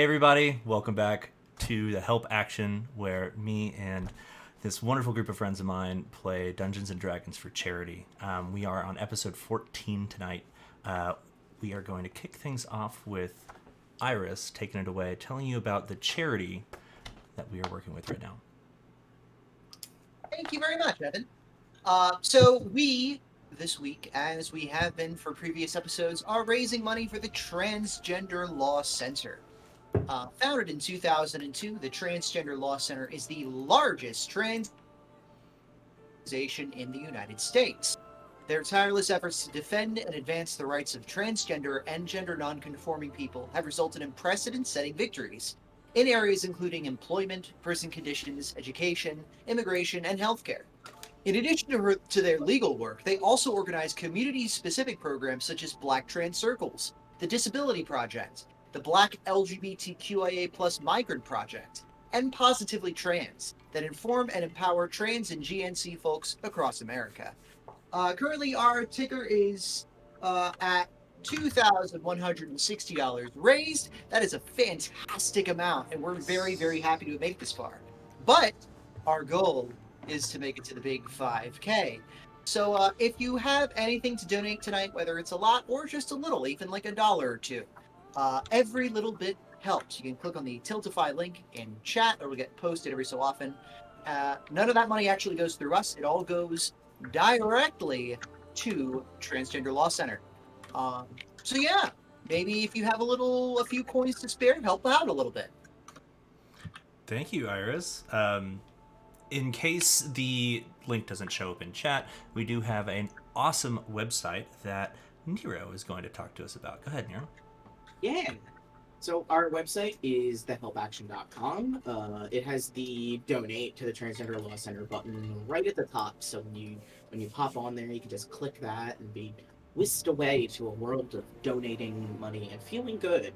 Hey everybody, welcome back to the Help Action, where me and this wonderful group of friends of mine play Dungeons and Dragons for charity. We are on episode 14 tonight. We are going to kick things off with Iris taking it away, telling you about the charity that we are working with right now. Thank you very much, Evan. So we, this week, as we have been for previous episodes, are raising money for the Transgender Law Center. Founded in 2002, the Transgender Law Center is the largest trans organization in the United States. Their tireless efforts to defend and advance the rights of transgender and gender nonconforming people have resulted in precedent-setting victories in areas including employment, prison conditions, education, immigration, and healthcare. In addition to their legal work, they also organize community-specific programs such as Black Trans Circles, the Disability Project, the Black LGBTQIA+ Migrant Project, and Positively Trans that inform and empower trans and GNC folks across America. Currently, our ticker is at $2,160 raised. That is a fantastic amount, and we're very, very happy to make this far. But our goal is to make it to the big 5K. So if you have anything to donate tonight, whether it's a lot or just a little, even like $1 or two, every little bit helps. You can click on the Tiltify link in chat, or it'll get posted every so often. None of that money actually goes through us. It all goes directly to Transgender Law Center. So yeah, maybe if you have a few coins to spare, help out a little bit. Thank you, Iris. In case the link doesn't show up in chat, we do have an awesome website that Nero is going to talk to us about. Go ahead, Nero. Yeah. So our website is thehelpaction.com. It has the donate to the Transgender Law Center button right at the top. So when you pop on there, you can just click that and be whisked away to a world of donating money and feeling good.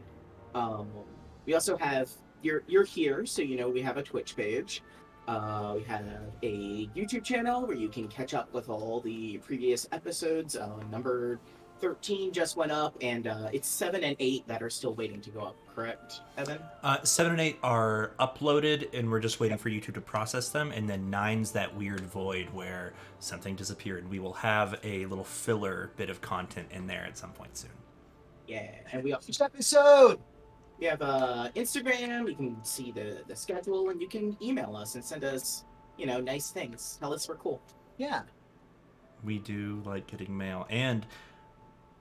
We also have you're here, so you know we have a Twitch page. We have a YouTube channel where you can catch up with all the previous episodes. Number 13 just went up, and it's 7 and 8 that are still waiting to go up, correct, Evan? 7 and 8 are uploaded, and we're just waiting for YouTube to process them, and then 9's that weird void where something disappeared. We will have a little filler bit of content in there at some point soon. Yeah, and we also Each episode! we have Instagram. You can see the schedule, and you can email us and send us, nice things. Tell us we're cool. Yeah. We do like getting mail, and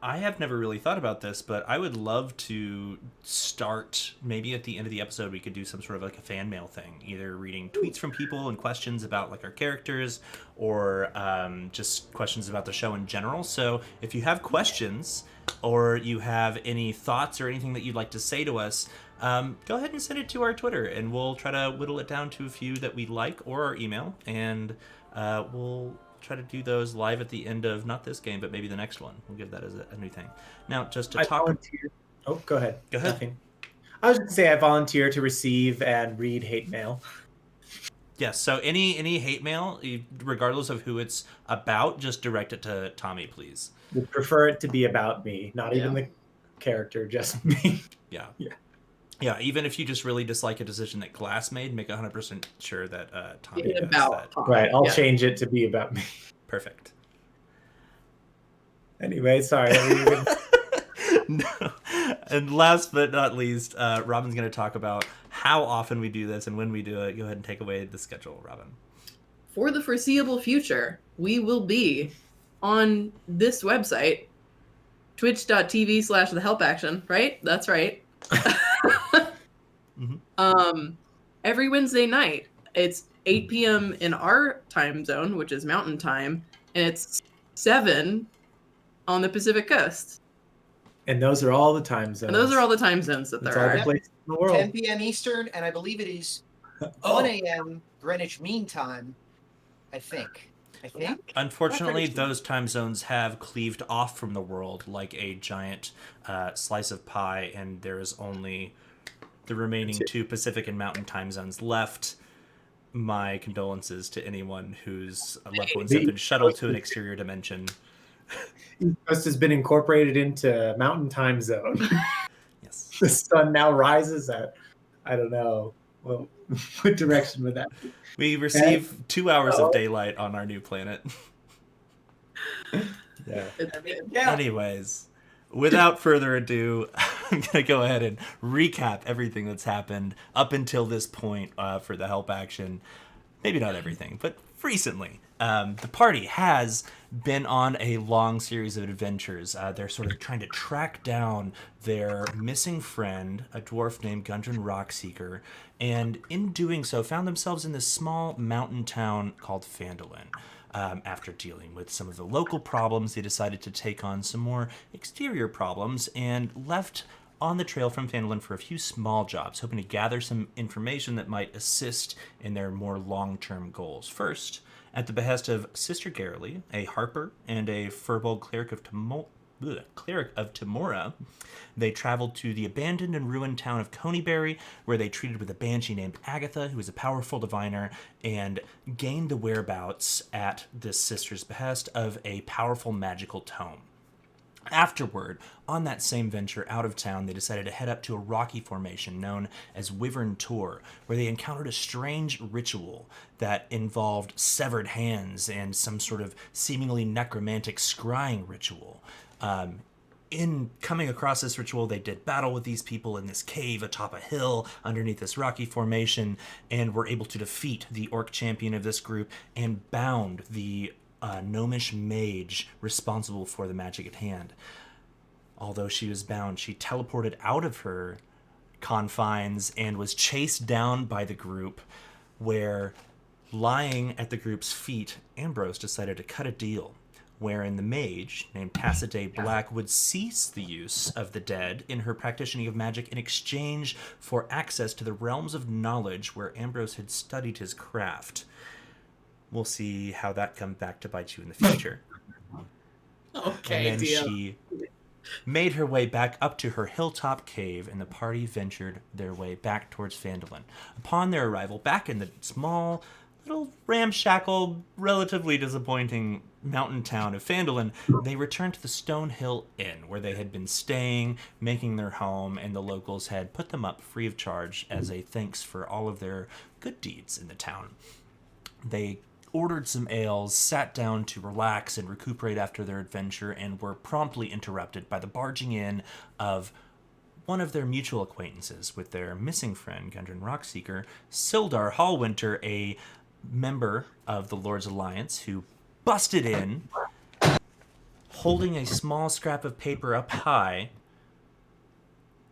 I have never really thought about this, but I would love to start, maybe at the end of the episode, we could do some sort of like a fan mail thing, either reading tweets from people and questions about like our characters, or just questions about the show in general. So if you have questions, or you have any thoughts or anything that you'd like to say to us, go ahead and send it to our Twitter, and we'll try to whittle it down to a few that we like, or our email, and we'll try to do those live at the end of not this game, but maybe the next one. We'll give that as a new thing. Now, just to talk. Oh, go ahead. Go ahead. Nothing. I was going to say I volunteer to receive and read hate mail. Yes. So any hate mail, regardless of who it's about, just direct it to Tommy, please. Would prefer it to be about me, not even the character, just me. Yeah. Yeah. Yeah, even if you just really dislike a decision that Glass made, make 100% sure that Tommy Be knows about that. Tom. Right, I'll Yeah. change it to be about me. Perfect. Anyway, sorry. No. And last but not least, Robin's going to talk about how often we do this and when we do it. Go ahead and take away the schedule, Robin. For the foreseeable future, we will be on this website, twitch.tv/thehelpaction, right? That's right. Mm-hmm. Every Wednesday night. It's 8 p.m. in our time zone, which is Mountain Time, and it's 7 on the Pacific Coast. And those are all the time zones. And those are all the time zones that That's there all are. the places in the world. 10 p.m. Eastern, and I believe it is 1 a.m. Greenwich Mean Time, I think. Unfortunately, those time zones have cleaved off from the world like a giant slice of pie, and there is only the remaining 2 Pacific and Mountain time zones left. My condolences to anyone whose loved ones have been shuttled to an exterior dimension. East Coast has been incorporated into Mountain Time Zone. Yes. the sun now rises at, I don't know. Well, what direction would that be? We receive 2 hours Oh. of daylight on our new planet. Yeah. Yeah. Anyways, without further ado, I'm going to go ahead and recap everything that's happened up until this point for the help action. Maybe not everything, but recently. The party has been on a long series of adventures. They're sort of trying to track down their missing friend, a dwarf named Gundren Rockseeker, and in doing so found themselves in this small mountain town called Phandalin. After dealing with some of the local problems, they decided to take on some more exterior problems and left on the trail from Phandalin for a few small jobs, hoping to gather some information that might assist in their more long-term goals. First, at the behest of Sister Garrely, a harper and a Furbolg cleric of Timora, they traveled to the abandoned and ruined town of Coneyberry, where they treated with a banshee named Agatha, who is a powerful diviner, and gained the whereabouts at this sister's behest of a powerful magical tome. Afterward, on that same venture out of town, they decided to head up to a rocky formation known as Wyvern Tor, where they encountered a strange ritual that involved severed hands and some sort of seemingly necromantic scrying ritual. In coming across this ritual, they did battle with these people in this cave atop a hill underneath this rocky formation, and were able to defeat the orc champion of this group and bound the gnomish mage responsible for the magic at hand. Although she was bound, she teleported out of her confines and was chased down by the group, where, lying at the group's feet, Ambrose decided to cut a deal, wherein the mage, named Tassaday Black, would cease the use of the dead in her practicing of magic in exchange for access to the realms of knowledge where Ambrose had studied his craft. We'll see how that comes back to bite you in the future. Okay, And then deal. she made her way back up to her hilltop cave, and the party ventured their way back towards Phandalin. Upon their arrival back in the small, little ramshackle, relatively disappointing mountain town of Phandalin, they returned to the Stonehill Inn, where they had been staying, making their home, and the locals had put them up free of charge as a thanks for all of their good deeds in the town. They ordered some ales, sat down to relax and recuperate after their adventure, and were promptly interrupted by the barging in of one of their mutual acquaintances with their missing friend, Gundren Rockseeker, Sildar Hallwinter, a member of the Lord's Alliance, who busted in, holding a small scrap of paper up high,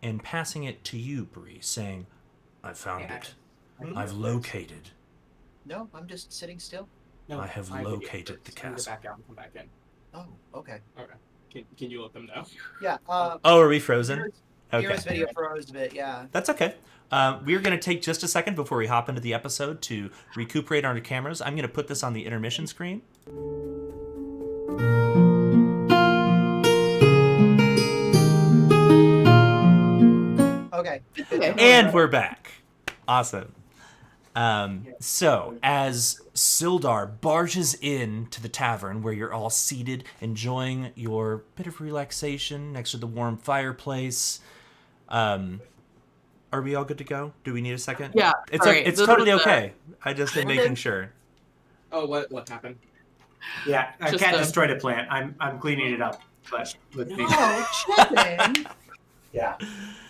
and passing it to you, Bree, saying, "I found it. I've located. No, I'm just sitting still. No, I have would located the I'm gonna castle." Back out and come back in. Oh, okay. Okay. Can you let them know? Yeah. Oh, are we frozen? Okay. Mira's video froze a bit. Yeah. That's okay. We're going to take just a second before we hop into the episode to recuperate on our cameras. I'm going to put this on the intermission screen. Okay. And we're back. Awesome. So, as Sildar barges in to the tavern where you're all seated, enjoying your bit of relaxation next to the warm fireplace, are we all good to go? Do we need a second? Yeah. It's all okay. right, It's this totally was, okay. I just am making sure. Oh, what happened? Yeah, I Just can't a- destroy the plant. I'm cleaning it up. But with me. Oh, chicken. Yeah.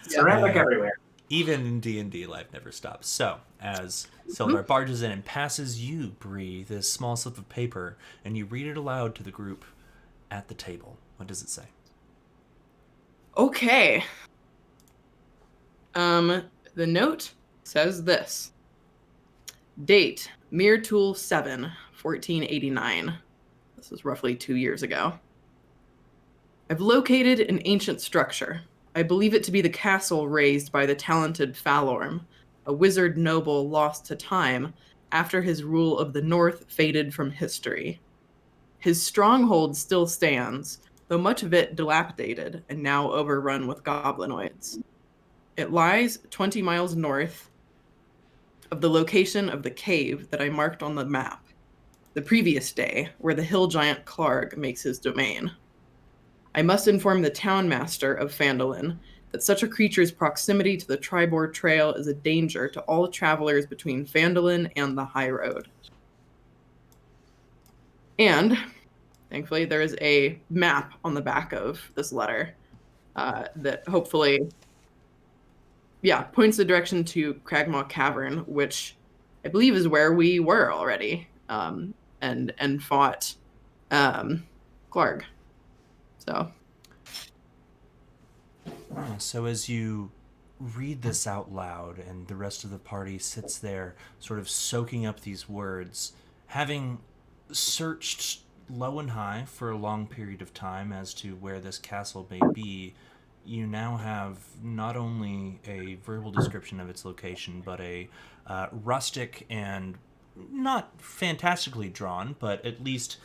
Ceramic everywhere. Even in D&D, life never stops. So, as Sildar barges in and passes you, Bree, this small slip of paper, and you read it aloud to the group at the table. What does it say? Okay. The note says this. Date, Mirtool 7, 1489. This was roughly 2 years ago. I've located an ancient structure. I believe it to be the castle raised by the talented Falorm, a wizard noble lost to time after his rule of the North faded from history. His stronghold still stands, though much of it dilapidated and now overrun with goblinoids. It lies 20 miles north of the location of the cave that I marked on the map the previous day, where the hill giant Clarg makes his domain. I must inform the town master of Phandalin that such a creature's proximity to the Tribord Trail is a danger to all travelers between Phandalin and the High Road. And, thankfully, there is a map on the back of this letter that hopefully, points the direction to Cragmaw Cavern, which I believe is where we were already, and fought Clark. So as you read this out loud and the rest of the party sits there sort of soaking up these words, having searched low and high for a long period of time as to where this castle may be, you now have not only a verbal description of its location, but a rustic and not fantastically drawn, but at least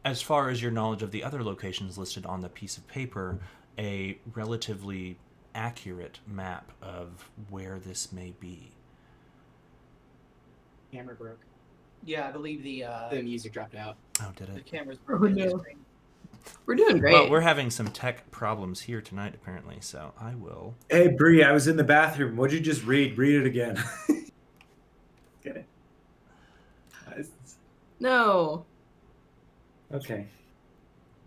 as far as your knowledge of the other locations listed on the piece of paper, a relatively accurate map of where this may be. Camera broke. Yeah, I believe the music dropped out. Oh, did the it? camera's Oh, broken. no. We're doing great. Well, we're having some tech problems here tonight, apparently, so I will. Hey, Bree, I was in the bathroom. What'd you just read? Read it again. Okay. No. Okay.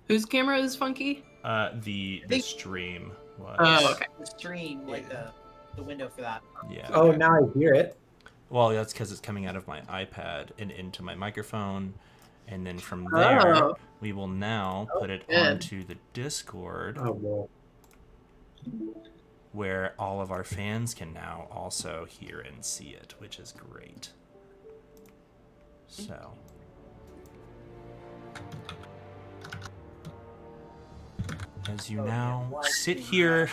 Whose camera is funky? The stream was. Oh, okay. The stream, like the window for that. Yeah. Oh, now I hear it. Well, that's because it's coming out of my iPad and into my microphone, and then from there Oh. we will now put it good. onto the Discord, Oh, well. where all of our fans can now also hear and see it, which is great. So. As you now sit here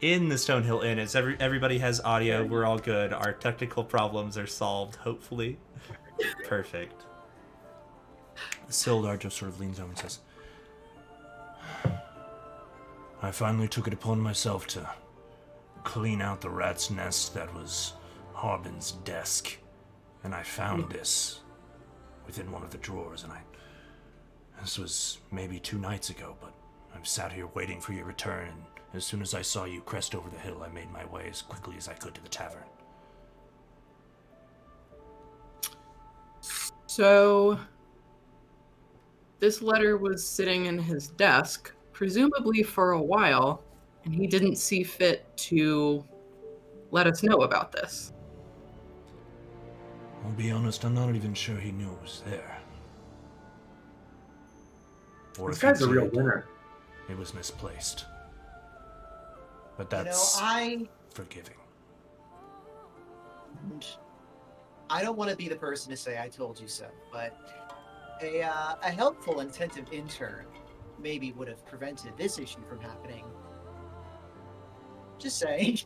in the Stonehill Inn, it's everybody has audio. We're all good. Our technical problems are solved, hopefully. Perfect. Sildar just sort of leans over and says, I finally took it upon myself to clean out the rat's nest that was Harbin's desk, and I found this within one of the drawers, and this was maybe 2 nights ago, but I've sat here waiting for your return, and as soon as I saw you crest over the hill, I made my way as quickly as I could to the tavern. So, this letter was sitting in his desk, presumably for a while, and he didn't see fit to let us know about this. I'll be honest, I'm not even sure he knew it was there. Or This if he guy's a real did, winner. it was misplaced. But You know, that's I forgiving. don't want to be the person to say I told you so, but a helpful, attentive intern maybe would have prevented this issue from happening. Just saying.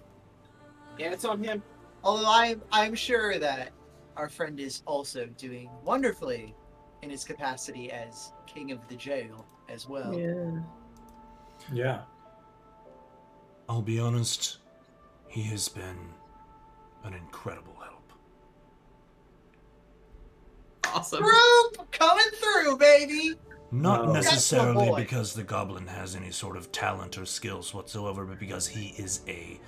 Yeah, it's on him. Although I'm sure that our friend is also doing wonderfully in his capacity as king of the jail as well. Yeah. I'll be honest, he has been an incredible help. Awesome. Group coming through, baby. Not No. necessarily That's the boy. because the goblin has any sort of talent or skills whatsoever, but because he is a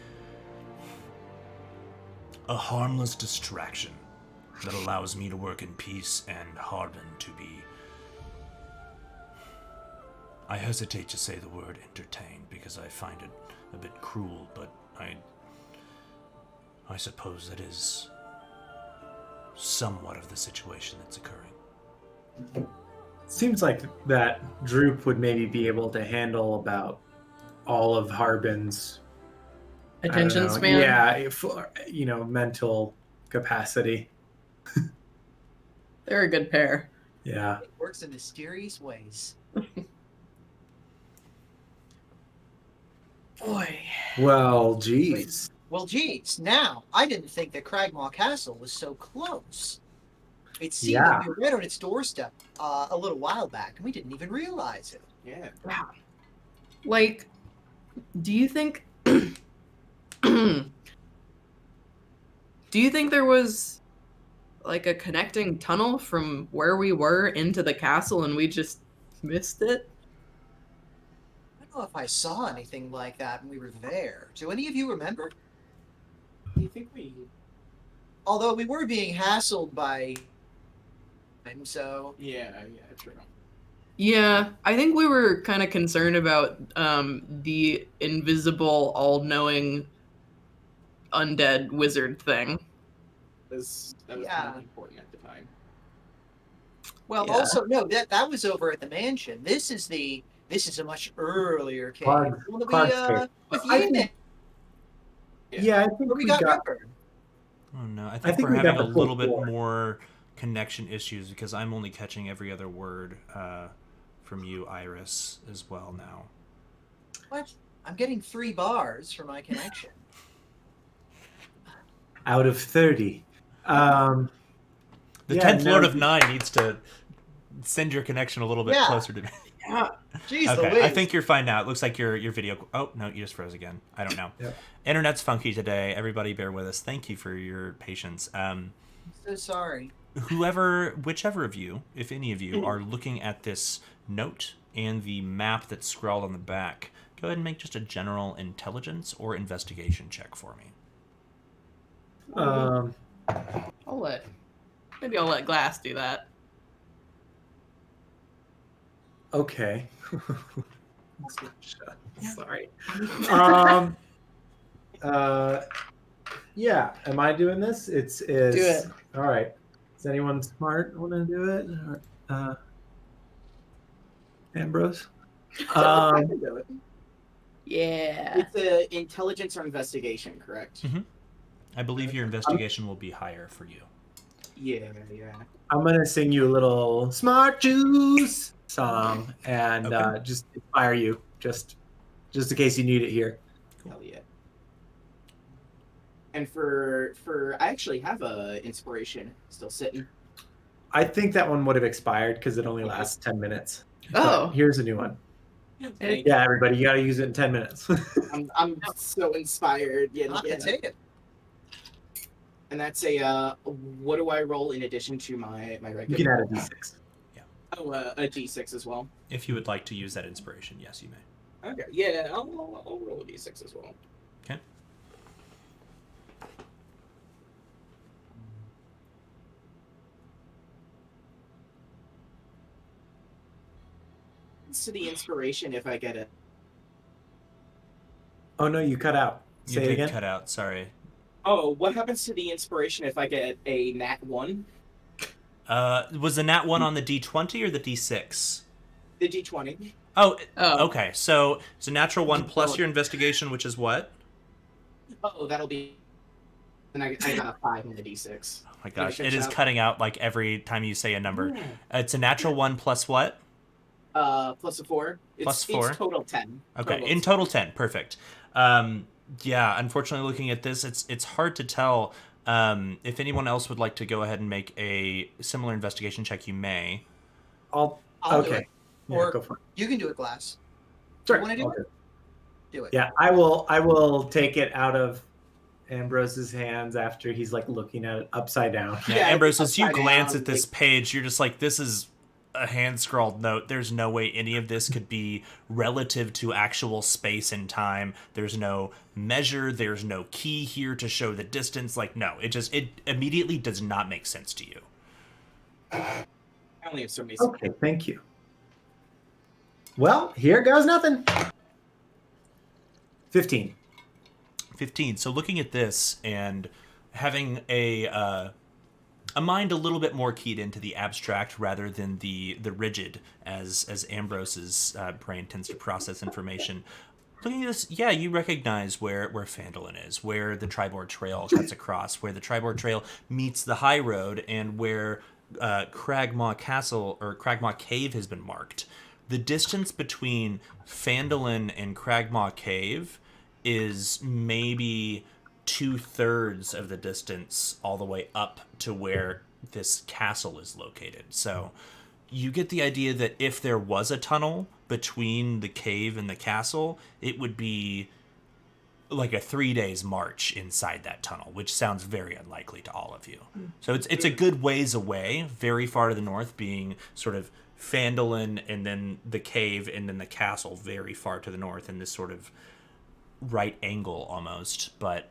harmless distraction that allows me to work in peace and Harbin to be... I hesitate to say the word entertained because I find it a bit cruel, but I suppose that is somewhat of the situation that's occurring. Seems like that Droop would maybe be able to handle about all of Harbin's I don't Attention know, span? Yeah, mental capacity. They're a good pair. Yeah. It works in mysterious ways. Boy. Well, geez. Well, geez, now, I didn't think that Cragmaw Castle was so close. It seemed Yeah. like we were right on its doorstep a little while back, and we didn't even realize it. Yeah. Wow. Like, do you think... do you think there was, like, a connecting tunnel from where we were into the castle and we just missed it? I know if I saw anything like that when we were there. Do any of you remember? I think we. Although we were being hassled by him, so Yeah, true. Yeah, I think we were kind of concerned about the invisible, all-knowing undead wizard thing. That was Yeah. kind of important at the time. well, Yeah. also no, that was over at the mansion. This is a much earlier cave. Clark's- One that Clark's cave. with I Yin think- Yeah. Yeah, I think where we we got got. Ripper. Oh no, I I think think we're we got having a the little full bit floor. more connection issues because I'm only catching every other word from you, Iris, as well now. What? I'm getting 3 bars for my connection. Out of 30. The Yeah, 10th no, Lord of you- Nine needs to send your connection a little bit Yeah. closer to me. Yeah. Jeez Okay, Louise. I think you're fine now. It looks like your video. Oh no, you just froze again. I don't know. Yep. Internet's funky today. Everybody, bear with us. Thank you for your patience. I'm so sorry. Whichever of you, if any of you, are looking at this note and the map that's scrawled on the back, go ahead and make just a general intelligence or investigation check for me. Maybe I'll let Glass do that. Okay. Sorry. Um. Yeah. Am I doing this? It's. Do it. All right. Is anyone smart want to do it? Ambrose. I can do it. Yeah. It's a intelligence or investigation, correct? Mhm. I believe your investigation will be higher for you. Yeah. I'm gonna sing you a little smart juice song and Okay. just inspire you, just in case you need it here. Hell yeah. And for I actually have a inspiration still sitting. I think that one would have expired because it only lasts 10 minutes. Oh. But here's a new one. Thank Yeah, everybody, you got to use it in 10 minutes. I'm so inspired. Yeah, Not gonna take it. And that's a what do I roll in addition to my You regular? can add a d6. Oh, a d6 as well. If you would like to use that inspiration, yes, you may. Okay, yeah, I'll roll a d6 as well. Okay. To the inspiration, if I get it. Oh, no, you cut out. You Say it did again. cut out. Sorry. Oh, what happens to the inspiration if I get a nat 1? Was the nat 1 on the d20 or the d6? The d20. Oh, Oh. okay. So it's a natural 1 plus your investigation, which is what? Oh, that'll be. Then I got a 5 on the d6. Oh my gosh, Finish it is out. cutting out like every time you say a number. It's a natural 1 plus what? Plus a 4. Plus 4. It's total 10. Okay, in total 10. Perfect. Yeah, unfortunately, looking at this, it's hard to tell. If anyone else would like to go ahead and make a similar investigation check, you may. I'll do Okay. it. Yeah, Or- go for it. You can do it, Glass. Sure. wanna do I'll it? Do it. Yeah, I will take it out of Ambrose's hands after he's like looking at it upside down. Yeah, Yeah, Ambrose, as you upside glance down, at this page, you're just like, this is a hand scrawled note. There's no way any of this could be relative to actual space and time. There's no measure. There's no key here to show the distance. Like, no, it immediately does not make sense to you. I only have so many. Okay, thank you. Well, here goes nothing. 15. 15. So looking at this and having a mind a little bit more keyed into the abstract rather than the rigid as Ambrose's brain tends to process information. Looking at this, yeah, you recognize where Phandalin is, where the Triboar Trail cuts across, where the Triboar Trail meets the high road, and where Cragmaw Castle or Cragmaw Cave has been marked. The distance between Phandalin and Cragmaw Cave is maybe 2/3 of the distance all the way up to where this castle is located. So you get the idea that if there was a tunnel between the cave and the castle, it would be like a 3 days march inside that tunnel, which sounds very unlikely to all of you. So it's a good ways away, very far to the north, being sort of Phandalin and then the cave and then the castle very far to the north in this sort of right angle almost. But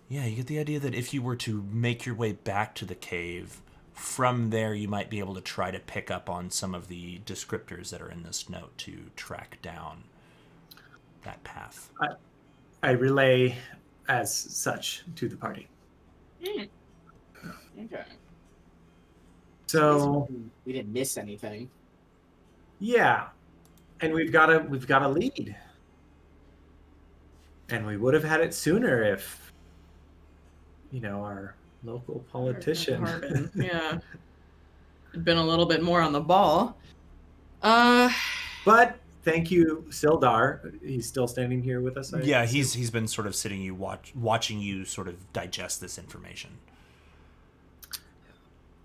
yeah, you get the idea that if you were to make your way back to the cave, from there you might be able to try to pick up on some of the descriptors that are in this note to track down that path. I relay as such to the party. Okay. So We didn't miss anything. yeah, and we've got a lead, and we would have had it sooner if, our local politician. Harbin, yeah. Had been a little bit more on the ball. But thank you, Sildar. He's still standing here with us. Yeah, he's been sort of sitting watching you sort of digest this information.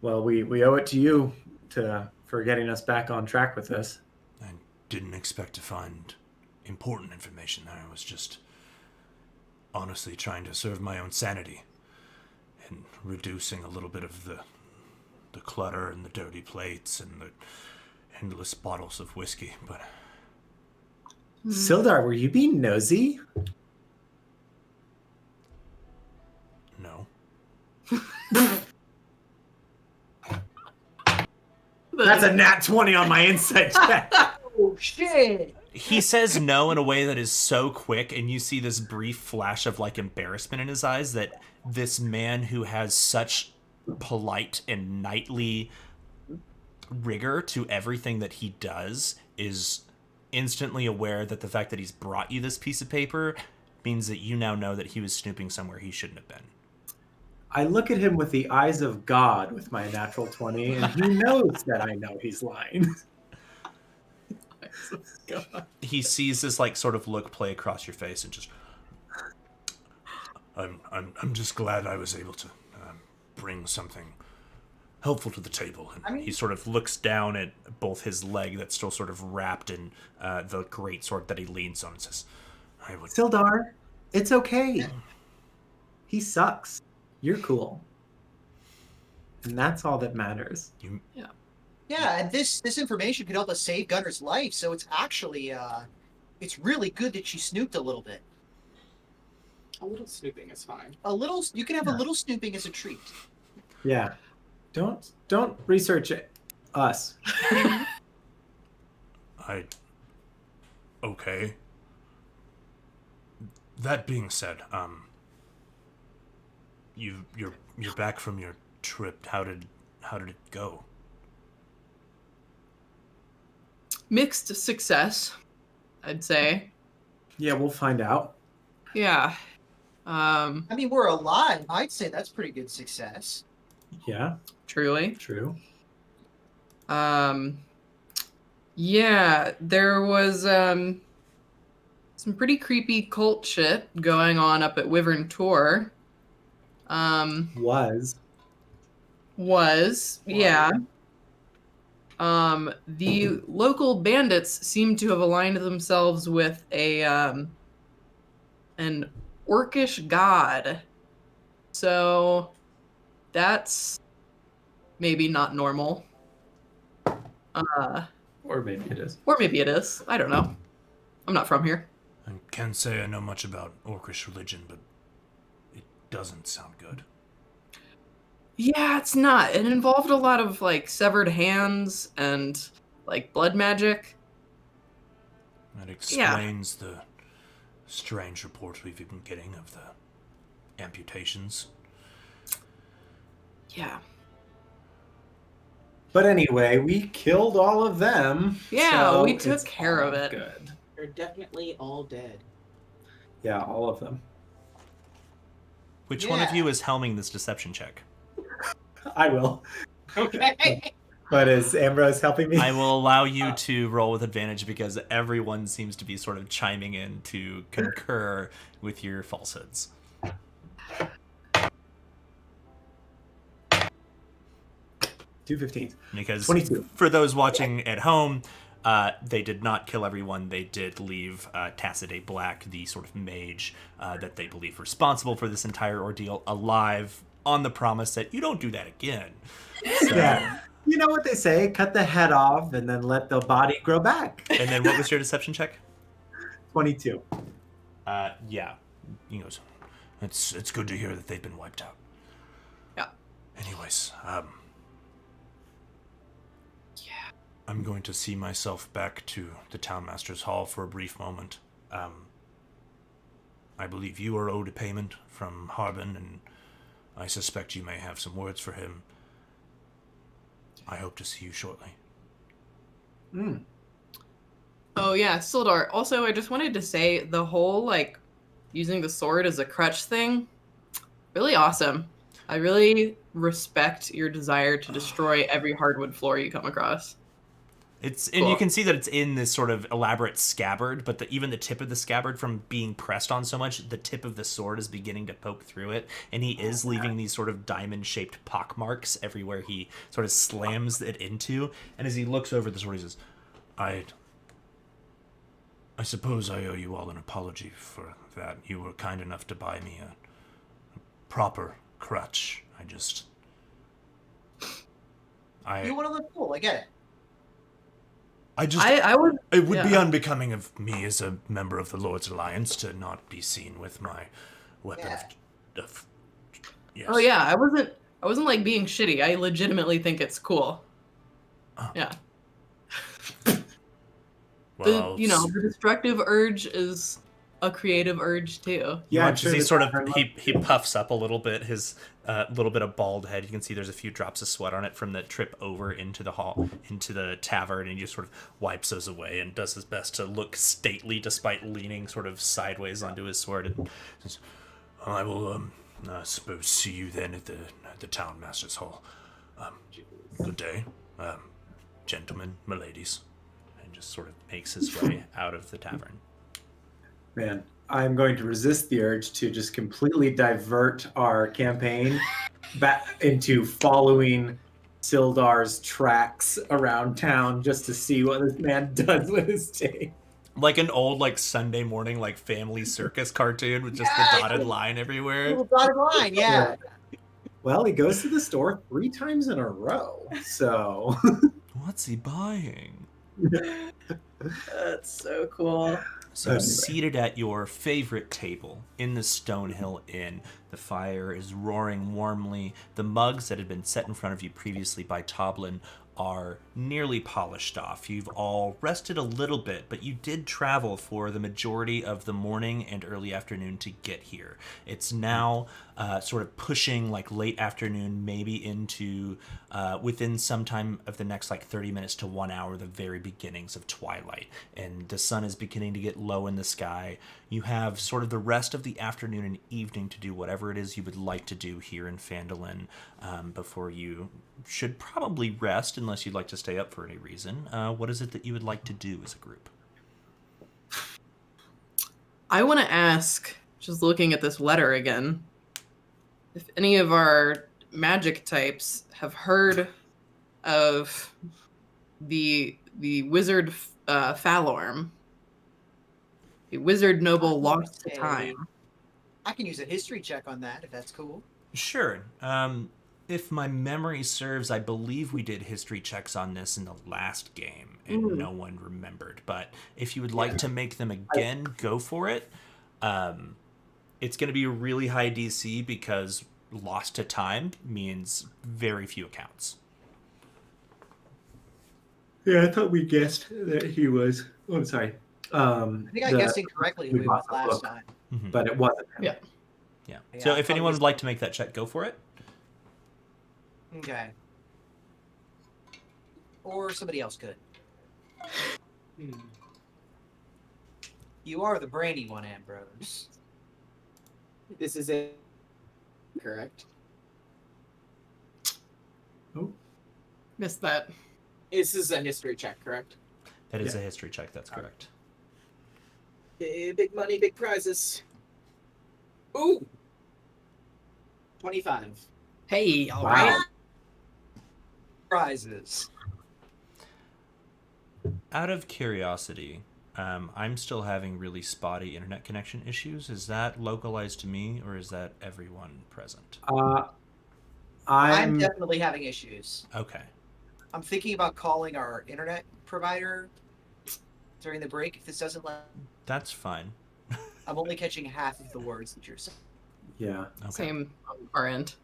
Well, we owe it to you for getting us back on track with this. I didn't expect to find important information there. I was just honestly trying to serve my own sanity and reducing a little bit of the clutter and the dirty plates and the endless bottles of whiskey. But Sildar, were you being nosy? no. That's a nat 20 on my insight check. Oh shit! He says no in a way that is so quick, and you see this brief flash of like embarrassment in his eyes that this man who has such polite and knightly rigor to everything that he does is instantly aware that the fact that he's brought you this piece of paper means that you now know that he was snooping somewhere he shouldn't have been. I look at him with the eyes of God with my natural 20, and he knows that I know he's lying. He sees this like sort of look play across your face and just I'm just glad I was able to bring something helpful to the table. And he sort of looks down at both his leg that's still sort of wrapped in the greatsword that he leans on and says, I would... Sildar, it's okay. He sucks. You're cool. And that's all that matters. Yeah, and this information could help us save Gunner's life. So it's actually it's really good that she snooped a little bit. A little snooping is fine. You can have a little snooping as a treat. Yeah. Don't research us. Okay. That being said, you're back from your trip. How did it go? Mixed success, I'd say. Yeah, we'll find out. Yeah. I mean, we're alive. I'd say that's pretty good success. Yeah, Truly. true. Yeah, there was some pretty creepy cult shit going on up at Wyvern Tor. Was. Yeah. The local bandits seem to have aligned themselves with an orcish god. So that's maybe not normal. Or maybe it is. Or maybe it is. I don't know. I'm not from here. I can't say I know much about Orcish religion, but it doesn't sound good. Yeah, it's not. It involved a lot of like severed hands and like blood magic. That explains the strange reports we've been getting of the amputations. Yeah. But anyway, we killed all of them. Yeah, so we took it's care of all it. Good. They're definitely all dead. Yeah, all of them. Which one of Yeah. you is helming this deception check? I will. Okay. But is Ambrose helping me? I will allow you to roll with advantage because everyone seems to be sort of chiming in to concur with your falsehoods. Two 15s. Because 22. for those watching at home, they did not kill everyone. They did leave Tacite Black, the sort of mage that they believe responsible for this entire ordeal, alive on the promise that you don't do that again. So, Yeah. You know what they say, cut the head off and then let the body grow back. And then what was your deception check? 22. Yeah. He goes, it's good to hear that they've been wiped out. Yeah. Anyways, I'm going to see myself back to the Townmaster's Hall for a brief moment. I believe you are owed a payment from Harbin, and I suspect you may have some words for him. I hope to see you shortly. Oh yeah, Sildar. Also, I just wanted to say the whole like using the sword as a crutch thing, really awesome. I really respect your desire to destroy every hardwood floor you come across. And Cool. you can see that it's in this sort of elaborate scabbard, but even the tip of the scabbard, from being pressed on so much, the tip of the sword is beginning to poke through it, and he is leaving these sort of diamond-shaped pock marks everywhere he sort of slams it into. And as he looks over the sword, he says, I suppose I owe you all an apology for that. You were kind enough to buy me a proper crutch. You want to look cool. I get it. I would. It would be Yeah. unbecoming of me as a member of the Lord's Alliance to not be seen with my weapon of yes. Oh yeah, I wasn't like being shitty. I legitimately think it's cool. Yeah. Well, The destructive urge is a creative urge too. Yeah, watch as he sort of he puffs up a little bit, his little bit of bald head. You can see there's a few drops of sweat on it from the trip over into the hall, into the tavern, and he just sort of wipes those away and does his best to look stately despite leaning sort of sideways onto his sword. And says, I will, I suppose, see you then at the Townmaster's Hall. Good day, gentlemen, miladies. And just sort of makes his way out of the tavern. Man, I'm going to resist the urge to just completely divert our campaign back into following Sildar's tracks around town just to see what this man does with his day. Like an old, like, Sunday morning, like, family circus cartoon with just the dotted line everywhere. Little dotted line, yeah. Well, he goes to the store 3 times in a row, so... What's he buying? That's so cool. So, Anyway. seated at your favorite table in the Stonehill Inn, the fire is roaring warmly. The mugs that had been set in front of you previously by Toblin are nearly polished off. You've all rested a little bit, but you did travel for the majority of the morning and early afternoon to get here. It's now sort of pushing like late afternoon, maybe into within some time of the next like 30 minutes to 1 hour, the very beginnings of twilight. And the sun is beginning to get low in the sky. You have sort of the rest of the afternoon and evening to do whatever it is you would like to do here in Phandalin before you should probably rest, unless you'd like to stay up for any reason. What is it that you would like to do as a group? I want to ask, just looking at this letter again, if any of our magic types have heard of the wizard Falorm, the wizard noble lost to time. I can use a history check on that if that's cool. Sure. If my memory serves, I believe we did history checks on this in the last game, and no one remembered. But if you would like to make them again, go for it. It's going to be a really high DC because lost to time means very few accounts. Yeah, I thought we guessed that he was... Oh, I'm sorry. I think I guessed incorrectly who we he was bought the last book. time. But it wasn't him. Yeah. Yeah. Yeah, So I if thought anyone it was- would like to make that check, go for it. Okay. Or somebody else could. You are the brainy one, Ambrose. This is it. Correct. Missed that. This is a history check, correct? That is a history check. That's correct. Big money, big prizes. Ooh! 25. Hey, all Wow. right. Prizes. Out of curiosity, I'm still having really spotty internet connection issues. Is that localized to me, or is that everyone present? I'm I'm definitely having issues. Okay. I'm thinking about calling our internet provider during the break. If this doesn't let, That's fine. I'm only catching half of the words that you're saying. Yeah. Okay. Same on our end.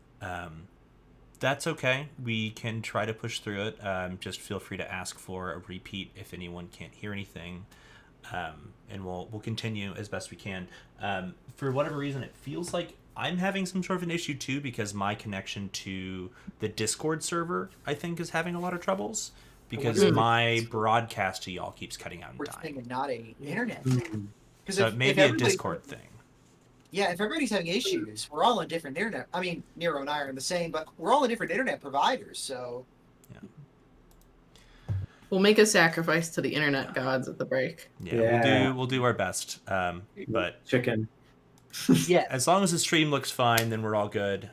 That's okay. We can try to push through it. Just feel free to ask for a repeat if anyone can't hear anything, and we'll continue as best we can. For whatever reason, it feels like I'm having some sort of an issue too, because my connection to the Discord server, I think, is having a lot of troubles because wonder if my it's- broadcast to y'all keeps cutting out and We're dying. saying not a internet. Mm. Because So it may be a Discord thing. Yeah, if everybody's having issues, we're all on different internet. I mean, Nero and I are in the same, but we're all on different internet providers. So We'll make a sacrifice to the internet gods at the break. Yeah, Yeah. we'll do our best. But Chicken. yeah, as long as the stream looks fine, then we're all good.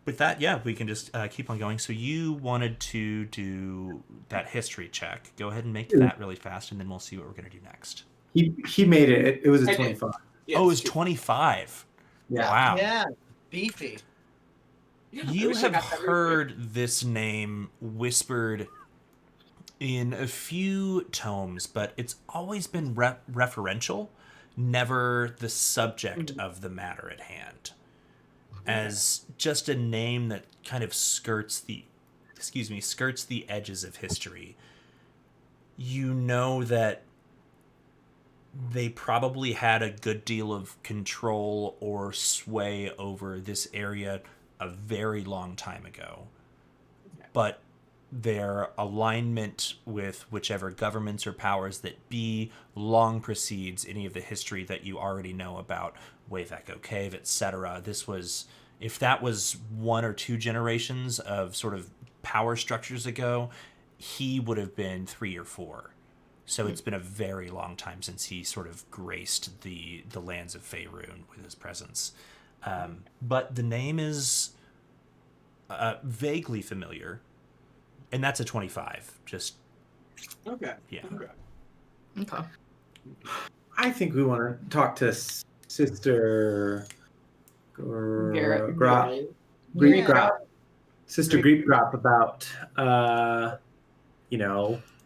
With that, yeah, we can just keep on going. So you wanted to do that history check. Go ahead and make that really fast, and then we'll see what we're going to do next. He made it. It was a I did. 25. Yeah, Oh, it was it's 25. Yeah. Wow. yeah, beefy. Yeah, I You wish I have got that really heard this name whispered in a few tomes, but it's always been referential, never the subject of the matter at hand. As just a name that kind of skirts the edges of history. You know that they probably had a good deal of control or sway over this area a very long time ago. But their alignment with whichever governments or powers that be long precedes any of the history that you already know about Wave Echo Cave, etc. This was, if that was 1 or 2 generations of sort of power structures ago, he would have been 3 or 4. So it's been a very long time since he sort of graced the lands of Faerun with his presence. But the name is vaguely familiar, and that's a 25. Just, Okay. yeah. Okay. Okay. I think we want to talk to Sister Garrett. Grop. Yeah. Grop. Sister Greep Grop about,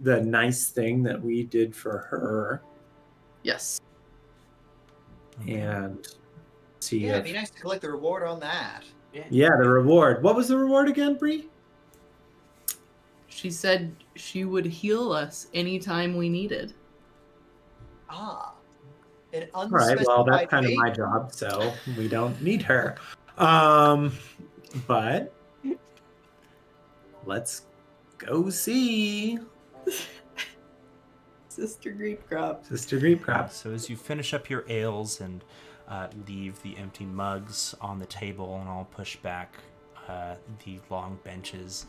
the nice thing that we did for her, Yes. and see Yeah, it'd if be nice to collect the reward on that. yeah, the reward. What was the reward again, Bree? She said she would heal us anytime we needed. Ah, an All right, well, unspecified that's kind of favor. my job, so we don't need her. But let's go see Sister Grape Crop. Sister Greep Grop. So as you finish up your ales and leave the empty mugs on the table, and I'll push back the long benches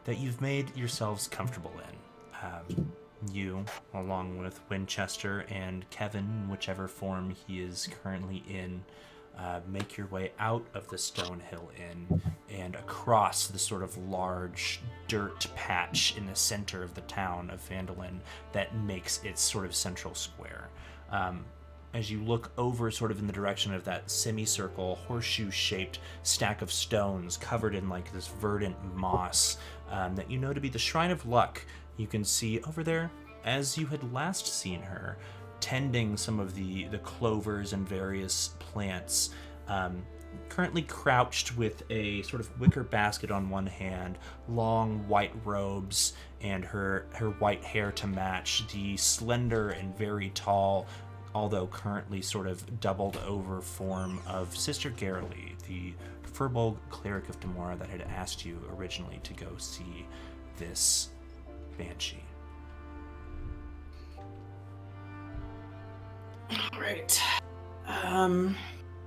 that you've made yourselves comfortable in. You, along with Winchester and Kevin, whichever form he is currently in, make your way out of the Stonehill Inn and across the sort of large dirt patch in the center of the town of Phandalin that makes its sort of central square. As you look over sort of in the direction of that semicircle, horseshoe-shaped stack of stones covered in like this verdant moss that you know to be the Shrine of Luck, you can see over there, as you had last seen her, tending some of the clovers and various plants, currently crouched with a sort of wicker basket on one hand, long white robes, and her white hair to match, the slender and very tall, although currently sort of doubled over form of Sister Garrely, the Firbolg cleric of Demora that had asked you originally to go see this banshee. All right.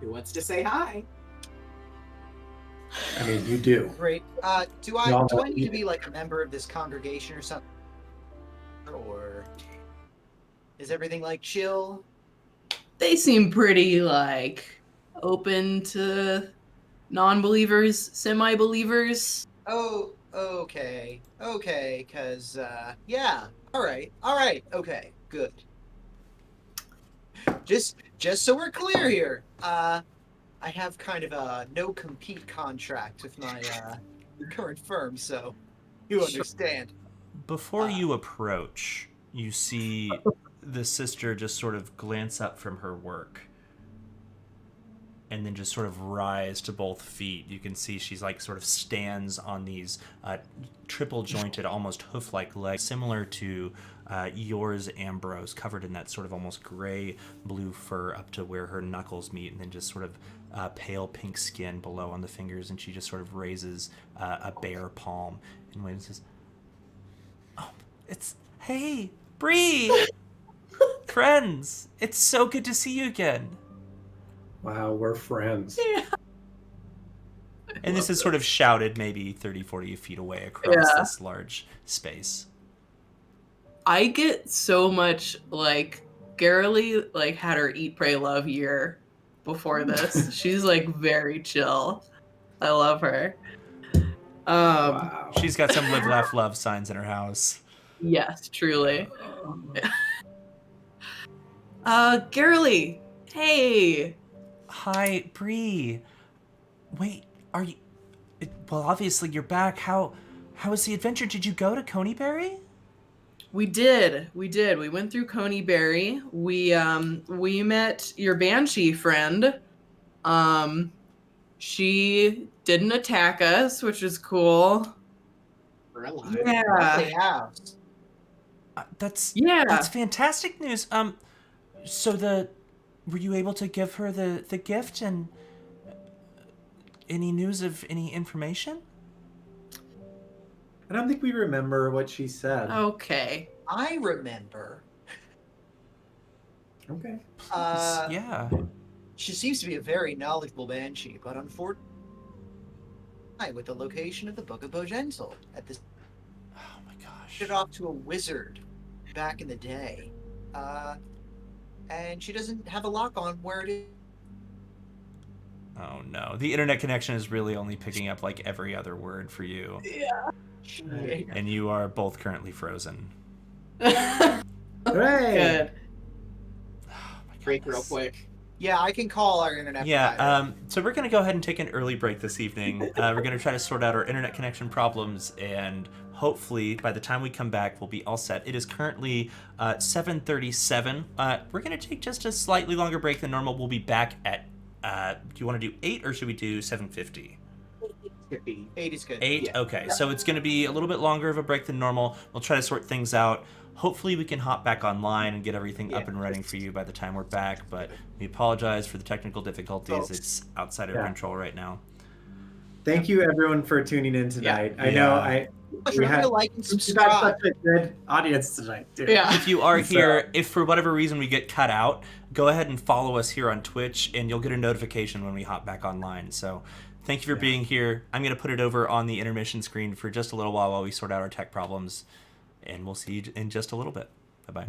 Who wants to say hi? I mean, you do. Great. Do Y'all I know need to me. be like a member of this congregation or something, or is everything like chill? They seem pretty like open to non-believers, semi-believers. Oh, okay, because yeah, all right, okay, good. Just so we're clear here, I have kind of a no compete contract with my your current firm, so you Sure. understand. Before you approach, you see the sister just sort of glance up from her work and then just sort of rise to both feet. You can see she's like sort of stands on these triple jointed, almost hoof like legs, similar to yours, Ambrose, covered in that sort of almost gray blue fur up to where her knuckles meet, and then just sort of pale pink skin below on the fingers. And she just sort of raises a bare palm and waves and says, "Oh, hey, Bree! Friends! It's so good to see you again." Wow, we're friends. And this is sort of shouted maybe 30, 40 feet away across this large space. I get so much, like, Garalee, like, had her Eat, Pray, Love year before this. She's, like, very chill. I love her. Wow. She's got some live, laugh, love signs in her house. Yes, truly. Garalee, hey! Hi, Bree. Wait, are you... Well, obviously you're back. How was the adventure? Did you go to Coneyberry? We did. We went through Coneyberry. We met your Banshee friend. She didn't attack us, which is cool. We're alive. Yeah. Lovely house. That's Yeah. fantastic news. So were you able to give her the gift and any news of any information? I don't think we remember what she said. Okay. I remember. Okay. Yeah. She seems to be a very knowledgeable banshee, but unfortunately, with the location of the Book of Bogenzel at this, Oh my gosh. it off to a wizard back in the day, and she doesn't have a lock on where it is. Oh no. The internet connection is really only picking up like every other word for you. Shit. And you are both currently frozen. Hooray! Good. Oh my Break real goodness. quick. Yeah, I can call our internet provider. Yeah, so we're going to go ahead and take an early break this evening. We're going to try to sort out our internet connection problems, and hopefully by the time we come back, we'll be all set. It is currently 7:37. We're going to take just a slightly longer break than normal. We'll be back at, do you want to do 8 or should we do 7:50? 50. 8 is good. 8? Yeah. Okay, so it's going to be a little bit longer of a break than normal. We'll try to sort things out. Hopefully we can hop back online and get everything up and running for you by the time we're back, but we apologize for the technical difficulties. It's outside of our control right now. Thank you, everyone, for tuning in tonight. I Yeah. know we had like and we've got subscribe. such a good audience tonight, too. Yeah. If you are So- here, if for whatever reason we get cut out, go ahead and follow us here on Twitch, and you'll get a notification when we hop back online. So thank you for being here. I'm going to put it over on the intermission screen for just a little while we sort out our tech problems, and we'll see you in just a little bit. Bye-bye.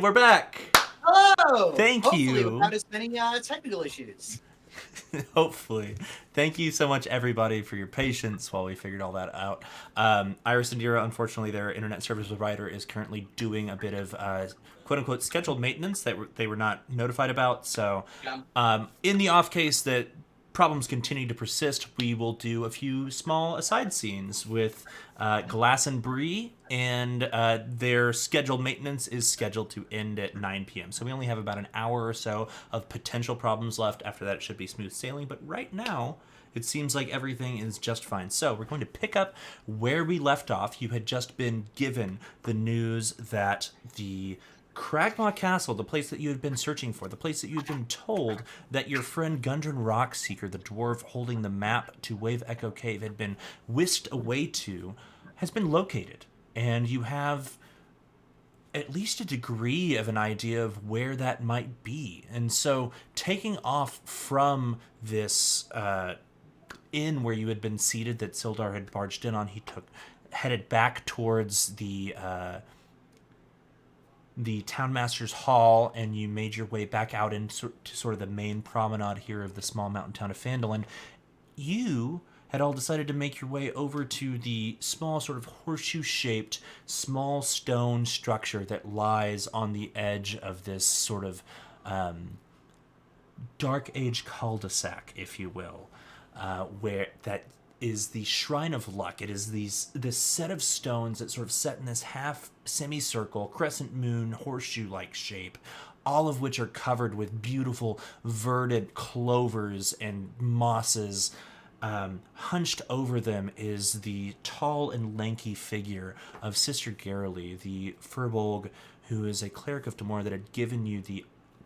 we're back. Hello! Thank Hopefully you. without as many technical issues. Hopefully. Thank you so much, everybody, for your patience while we figured all that out. Iris and Dira, unfortunately, their internet service provider is currently doing a bit of quote-unquote scheduled maintenance that they were not notified about. So in the off case that problems continue to persist, we will do a few small aside scenes with Glass and Bree, and their scheduled maintenance is scheduled to end at 9 p.m. So we only have about an hour or so of potential problems left. After that, it should be smooth sailing. But right now, it seems like everything is just fine. So we're going to pick up where we left off. You had just been given the news that the Cragmaw Castle, the place that you had been searching for, the place that you had been told that your friend Gundren Rockseeker, the dwarf holding the map to Wave Echo Cave, had been whisked away to, has been located. And you have at least a degree of an idea of where that might be. And so taking off from this inn where you had been seated that Sildar had barged in on, he headed back towards the Townmaster's Hall, and you made your way back out into sort of the main promenade here of the small mountain town of Phandalin. You had all decided to make your way over to the small sort of horseshoe-shaped small stone structure that lies on the edge of this sort of Dark Age cul-de-sac, if you will, where that is the Shrine of Luck. It is this set of stones that sort of set in this half semicircle, crescent moon, horseshoe-like shape, all of which are covered with beautiful verdant clovers and mosses. Hunched over them is the tall and lanky figure of Sister Garrily, the Furbolg, who is a cleric of Damor that had given you the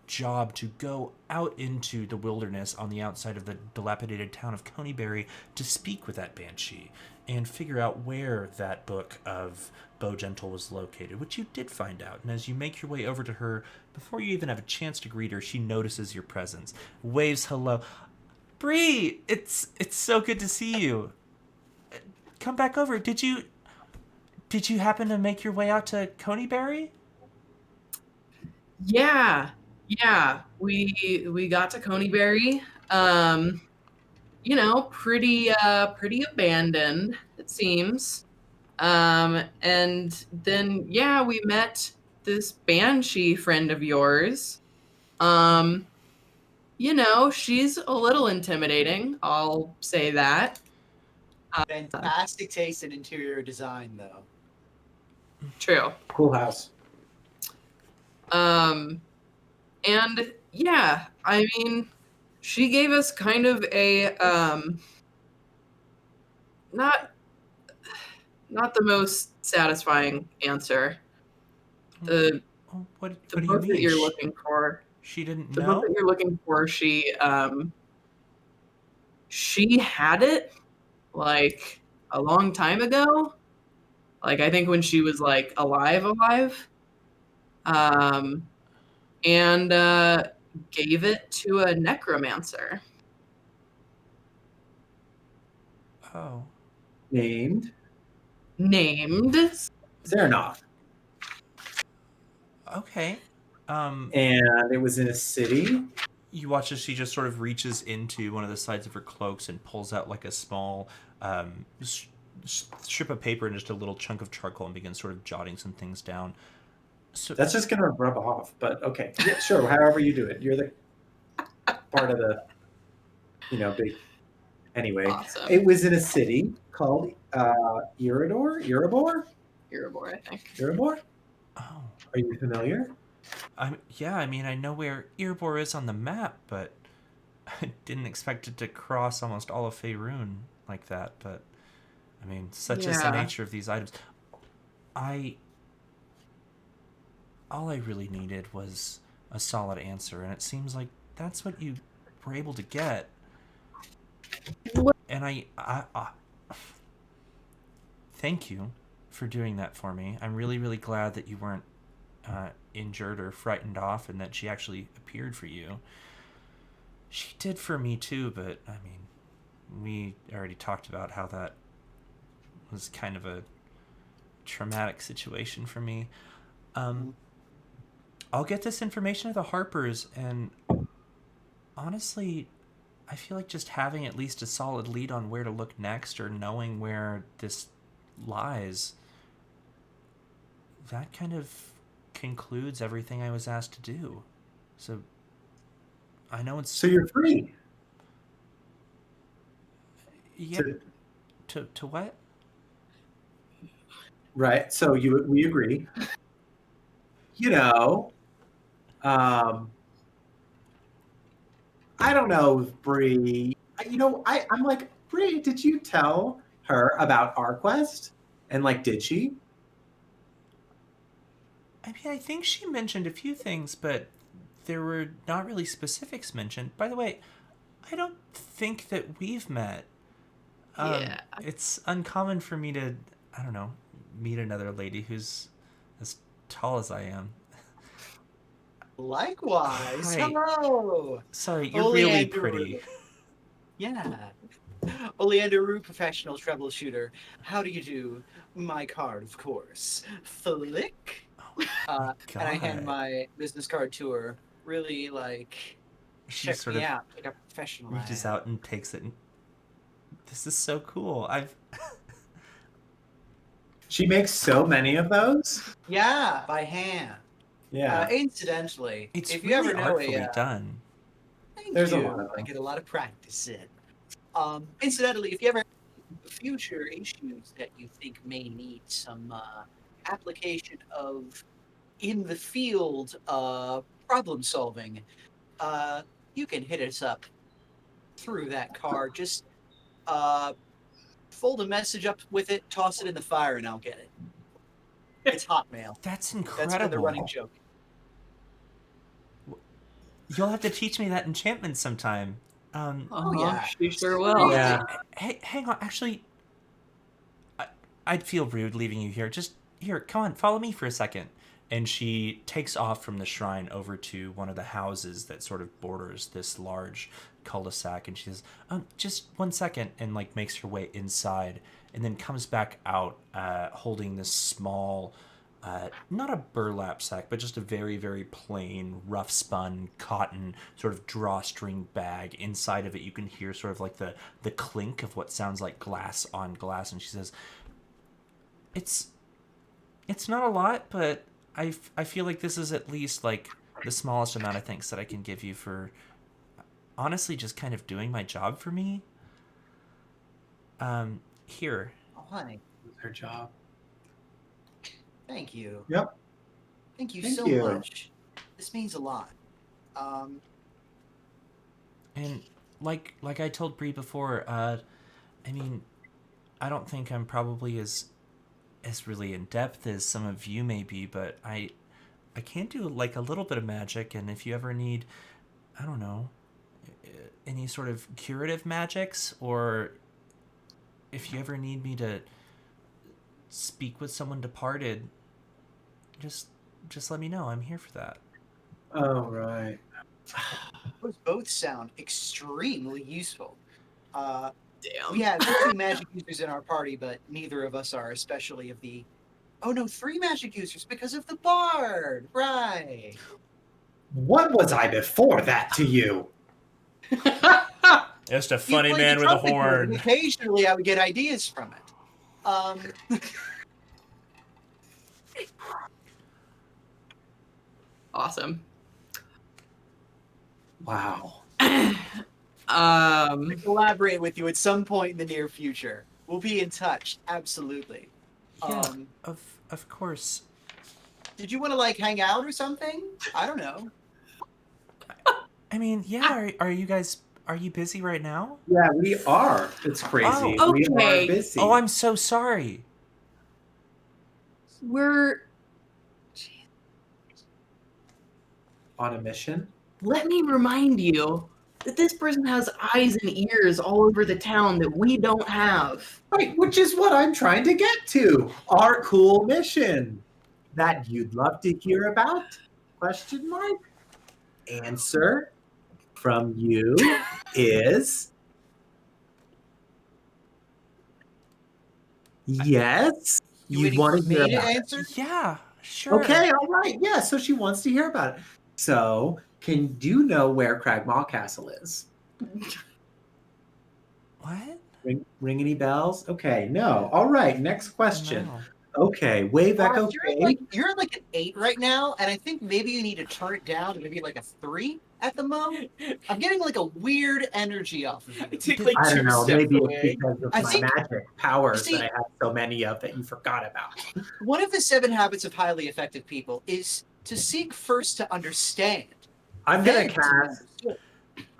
job to go out into the wilderness on the outside of the dilapidated town of Coneyberry to speak with that banshee and figure out where that book of Bowgentle was located, which you did find out. And as you make your way over to her, before you even have a chance to greet her, she notices your presence, waves hello. Bree, it's so good to see you. Come back over. Did you happen to make your way out to Coneyberry? Yeah, we got to Coneyberry. Pretty abandoned, it seems. And then we met this banshee friend of yours. She's a little intimidating, I'll say that. Fantastic taste in interior design, though. True. Cool house. And I mean, she gave us kind of a not the most satisfying answer. The What the do you book mean? that you're looking for. She didn't The know? book that you're looking for, she had it like a long time ago. Like I think when she was like alive. And gave it to a necromancer. Oh. Named Zernoth. Okay. And it was in a city. You watch as she just sort of reaches into one of the sides of her cloaks and pulls out like a small strip of paper and just a little chunk of charcoal and begins sort of jotting some things down. So That's just gonna rub off, but okay. Yeah, sure, however you do it. You're the part of the big anyway. Awesome. It was in a city called Erebor, Erebor, I think. Erebor? Oh. Are you familiar? I mean, I know where Erebor is on the map, but I didn't expect it to cross almost all of Faerun like that. But I mean, such is the nature of these items. All I really needed was a solid answer, and it seems like that's what you were able to get. And I thank you for doing that for me. I'm really, really glad that you weren't injured or frightened off, and that she actually appeared for you. She did for me too, but I mean, we already talked about how that was kind of a traumatic situation for me. I'll get this information to the Harpers, and honestly, I feel like just having at least a solid lead on where to look next or knowing where this lies, that kind of concludes everything I was asked to do. So I know it's So you're free. yeah To, to what? right. So we agree. You know, I don't know if Bree. I'm like, Bree, did you tell her about our quest? And like, did she? I mean, I think she mentioned a few things, but there were not really specifics mentioned. By the way, I don't think that we've met. Yeah. It's uncommon for me to, I don't know, meet another lady who's as tall as I am. Likewise. Hi. Hello. Sorry, you're really Oleander. pretty. Yeah. Oleander Rue, professional troubleshooter. How do you do? My card, of course. Flick. Oh And I hand God. my business card to her. Really, like, She check sort me of out like a professional. I reaches am. out and takes it. And this is so cool. I've She makes so many of those. Yeah, by hand. Yeah. Incidentally, it's if you really ever know artfully a done. thank There's a you. lot of I them. get a lot of practice in. Incidentally, if you ever have future issues that you think may need some application of in the field problem solving, you can hit us up through that card. Just fold a message up with it, toss it in the fire, and I'll get it. It's Hotmail. That's That's been the incredible. running joke. You'll have to teach me that enchantment sometime. Oh, yeah. She sure will. Yeah. Hey, hang on. Actually, I'd feel rude leaving you here. Just here, come on, follow me for a second. And she takes off from the shrine over to one of the houses that sort of borders this large cul-de-sac. And she says, just 1 second, and like makes her way inside, and then comes back out, holding this small, not a burlap sack, but just a very, very plain, rough spun cotton sort of drawstring bag. Inside of it, you can hear sort of like the clink of what sounds like glass on glass. And she says, it's not a lot, but I feel like this is at least like the smallest amount of things that I can give you for honestly just kind of doing my job for me. Here. Oh, honey. Her job. Thank you. Yep. Thank you Thank so you. much. This means a lot. And like I told Bree before, I mean, I don't think I'm probably as really in depth as some of you may be, but I can do like a little bit of magic, and if you ever need, I don't know, any sort of curative magics, or if you ever need me to speak with someone departed, just let me know. I'm here for that. Oh, right. Those both sound extremely useful. Damn. We have 2 magic users in our party, but neither of us are especially of the. Oh no, 3 magic users because of the bard. Right. What was I before that to you? Just a You funny played man the with a trumpet good, and horn. occasionally, I would get ideas from it. Awesome. Wow. Collaborate with you at some point in the near future. We'll be in touch. Absolutely. Yeah, of course. Did you want to like hang out or something? I don't know. I mean, yeah. Are you busy right now? Yeah, we are. It's crazy. Oh, We okay. are busy. Oh, I'm so sorry. We're. On a mission. Let me remind you that this person has eyes and ears all over the town that we don't have. Right, which is what I'm trying to get to. Our cool mission that you'd love to hear about? Question mark. Answer from you is yes. You want to hear me to about it. answer? Yeah. Sure. Okay, all right. Yeah, so she wants to hear about it. So, do you know where Cragmaw Castle is? What? Ring any bells? Okay, no. All right, next question. No. Okay, Wave Bart, Echo you're at like an 8 right now, and I think maybe you need to turn it down to maybe like a 3 at the moment. I'm getting like a weird energy off of you. Take like I don't two know. steps Maybe away. it's because of I my think- magic powers see- that I have so many of that you forgot about. One of the 7 habits of highly effective people is to seek first to understand. I'm then gonna to be cast. understood.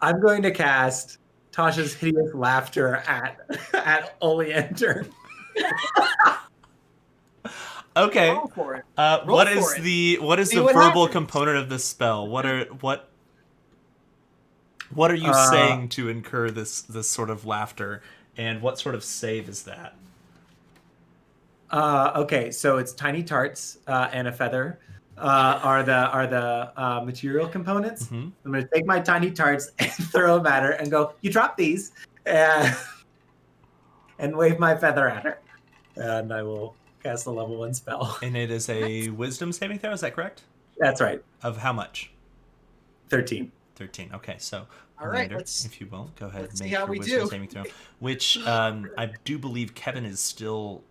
I'm going to cast Tasha's hideous laughter at Oleander. Okay. Roll for it. Roll What for is it. the See the what verbal happens. component of this spell? What are you saying to incur this sort of laughter, and what sort of save is that? Okay, so it's tiny tarts and a feather are the material components. Mhm. I'm going to take my tiny tarts and throw them at her and go, "You drop these," and wave my feather at her, and I will cast a level 1 spell. And it is a wisdom saving throw, is that correct? That's right, Of how much? 13. 13. Okay, so All right, Leander, let's- if you will, go ahead and let's see make how your we wisdom do. saving throw. Which I do believe Kevin is still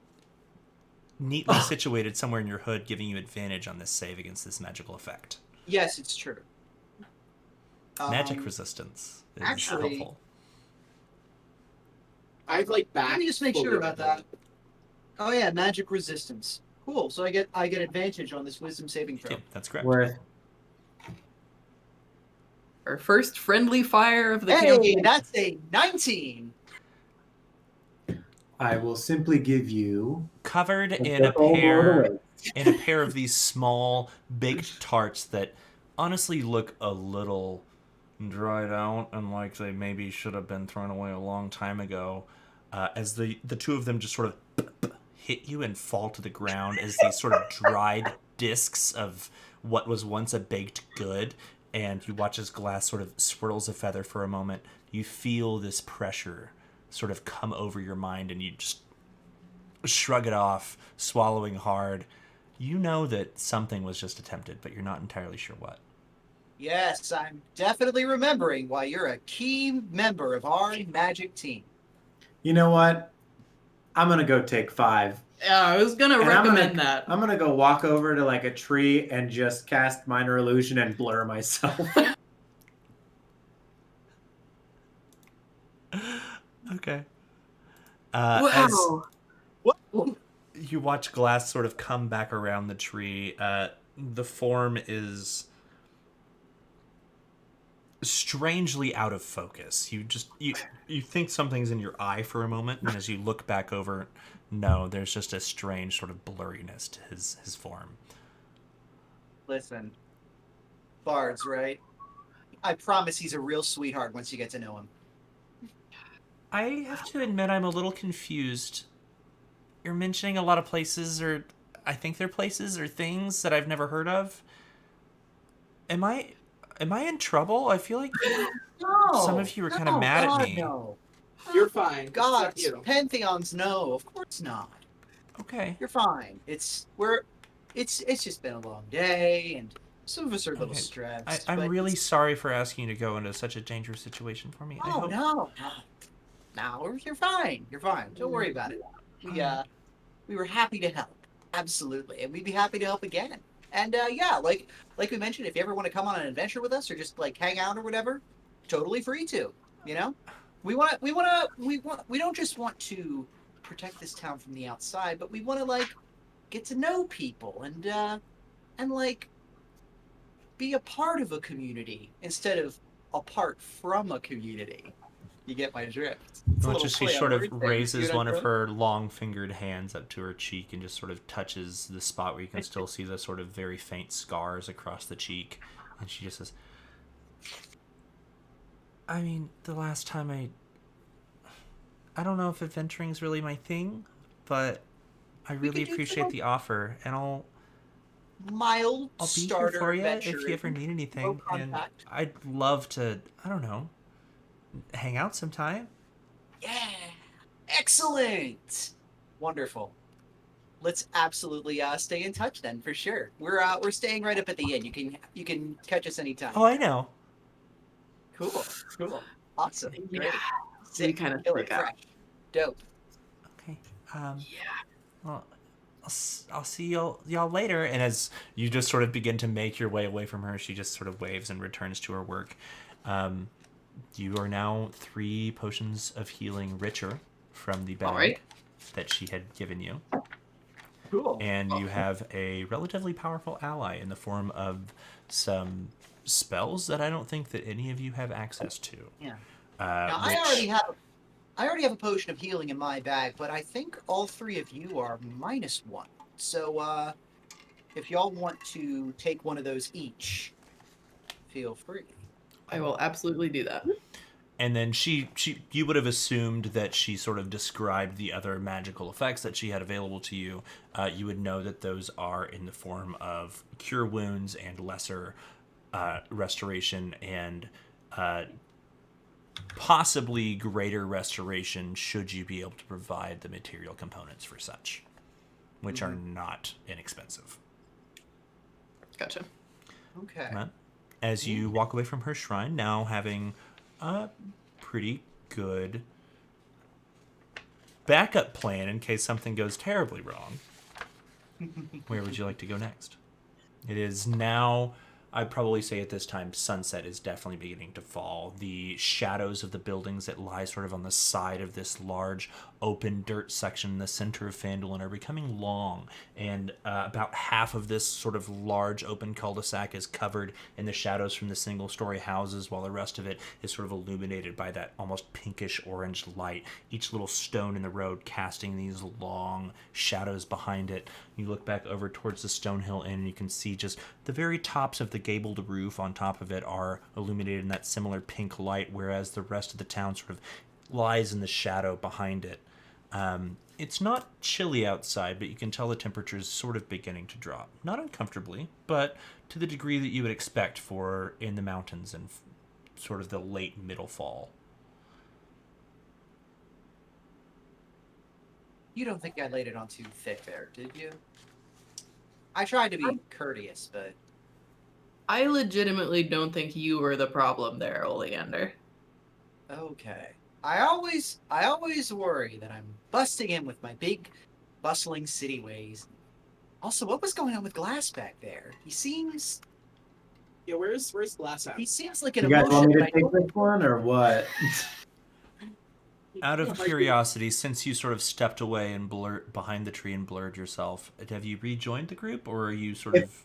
neatly situated somewhere in your hood, giving you advantage on this save against this magical effect. Yes, it's true. Magic resistance is actually- helpful. I've like back. Let me just make sure about that. Oh yeah, magic resistance. Cool. So I get advantage on this wisdom saving throw. Yeah, that's correct. Worth. Our first friendly fire of the Hey, campaign. that's a 19. I will simply give you Covered a in a purple pair away. in a pair of these small baked tarts that honestly look a little dried out and like they maybe should have been thrown away a long time ago. As the two of them just sort of hit you and fall to the ground as these sort of dried discs of what was once a baked good, and you watch as glass sort of swirls a feather for a moment. You feel this pressure sort of come over your mind, and you just shrug it off, swallowing hard. You know that something was just attempted, but you're not entirely sure what. Yes, I'm definitely remembering why you're a key member of our magic team. You know what? I'm gonna go take 5. Yeah, I was gonna And recommend that. I'm gonna go walk over to like a tree and just cast minor illusion and blur myself. Okay. Wow. What? As you watch glass sort of come back around the tree, the form is strangely out of focus. You think something's in your eye for a moment, and as you look back over, no, there's just a strange sort of blurriness to his form. Listen, Bard's right. I promise he's a real sweetheart once you get to know him. I have to admit I'm a little confused. You're mentioning a lot of places, or I think they're places or things that I've never heard of. Am I in trouble? I feel like No, some of you are kind of mad God, at me. No, You're fine. It's not gods, you. pantheons, no, of course not. Okay. You're fine. It's just been a long day, and some of us are a little Okay. stressed. I'm but really it's- sorry for asking you to go into such a dangerous situation for me. I Oh hope... no, you're fine. You're fine. Don't worry about it. We were happy to help, absolutely, and we'd be happy to help again. And yeah, like we mentioned, if you ever want to come on an adventure with us or just like hang out or whatever, totally free to. You know, we don't just want to protect this town from the outside, but we want to like get to know people and like be a part of a community instead of apart from a community. You get my drift. It's a Which little is she play on sort of word there. raises See what one I'm of doing? her long-fingered hands up to her cheek and just sort of touches the spot where you can still see the sort of very faint scars across the cheek. And she just says, I mean, the last time I don't know if adventuring's really my thing, but I really could do appreciate some the offer, and I'll Mild be here starter for you if adventure. you ever need anything. No And contact. I'd love to, I don't know, hang out sometime. Yeah, excellent, wonderful. let's absolutely stay in touch then for sure. We're staying right up at the inn. You can catch us anytime. Oh, I know. Cool. Awesome. Yeah. Great. We Sick. kind of Killer. freak out. Fresh. Dope. Okay. Yeah. Well, I'll see y'all later. And as you just sort of begin to make your way away from her, she just sort of waves and returns to her work. You are now 3 potions of healing richer from the bag Alright. that she had given you. Cool. And you have a relatively powerful ally in the form of some spells that I don't think that any of you have access to. Yeah. Now, I already have a potion of healing in my bag, but I think all 3 of you are -1. So, if y'all want to take one of those each, feel free. I will absolutely do that. And then you would have assumed that she sort of described the other magical effects that she had available to you. You would know that those are in the form of cure wounds and lesser restoration and possibly greater restoration should you be able to provide the material components for such, which are not inexpensive. Gotcha. Okay. Right? As you walk away from her shrine, now having a pretty good backup plan in case something goes terribly wrong, where would you like to go next? It is now, I'd probably say at this time, sunset is definitely beginning to fall. The shadows of the buildings that lie sort of on the side of this large open dirt section in the center of Phandalin are becoming long, and about half of this sort of large open cul-de-sac is covered in the shadows from the single-story houses, while the rest of it is sort of illuminated by that almost pinkish orange light, each little stone in the road casting these long shadows behind it. You look back over towards the Stonehill Inn, and you can see just the very tops of the gabled roof on top of it are illuminated in that similar pink light, whereas the rest of the town sort of lies in the shadow behind it. It's not chilly outside, but you can tell the temperature is sort of beginning to drop. Not uncomfortably, but to the degree that you would expect for in the mountains and sort of the late middle fall. You don't think I laid it on too thick there, did you? I tried to be courteous, but I legitimately don't think you were the problem there, Oleander. okay. I always worry that I'm busting in with my big, bustling city ways. Also, what was going on with Glass back there? He seems Yeah, where's Glass at? he seems like an You guys want emotion me to that I take don't. this one or what? Out of Yeah, curiosity, since you sort of stepped away and blurred behind the tree and blurred yourself, have you rejoined the group, or are you sort of?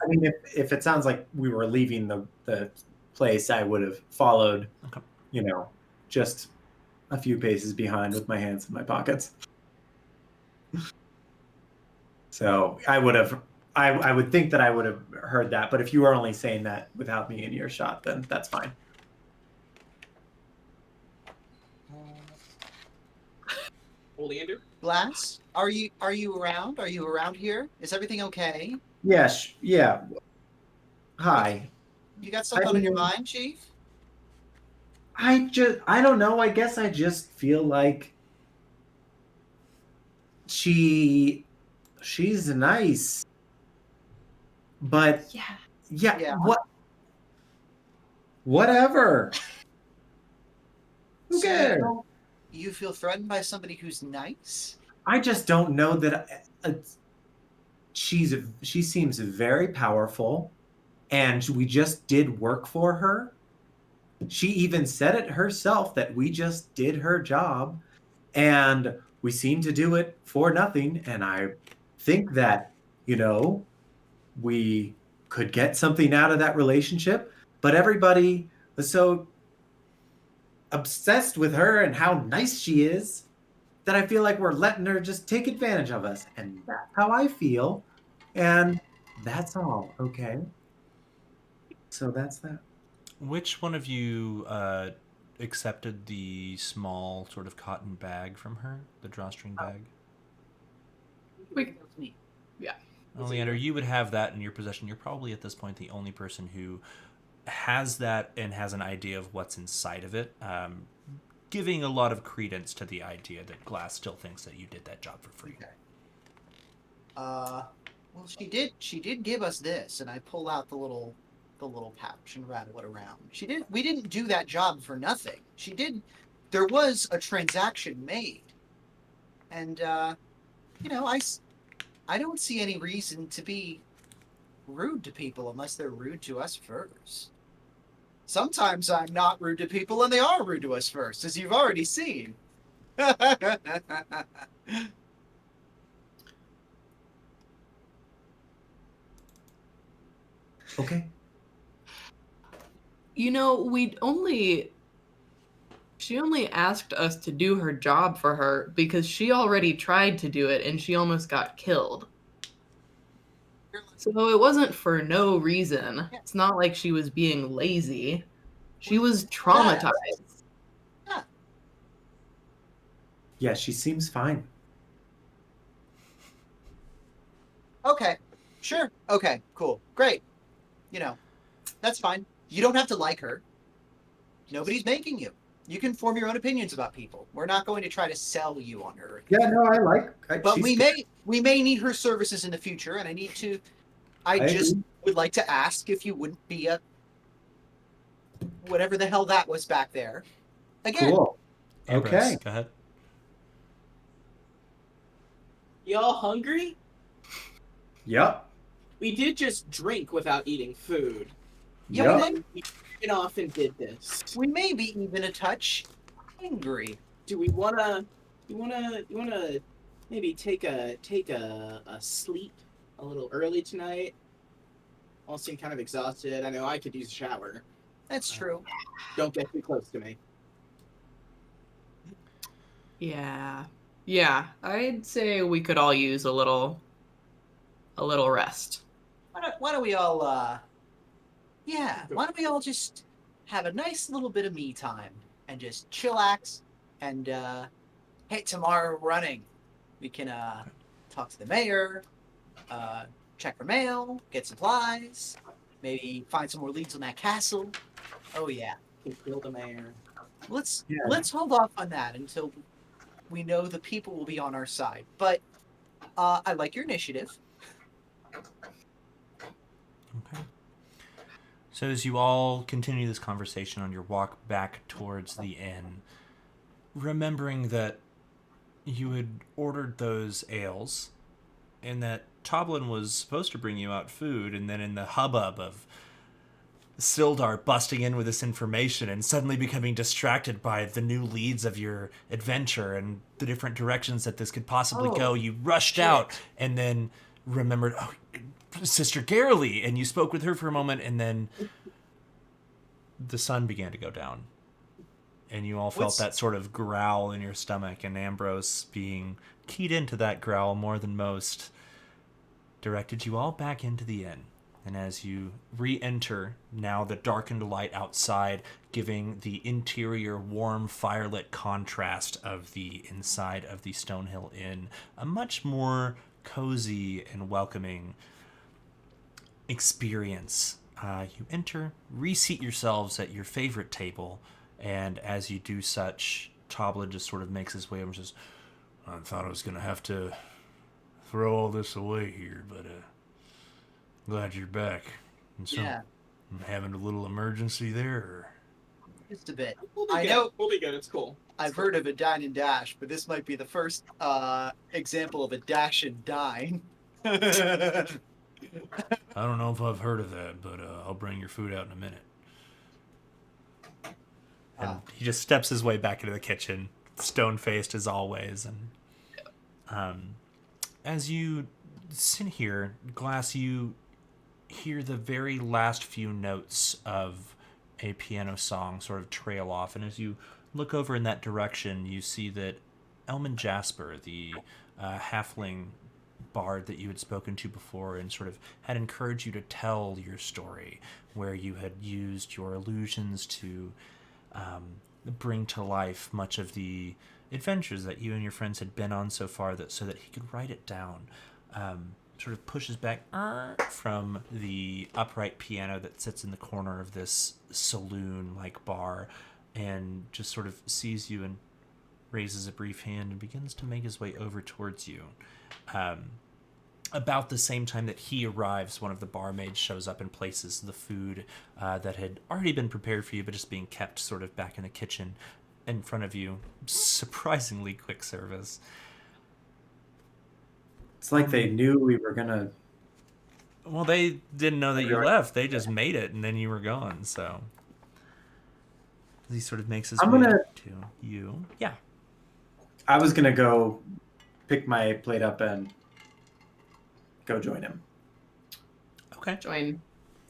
If it sounds like we were leaving the place, I would have followed. Okay. Just a few paces behind with my hands in my pockets. So I would think that I would have heard that, but if you are only saying that without me in earshot, then that's fine. Oleander? Glass, are you around? Are you around here? Is everything okay? Yes, yeah. Hi. You got something on your mind, Chief? I don't know. I guess I just feel like she's nice. But Yeah. Yeah. Whatever. Who So cares? you feel threatened by somebody who's nice? I just don't know that she seems very powerful, and we just did work for her. She even said it herself that we just did her job, and we seem to do it for nothing. And I think that, we could get something out of that relationship, but everybody was so obsessed with her and how nice she is that I feel like we're letting her just take advantage of us. And that's how I feel. And that's all, okay? So that's that. Which one of you accepted the small sort of cotton bag from her, the drawstring bag? We- Me. Oleander, you would have that in your possession. You're probably at this point the only person who has that and has an idea of what's inside of it, giving a lot of credence to the idea that Glass still thinks that you did that job for free. Okay. Well, she did give us this, and I pull out the little pouch and rattle it around. We didn't do that job for nothing. There was a transaction made. And you know, I don't see any reason to be rude to people unless they're rude to us first. Sometimes I'm not rude to people and they are rude to us first, as you've already seen. Okay. You know, she only asked us to do her job for her because she already tried to do it and she almost got killed. So it wasn't for no reason. It's not like she was being lazy. She was traumatized. Yeah. Yeah, she seems fine. Okay. Sure. Okay. Cool. Great. You know, that's fine. You don't have to like her. Nobody's making you. You can form your own opinions about people. We're not going to try to sell you on her. Yeah, no, But she's we may need her services in the future, and I just agree. would like to ask if you wouldn't be a whatever the hell that was back there. Again. Cool. Ambrose, Okay. go ahead. Y'all hungry? Yep. We did just drink without eating food. Yeah, Yep. We often did this. we may be even a touch angry. Do we wanna? You wanna maybe take a sleep a little early tonight? All seem kind of exhausted. I know I could use a shower. That's true. Don't get too close to me. Yeah. Yeah, I'd say we could all use a little rest. Why don't we all why don't we all just have a nice little bit of me time and just chillax and hey, tomorrow running. We can talk to the mayor, check for mail, get supplies, maybe find some more leads on that castle. Oh yeah. Can kill the mayor. Let's Yeah. hold off on that until we know the people will be on our side. But I like your initiative. Okay. So as you all continue this conversation on your walk back towards the inn, remembering that you had ordered those ales and that Toblin was supposed to bring you out food, and then in the hubbub of Sildar busting in with this information and suddenly becoming distracted by the new leads of your adventure and the different directions that this could possibly go, you rushed out and then remembered, oh, Sister Garrily, and you spoke with her for a moment, and then the sun began to go down. And you all felt that sort of growl in your stomach, and Ambrose, being keyed into that growl more than most, directed you all back into the inn. And as you re-enter, now the darkened light outside, giving the interior warm firelit contrast of the inside of the Stonehill Inn a much more cozy and welcoming experience. You enter, reseat yourselves at your favorite table, and as you do such, Toblin just sort of makes his way over and says, I thought I was going to have to throw all this away here, but glad you're back. And so, Yeah. I'm having a little emergency there. Or... Just a bit. We'll be I good. know- We'll be good. It's cool. I've heard of a dine and dash, but this might be the first example of a dash and dine. I don't know if I've heard of that, but I'll bring your food out in a minute. And he just steps his way back into the kitchen, stone-faced as always. And as you sit here, Glass, you hear the very last few notes of a piano song sort of trail off. And as you look over in that direction, you see that Elman Jasper, the halfling bard that you had spoken to before and sort of had encouraged you to tell your story, where you had used your illusions to bring to life much of the adventures that you and your friends had been on so far, so that he could write it down, sort of pushes back from the upright piano that sits in the corner of this saloon-like bar, and just sort of sees you and raises a brief hand and begins to make his way over towards you. about the same time that he arrives, one of the barmaids shows up and places the food that had already been prepared for you, but just being kept sort of back in the kitchen in front of you. Surprisingly quick service. It's like they knew we were gonna. Well, they didn't know that you Right. left. They just made it, and then you were gone. So he sort of makes his I'm way gonna- to you. Yeah. I was gonna go pick my plate up and go join him. Okay. Join.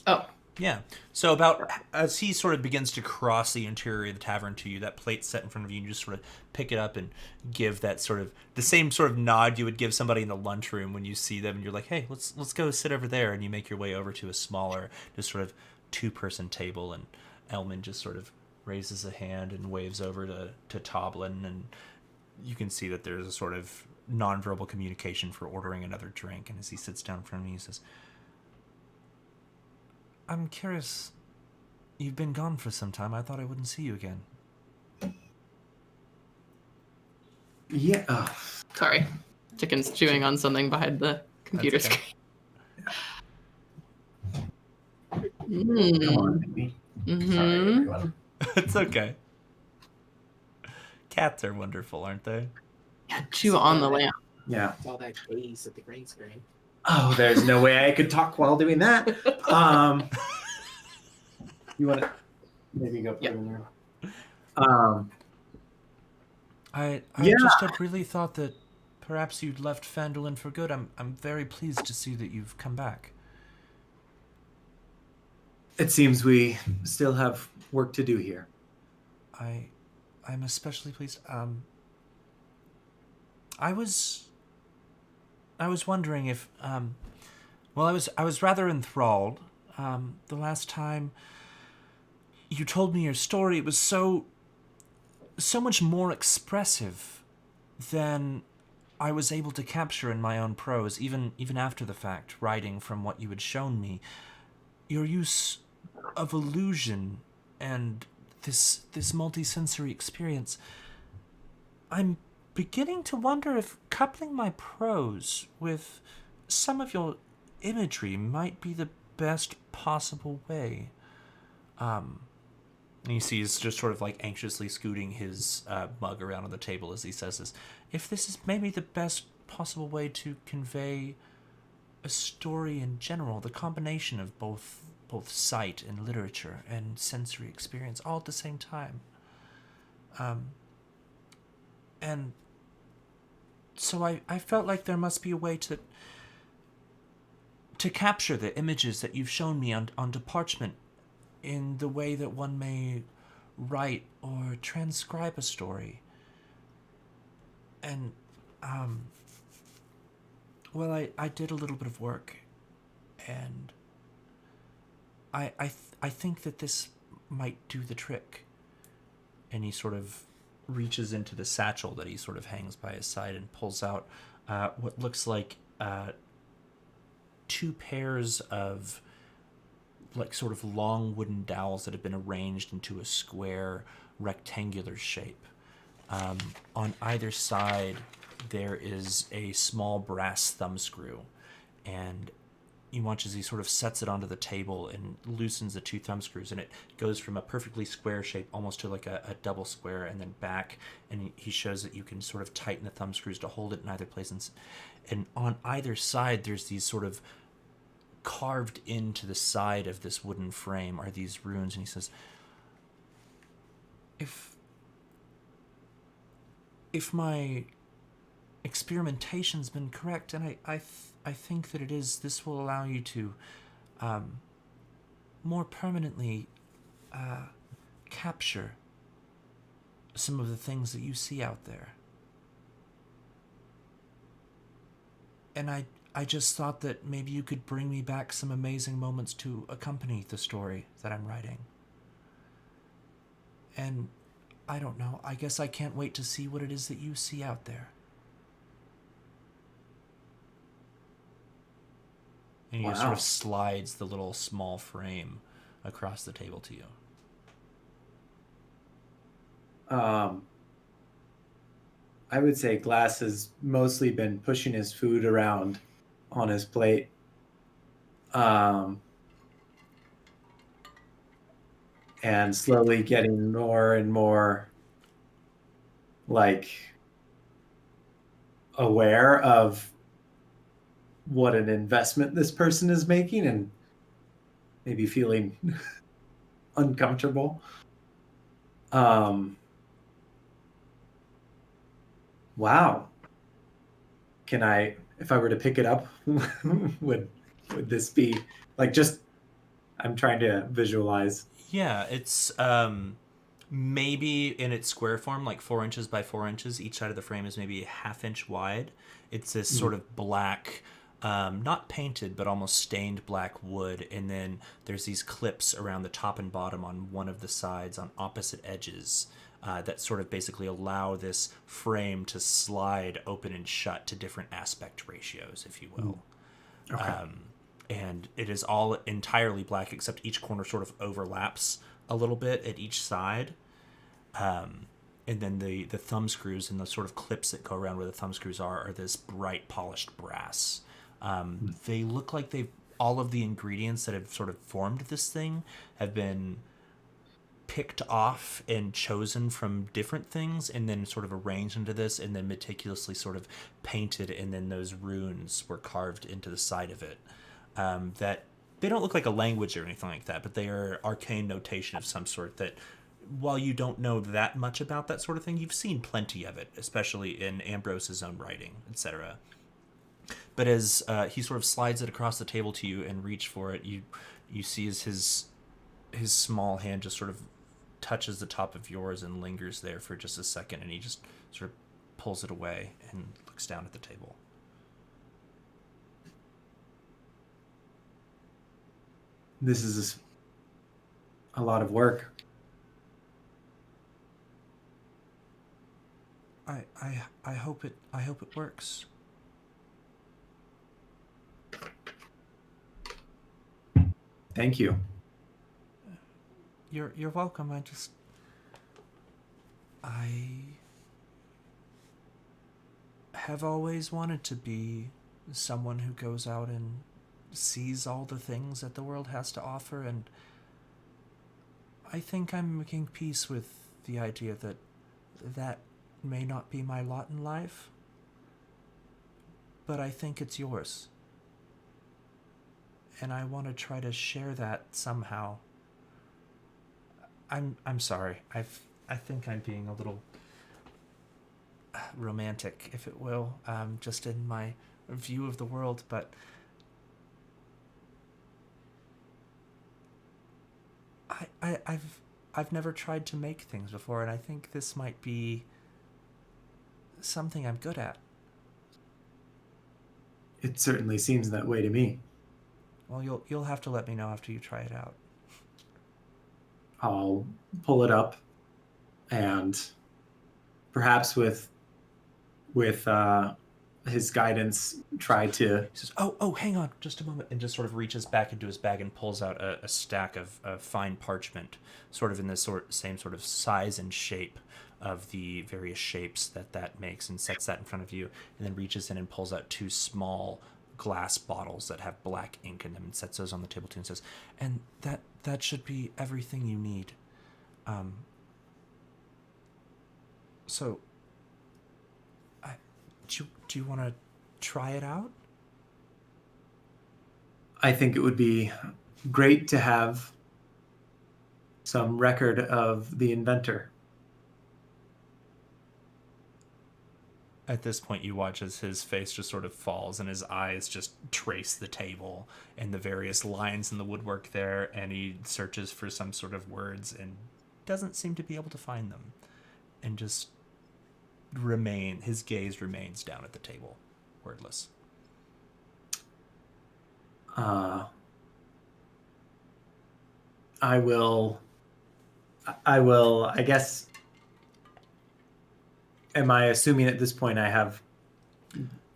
Oh, Yeah. So about as he sort of begins to cross the interior of the tavern to you, that plate set in front of you, and you just sort of pick it up and give that sort of the same sort of nod you would give somebody in the lunchroom when you see them, and you're like, "Hey, let's go sit over there," and you make your way over to a smaller, just sort of two-person table, and Elman just sort of raises a hand and waves over to Toblin, and you can see that there's a sort of nonverbal communication for ordering another drink, and as he sits down in front of me, he says, "I'm curious. You've been gone for some time. I thought I wouldn't see you again." Yeah. sorry. Chicken's chewing on something behind the computer That's okay. screen. Come on, baby. Sorry, Mm-hmm. everyone. It's okay. Cats are wonderful, aren't they? Chew on the lamp. Yeah. It's all that gaze at the green screen. Oh, there's no way I could talk while doing that. You want to maybe go put it in there? I Yeah. just had really thought that perhaps you'd left Phandalin for good. I'm very pleased to see that you've come back. It seems we still have work to do here. I'm especially pleased. I was wondering if well, I was rather enthralled. The last time you told me your story, it was so much more expressive than I was able to capture in my own prose, even after the fact, writing from what you had shown me. Your use of illusion and this multisensory experience. I'm beginning to wonder if coupling my prose with some of your imagery might be the best possible way. And you see he's just sort of like anxiously scooting his mug around on the table as he says this. If this is maybe the best possible way to convey a story in general, the combination of both sight and literature and sensory experience all at the same time. And so I felt like there must be a way to capture the images that you've shown me onto parchment in the way that one may write or transcribe a story. And, well, I did a little bit of work, and I think that this might do the trick. And he sort of reaches into the satchel that he sort of hangs by his side and pulls out what looks like 2 pairs of like sort of long wooden dowels that have been arranged into a square rectangular shape. On either side there is a small brass thumb screw, and you watch as he sort of sets it onto the table and loosens the 2 thumb screws, and it goes from a perfectly square shape almost to like a double square and then back, and he shows that you can sort of tighten the thumb screws to hold it in either place, and on either side there's these sort of carved into the side of this wooden frame are these runes, and he says, if my experimentation's been correct, and I think that it is, this will allow you to more permanently capture some of the things that you see out there. And I just thought that maybe you could bring me back some amazing moments to accompany the story that I'm writing. And I don't know, I guess I can't wait to see what it is that you see out there. And he just sort Wow. of slides the little small frame across the table to you. I would say Glass has mostly been pushing his food around on his plate. And slowly getting more and more like aware of what an investment this person is making, and maybe feeling uncomfortable. Wow. Can I, if I were to pick it up, would this be like, just, I'm trying to visualize. Yeah, it's maybe in its square form, like 4 inches by 4 inches. Each side of the frame is maybe a half-inch wide. It's this sort of black, not painted, but almost stained black wood. And then there's these clips around the top and bottom on one of the sides on opposite edges that sort of basically allow this frame to slide open and shut to different aspect ratios, if you will. Okay. And it is all entirely black, except each corner sort of overlaps a little bit at each side. And then the thumb screws and the sort of clips that go around where the thumb screws are this bright polished brass. They look like all of the ingredients that have sort of formed this thing have been picked off and chosen from different things and then sort of arranged into this and then meticulously sort of painted, and then those runes were carved into the side of it. That they don't look like a language or anything like that, but they are arcane notation of some sort that, while you don't know that much about that sort of thing, you've seen plenty of it, especially in Ambrose's own writing, etc. But as he sort of slides it across the table to you and reach for it, you see as his small hand just sort of touches the top of yours and lingers there for just a second, and he just sort of pulls it away and looks down at the table. This is a lot of work. I hope it works. Thank you. You're welcome. I have always wanted to be someone who goes out and sees all the things that the world has to offer, and I think I'm making peace with the idea that may not be my lot in life, but I think it's yours. And I want to try to share that somehow. I'm sorry. I think I'm being a little romantic, if it will, just in my view of the world, but I've never tried to make things before, and I think this might be something I'm good at. It certainly seems that way to me. Well, you'll have to let me know after you try it out. I'll pull it up, and perhaps with his guidance, try to. He says, "Oh, hang on, just a moment," and just sort of reaches back into his bag and pulls out a stack of fine parchment, sort of in this same sort of size and shape of the various shapes that makes, and sets that in front of you, and then reaches in and pulls out 2 small glass bottles that have black ink in them and sets those on the table too, and says, "And that should be everything you need. So, do you want to try it out?" I think it would be great to have some record of the inventor. At this point, you watch as his face just sort of falls and his eyes just trace the table and the various lines in the woodwork there, and he searches for some sort of words and doesn't seem to be able to find them, and just his gaze remains down at the table, wordless. I will, I guess. Am I assuming at this point I have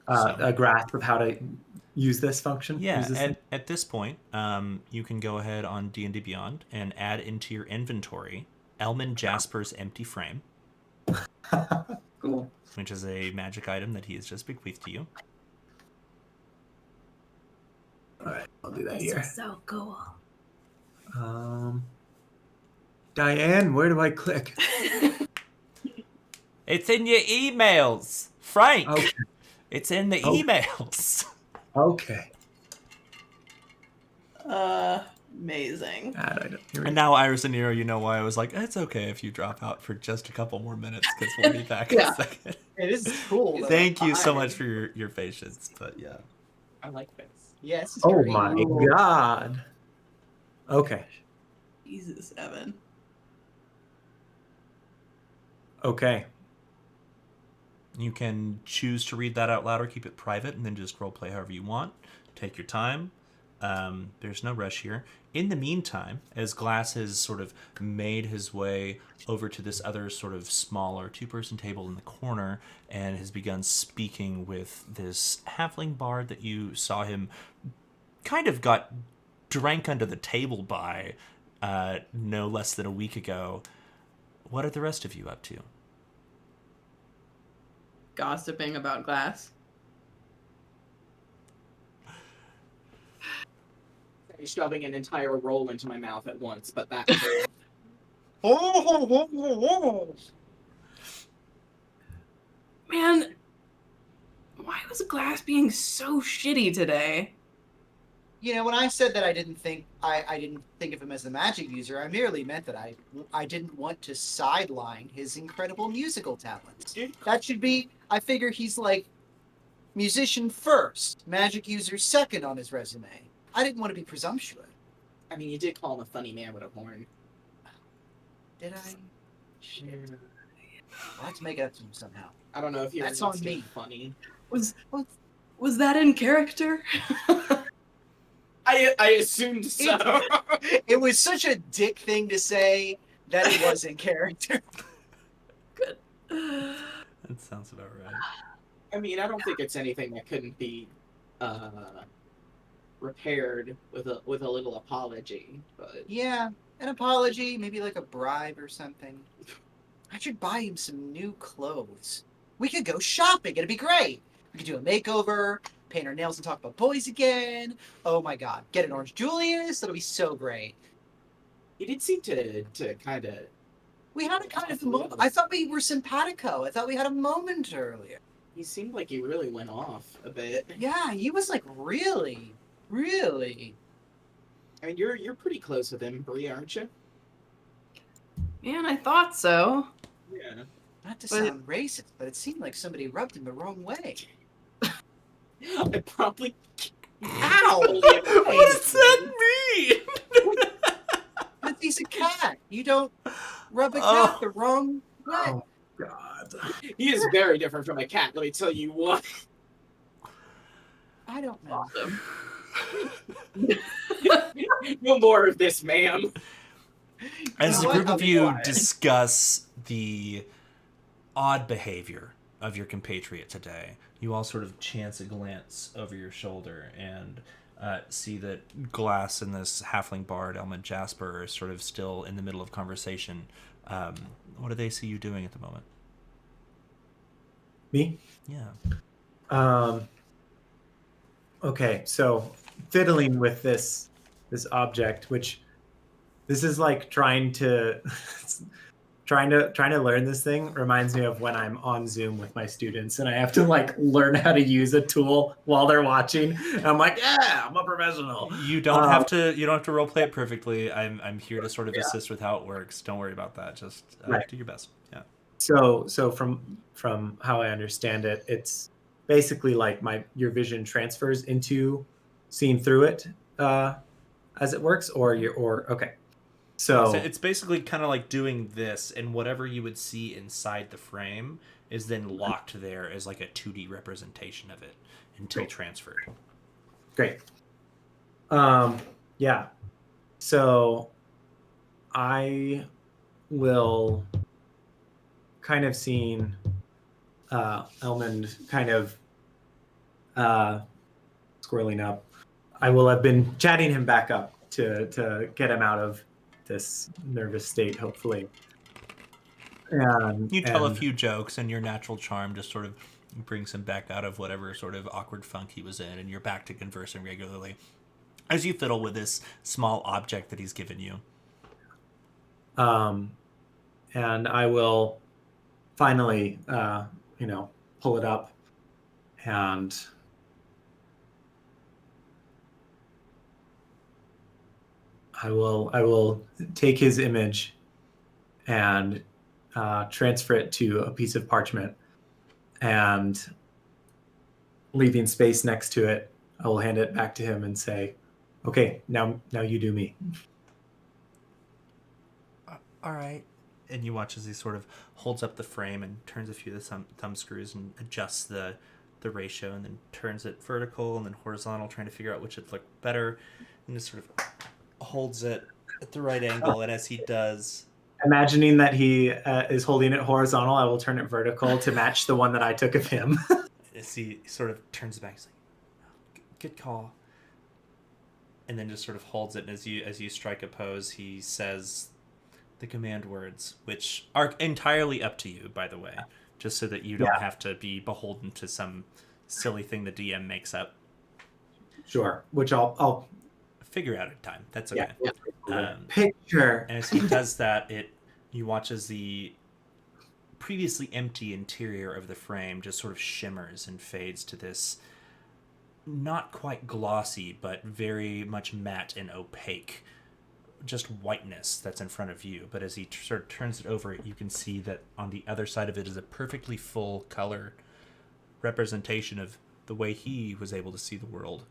a grasp of how to use this function? Yeah, at this point, you can go ahead on D&D Beyond and add into your inventory Elman Jasper's Empty Frame. Cool. Which is a magic item that he has just bequeathed to you. All right, I'll do that This here. is so cool. Diane, where do I click? It's in your emails, Frank. Okay. It's in the Oh. emails. Okay. Amazing. Here we And go. now, Iris and Nero, you know why I was like, it's okay if you drop out for just a couple more minutes because we'll be back in Yeah. a second. It is cool. though. Thank you so Hi. much for your patience. But yeah. I like this. Yes. Oh my god. Okay. Jesus, Evan. Okay. You can choose to read that out loud or keep it private and then just role play however you want. Take your time. There's no rush here. In the meantime, as Glass has sort of made his way over to this other sort of smaller two-person table in the corner and has begun speaking with this halfling bard that you saw him kind of got drank under the table by no less than a week ago, what are the rest of you up to? Gossiping about Glass. Shoving an entire roll into my mouth at once, but that. Man, why was Glass being so shitty today? You know, when I said that I didn't think of him as a magic user, I merely meant that I didn't want to sideline his incredible musical talents. That should be. I figure he's like musician first, magic user second on his resume. I didn't want to be presumptuous. I mean, you did call him a funny man with a horn. Did I? Shit. I'll have to make it up to him somehow. I don't know if he That's wants on to be me. funny. Was that in character? I assumed so. It was such a dick thing to say that it was in character. That sounds about right. I mean, I don't think it's anything that couldn't be repaired with a little apology, but Yeah, an apology, maybe like a bribe or something. I should buy him some new clothes. We could go shopping. It'd be great. We could do a makeover, paint our nails and talk about boys again. Oh my god. Get an Orange Julius. That'll be so great. he did seem to kind of. We had a kind of moment. I thought we were simpatico. I thought we had a moment earlier. He seemed like he really went off a bit. Yeah, he was like really. I mean, you're pretty close with him, Bree, aren't you? Man, I thought so. Yeah. Not to But- sound racist, but it seemed like somebody rubbed him the wrong way. I probably. Ow! What does that mean? But he's a cat. You don't rub a cat Oh. the wrong way. Oh god. He is very different from a cat. Let me tell you what. I don't know. No more of this, ma'am. As the What? group of I'll be you quiet. discuss the odd behavior of your compatriot today, you all sort of chance a glance over your shoulder and see that Glass and this halfling bard, Elman Jasper, are sort of still in the middle of conversation. What do they see you doing at the moment? Me? Yeah. Okay, so fiddling with this object, which this is like trying to learn this thing reminds me of when I'm on Zoom with my students and I have to like learn how to use a tool while they're watching. And I'm like, yeah, I'm a professional. You don't have to role play it perfectly. I'm here to sort of assist with how it works. Don't worry about that. Just Right. do your best. Yeah. So from how I understand it, it's basically like your vision transfers into seeing through it as it works, or okay. So it's basically kind of like doing this, and whatever you would see inside the frame is then locked there as like a 2D representation of it until Great. transferred. Great. Yeah. So I will kind of seeing Elmond kind of squirreling up. I will have been chatting him back up to get him out of this nervous state, hopefully. And You tell a and- few jokes, and your natural charm just sort of brings him back out of whatever sort of awkward funk he was in, and you're back to conversing regularly. as you fiddle with this small object that he's given you. And I will finally, pull it up, and I will take his image and transfer it to a piece of parchment, and leaving space next to it, I will hand it back to him and say, "Okay, now you do me." All right. And you watch as he sort of holds up the frame and turns a few of the thumb screws and adjusts the ratio, and then turns it vertical and then horizontal, trying to figure out which would look better, and just sort of holds it at the right angle. And as he does, Imagining that he is holding it horizontal, I will turn it vertical to match the one that I took of him. as he sort of turns it back, he's like, "Good call." And then just sort of holds it, and as you strike a pose, he says the command words, which are entirely up to you, by the way, just so that you don't have to be beholden to some silly thing the DM makes up. Sure, which I'll Figure out in time. That's okay. Picture. And as he does that, you watch as the previously empty interior of the frame just sort of shimmers and fades to this not quite glossy, but very much matte and opaque, just whiteness that's in front of you. But as he sort of turns it over, you can see that on the other side of it is a perfectly full color representation of the way he was able to see the world.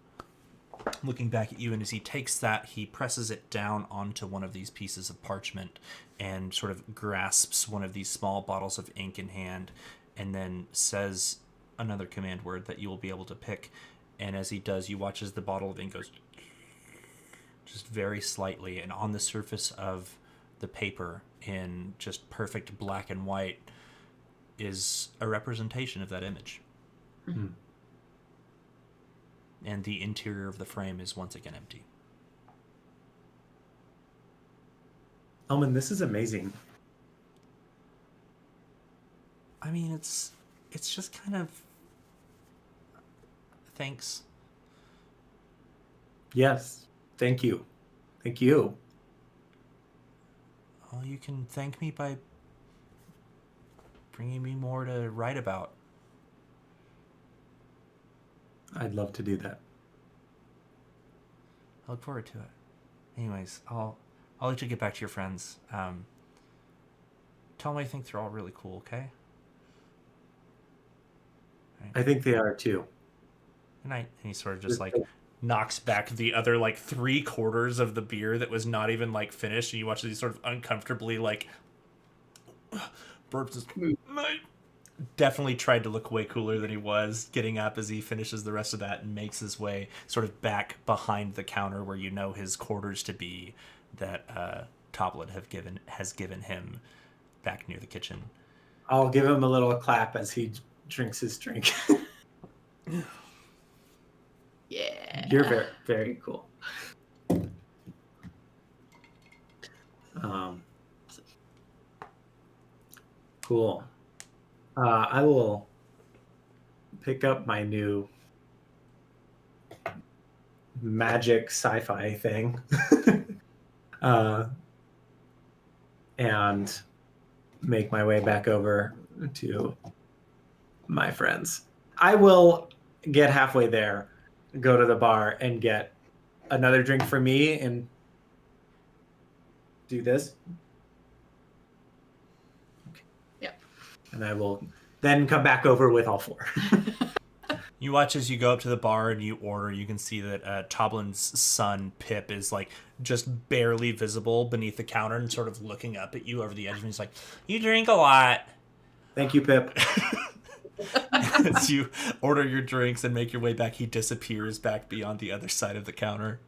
Looking back at you, and as he takes that, he presses it down onto one of these pieces of parchment and sort of grasps one of these small bottles of ink in hand, and then says another command word that you will be able to pick. And as he does, you watch as the bottle of ink goes just very slightly, and on the surface of the paper, in just perfect black and white, is a representation of that image. Mm-hmm. And the interior of the frame is once again empty. Elman, this is amazing. I mean, it's just kind of... Thanks. Yes, thank you. Thank you. Well, you can thank me by bringing me more to write about. I'd love to do that. I look forward to it. Anyways, I'll let you get back to your friends. Tell them I think they're all really cool, okay? Right. I think they are too. Good night. And he sort of just like knocks back the other like 3/4 of the beer that was not even like finished, and you watch these sort of uncomfortably like burps. Definitely tried to look way cooler than he was, getting up as he finishes the rest of that and makes his way sort of back behind the counter where you know his quarters to be, that Toblet has given him back near the kitchen. I'll give him a little clap as he drinks his drink. Yeah. You're very, very cool. Cool. I will pick up my new magic sci-fi thing and make my way back over to my friends. I will get halfway there, go to the bar, and get another drink for me and do this. And I will then come back over with all four. You watch as you go up to the bar and you order. You can see that Toblin's son, Pip, is like just barely visible beneath the counter and sort of looking up at you over the edge. And he's like, "You drink a lot." Thank you, Pip. As you order your drinks and make your way back, he disappears back beyond the other side of the counter.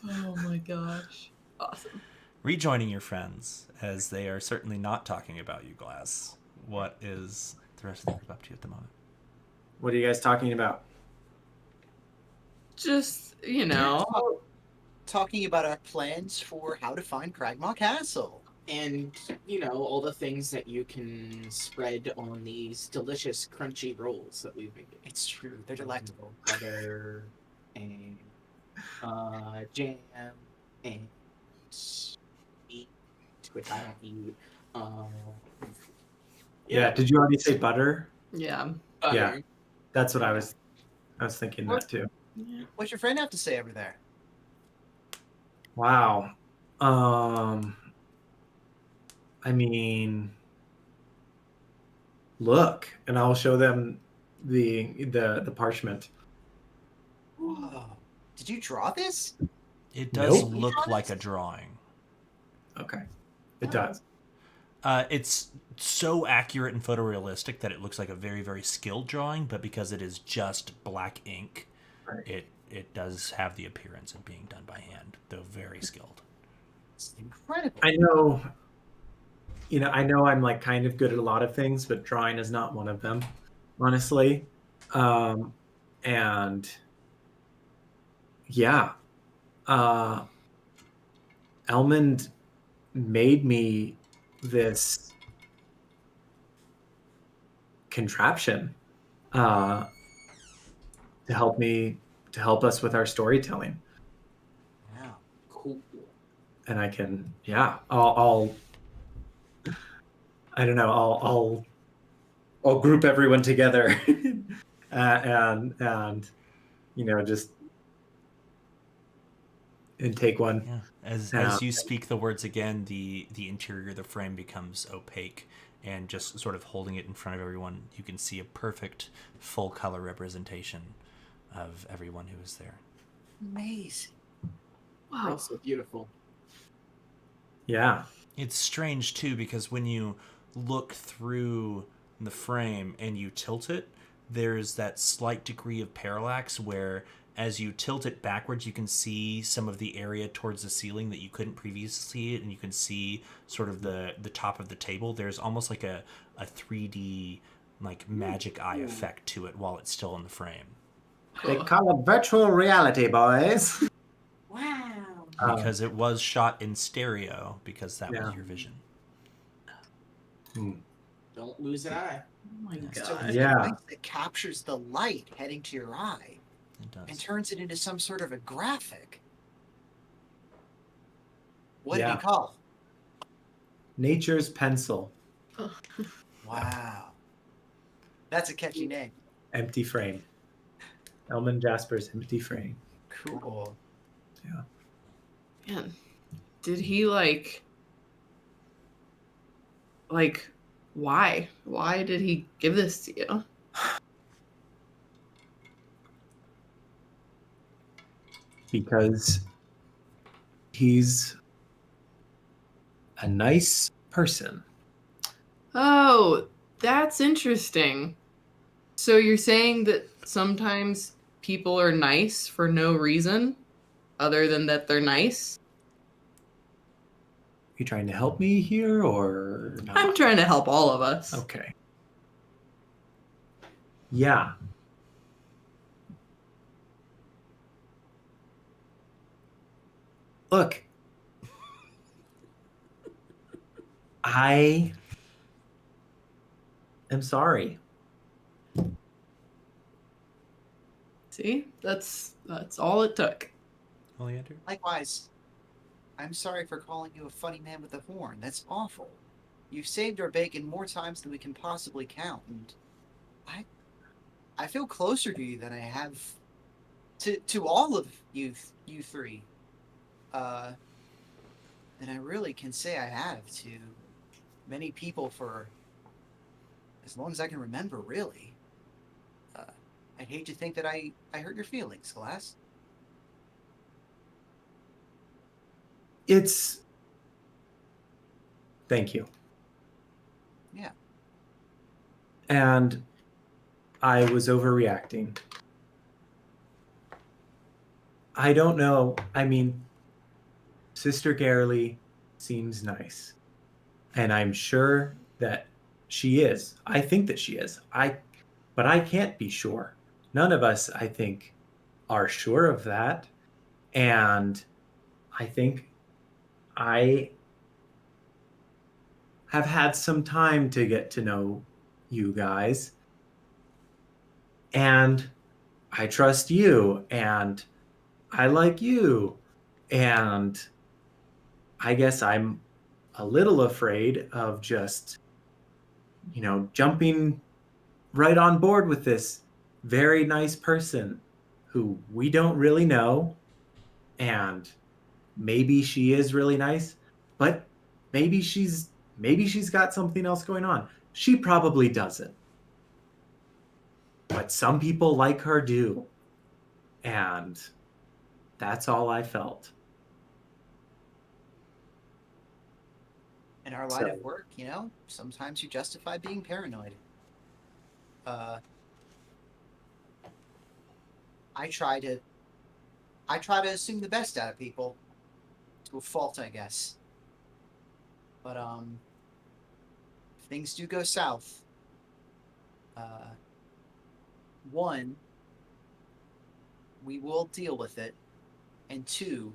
Oh my gosh. Awesome. Rejoining your friends, as they are certainly not talking about you, Glass. What is the rest of the group up to at the moment? What are you guys talking about? Just, Talking about our plans for how to find Cragmaw Castle. And, all the things that you can spread on these delicious, crunchy rolls that we've been getting. It's true, they're delectable. Butter and Jam, and meat, which I don't eat. Yeah. Did you already say butter? Yeah. Butter. Yeah. That's what I was thinking that too. Yeah. What's your friend have to say over there? Wow. I mean, look, and I'll show them the parchment. Whoa. Did you draw this? It does Nope. look like a drawing. Okay. It does. It's so accurate and photorealistic that it looks like a very, very skilled drawing, but because it is just black ink, Right. it does have the appearance of being done by hand, though very skilled. It's incredible. I know, I know I'm like kind of good at a lot of things, but drawing is not one of them, honestly. And yeah, Elmond made me this contraption to help us with our storytelling. Wow. Cool. And I can, I'll I don't know, I'll group everyone together and just and take one. Yeah. As you speak the words again, the interior of the frame becomes opaque, and just sort of holding it in front of everyone, you can see a perfect full color representation of everyone who is there. Amazing. Wow. That's so beautiful. Yeah. It's strange too, because when you look through the frame and you tilt it, there's that slight degree of parallax where as you tilt it backwards, you can see some of the area towards the ceiling that you couldn't previously see it, and you can see sort of the top of the table. There's almost like a 3D like magic eye effect to it while it's still in the frame. They call it virtual reality, boys. Wow. Because it was shot in stereo, because that Yeah. was your vision. Don't lose an eye. Oh my So god. it's Yeah. a device that captures the light heading to your eye It and does. turns it into some sort of a graphic. What did Yeah. you call? Nature's pencil, Wow. That's a catchy name. empty frame. Elman Jasper's empty frame. Cool. Man, did he like why? Why did he give this to you? Because he's a nice person. Oh, that's interesting. So you're saying that sometimes people are nice for no reason other than that they're nice? You trying to help me here or not? I'm trying to help all of us. Okay. Yeah. Look. I am sorry. See? That's all it took. Oleander? Likewise, I'm sorry for calling you a funny man with a horn. That's awful. You've saved our bacon more times than we can possibly count, and I feel closer to you than I have to all of you three. Than I really can say I have to many people for as long as I can remember, really. I'd hate to think that I hurt your feelings, Glass. Thank you. Yeah. And I was overreacting. I don't know. I mean, Sister Garley seems nice. And I'm sure that she is. I think that she is. But I can't be sure. None of us, I think, are sure of that. And I think I have had some time to get to know you guys. And I trust you. And I like you. And I guess I'm a little afraid of just, jumping right on board with this very nice person who we don't really know. And maybe she is really nice, but maybe she's got something else going on. She probably doesn't. But some people like her do. And that's all I felt. In our line of work, sometimes you justify being paranoid. I try to assume the best out of people, to a fault, I guess. But if things do go south, one, we will deal with it, and two,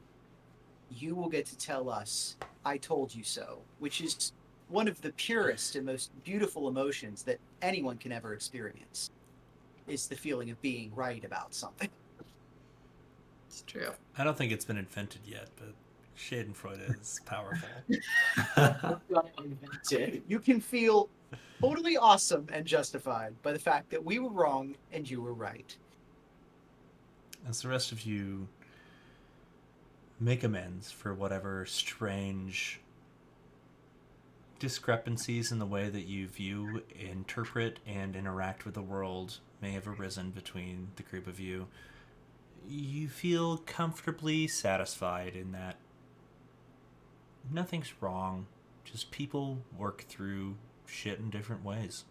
you will get to tell us, "I told you so," which is one of the purest and most beautiful emotions that anyone can ever experience. Is the feeling of being right about something. It's true. I don't think it's been invented yet, but Schadenfreude is powerful. You can feel totally awesome and justified by the fact that we were wrong and you were right. As the rest of you make amends for whatever strange discrepancies in the way that you view, interpret, and interact with the world may have arisen between the group of you, you feel comfortably satisfied in that nothing's wrong. Just people work through shit in different ways.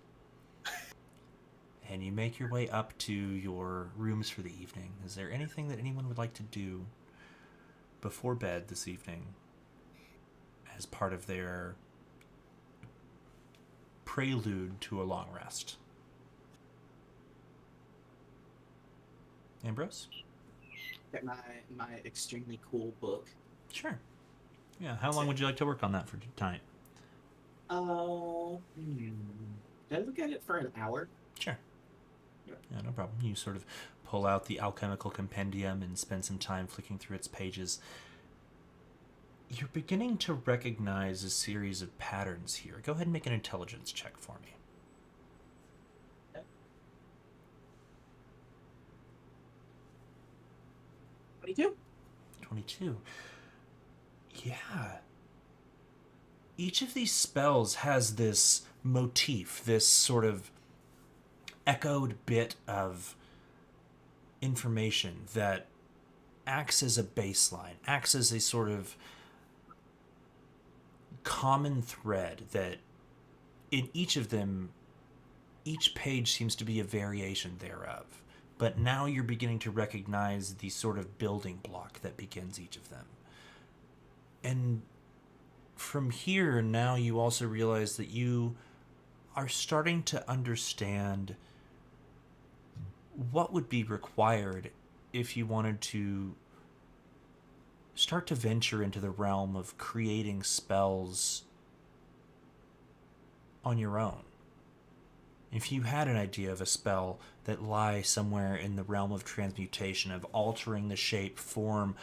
And you make your way up to your rooms for the evening. Is there anything that anyone would like to do before bed this evening as part of their prelude to a long rest? Ambrose? Get my extremely cool book. Sure. Yeah, how long would you like to work on that for tonight? Did I look at it for an hour? Sure. Yeah, no problem. You sort of pull out the alchemical compendium and spend some time flicking through its pages. You're beginning to recognize a series of patterns here. Go ahead and make an intelligence check for me. 22. Yeah. Each of these spells has this motif, this sort of echoed bit of information that acts as a baseline, acts as a sort of common thread that in each of them, each page seems to be a variation thereof. But now you're beginning to recognize the sort of building block that begins each of them. And from here, now you also realize that you are starting to understand what would be required if you wanted to start to venture into the realm of creating spells on your own. If you had an idea of a spell that lies somewhere in the realm of transmutation, of altering the shape, form,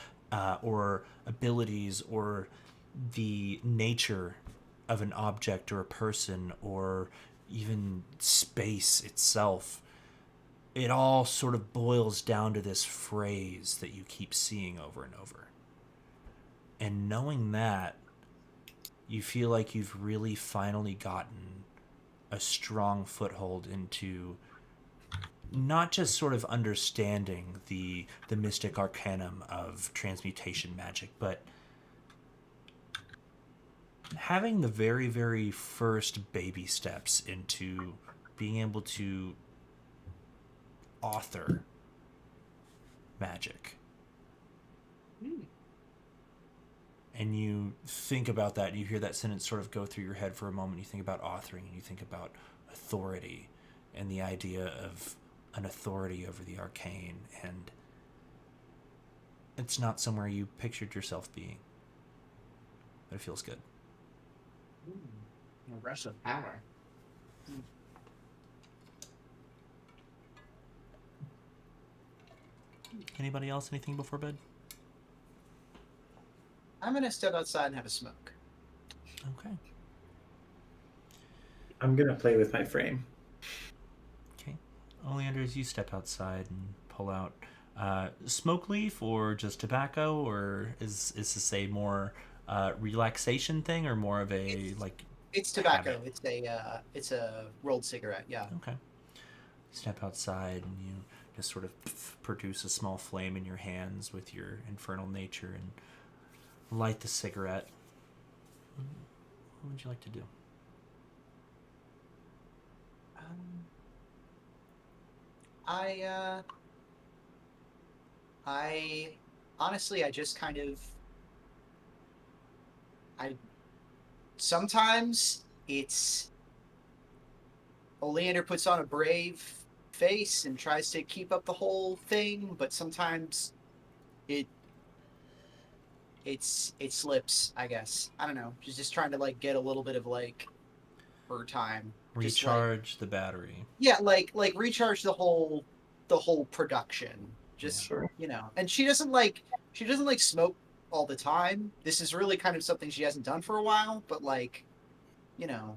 or abilities, or the nature of an object or a person, or even space itself, it all sort of boils down to this phrase that you keep seeing over and over. And knowing that, you feel like you've really finally gotten a strong foothold into not just sort of understanding the mystic arcanum of transmutation magic, but having the very, very first baby steps into being able to author magic. And you think about that, and you hear that sentence sort of go through your head for a moment. You think about authoring, and you think about authority, and the idea of an authority over the arcane, and it's not somewhere you pictured yourself being. But it feels good. A rush of power. Anybody else? Anything before bed? I'm gonna step outside and have a smoke. Okay. I'm gonna play with my frame. Okay. Oleander, as you step outside and pull out smoke leaf or just tobacco, or is this a more relaxation thing or more of a It's- like It's tobacco. habit? It's a rolled cigarette. Yeah. Okay. Step outside and you just sort of produce a small flame in your hands with your infernal nature and light the cigarette. What would you like to do? I I honestly I just kind of I sometimes it's Oleander puts on a brave face and tries to keep up the whole thing, but sometimes it it slips, I guess. I don't know. She's just trying to like get a little bit of like her time. Just like Recharge the battery. yeah, like recharge the whole production. Just Sure. and she doesn't like smoke all the time. This is really kind of something she hasn't done for a while, but like, you know,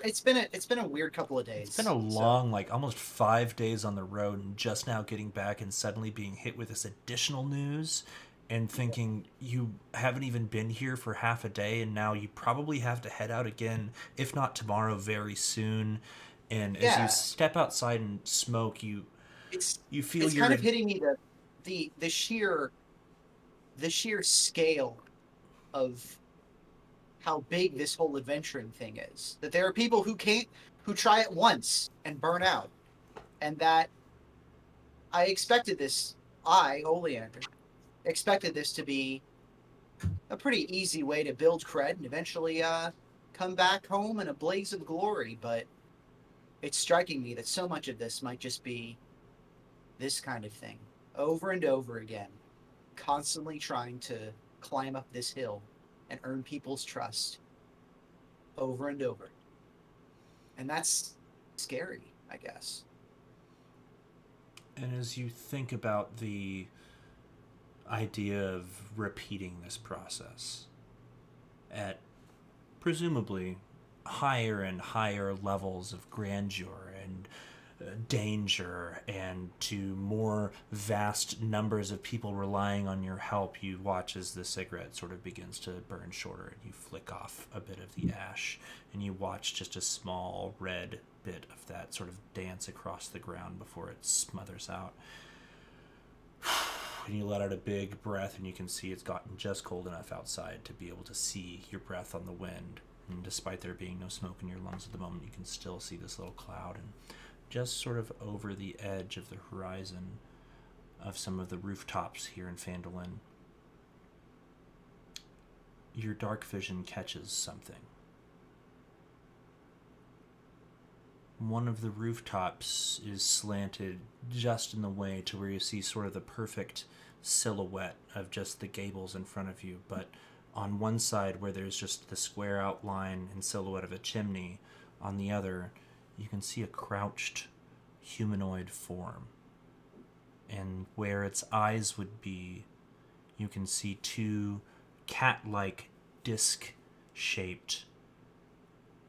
it's been a weird couple of days. It's been a so- long, like almost 5 days on the road, and just now getting back and suddenly being hit with this additional news and thinking you haven't even been here for half a day, and now you probably have to head out again, if not tomorrow, very soon. And as Yeah. you step outside and smoke, you it's feel it's you're kind of in- hitting me the sheer scale of how big this whole adventuring thing is. That there are people who try it once and burn out, and that I expected this. Oleander, expected this to be a pretty easy way to build cred and eventually come back home in a blaze of glory. But it's striking me that so much of this might just be this kind of thing over and over again, constantly trying to climb up this hill and earn people's trust over and over. And that's scary, I guess. And as you think about the idea of repeating this process at presumably higher and higher levels of grandeur and danger, and to more vast numbers of people relying on your help, you watch as the cigarette sort of begins to burn shorter, and you flick off a bit of the ash, and you watch just a small red bit of that sort of dance across the ground before it smothers out. And you let out a big breath, and you can see it's gotten just cold enough outside to be able to see your breath on the wind. And despite there being no smoke in your lungs at the moment, you can still see this little cloud. And just sort of over the edge of the horizon of some of the rooftops here in Phandalin, your dark vision catches something. One of the rooftops is slanted just in the way to where you see sort of the perfect silhouette of just the gables in front of you, but on one side where there's just the square outline and silhouette of a chimney, on the other you can see a crouched humanoid form. And where its eyes would be, you can see two cat-like disc-shaped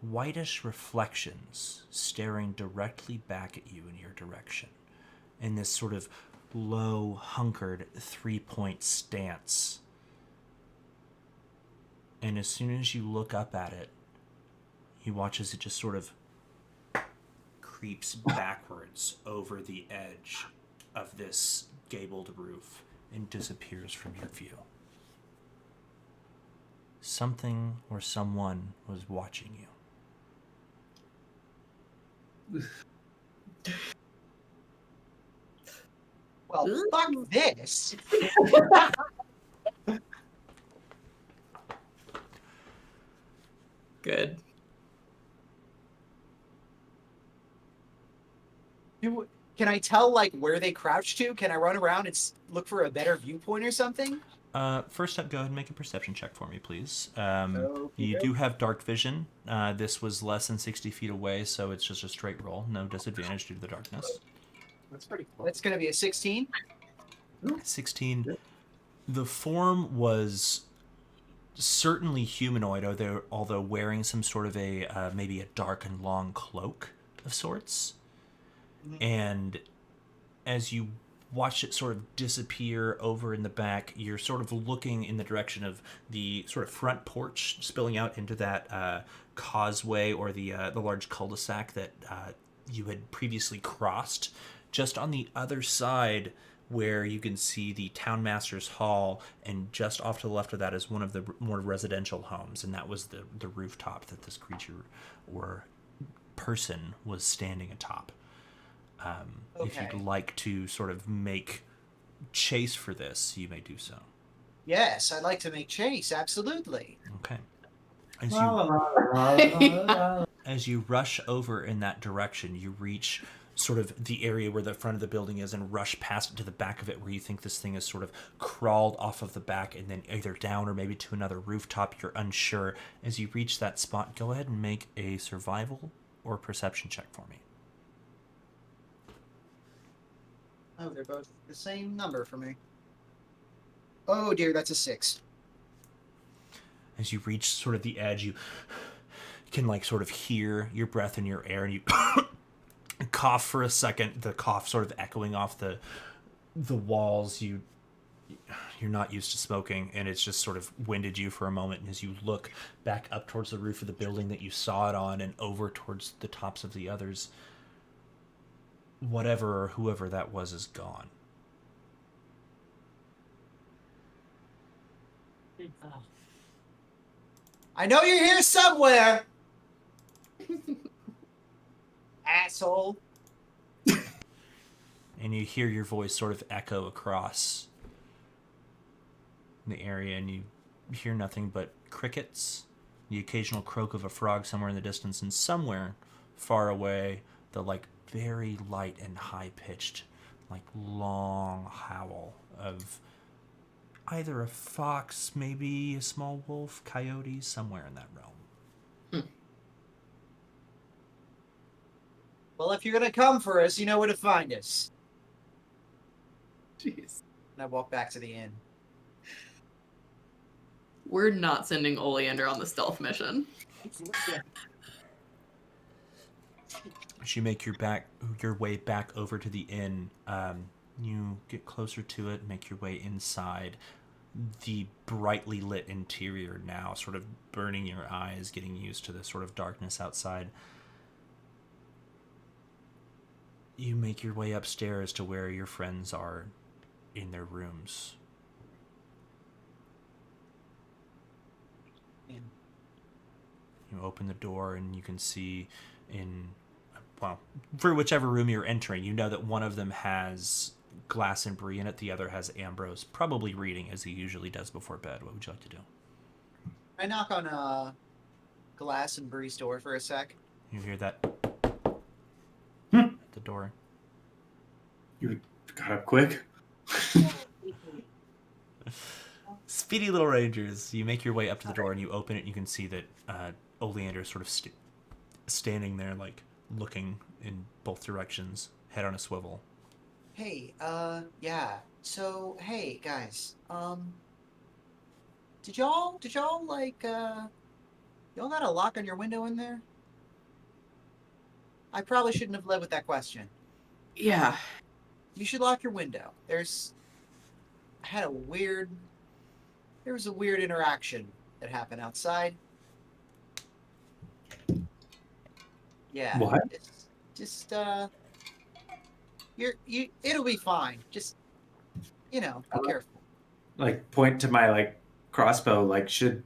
whitish reflections staring directly back at you in your direction in this sort of low, hunkered, three-point stance. And as soon as you look up at it, you watch as it just sort of creeps backwards over the edge of this gabled roof and disappears from your view. Something or someone was watching you. Well, fuck this. Good. Can I tell like where they crouched to? Can I run around and look for a better viewpoint or something? First up, go ahead and make a perception check for me, please. You Okey-doke. do have dark vision. This was less than 60 feet away, so it's just a straight roll. No disadvantage due to the darkness. That's pretty cool. That's gonna be a 16. 16. The form was certainly humanoid, although wearing some sort of a maybe a dark and long cloak of sorts. Mhm. And as you watch it sort of disappear over in the back, you're sort of looking in the direction of the sort of front porch spilling out into that causeway or the large cul-de-sac that you had previously crossed. Just on the other side, where you can see the townmaster's hall, and just off to the left of that is one of the more residential homes, and that was the rooftop that this creature or person was standing atop. If Okay. you'd like to sort of make chase for this, you may do so. Yes, I'd like to make chase. Absolutely. Okay. As La, la, you la, la, la, la. as you rush over in that direction, you reach sort of the area where the front of the building is and rush past it to the back of it, where you think this thing has sort of crawled off of the back and then either down or maybe to another rooftop. You're unsure. As you reach that spot, go ahead and make a survival or perception check for me. Oh, they're both the same number for me. Oh dear, that's a 6. As you reach sort of the edge, you can like sort of hear your breath in your air, and you cough for a second, the cough sort of echoing off the walls. You're not used to smoking, and it's just sort of winded you for a moment. And as you look back up towards the roof of the building that you saw it on and over towards the tops of the others, whatever or whoever that was is gone. I know you're here somewhere. Asshole. And you hear your voice sort of echo across the area, and you hear nothing but crickets, the occasional croak of a frog somewhere in the distance, and somewhere far away, the like very light and high-pitched, like long howl of either a fox, maybe a small wolf, coyote, somewhere in that realm. Well, if you're gonna come for us, you know where to find us. Jeez. And I walk back to the inn. We're not sending Oleander on the stealth mission. As you make your way back over to the inn, you get closer to it, make your way inside. The brightly lit interior now sort of burning your eyes, getting used to the sort of darkness outside. You make your way upstairs to where your friends are in their rooms. Inn. You open the door and you can see for whichever room you're entering, you know that one of them has Glass and Bree in it, the other has Ambrose, probably reading as he usually does before bed. What would you like to do? I knock on Glass and Bree's door for a sec. You hear that Hmm. at the door. You got up quick. Speedy little rangers. You make your way up to the door and you open it, and you can see that Oleander is sort of standing there, like looking in both directions, head on a swivel. Hey, yeah. So, hey, guys, did y'all like, y'all got a lock on your window in there? I probably shouldn't have led with that question. Yeah. You should lock your window. There was a weird interaction that happened outside. Yeah. What? It'll be fine. Just, be careful. Like, point to my like crossbow. Like, do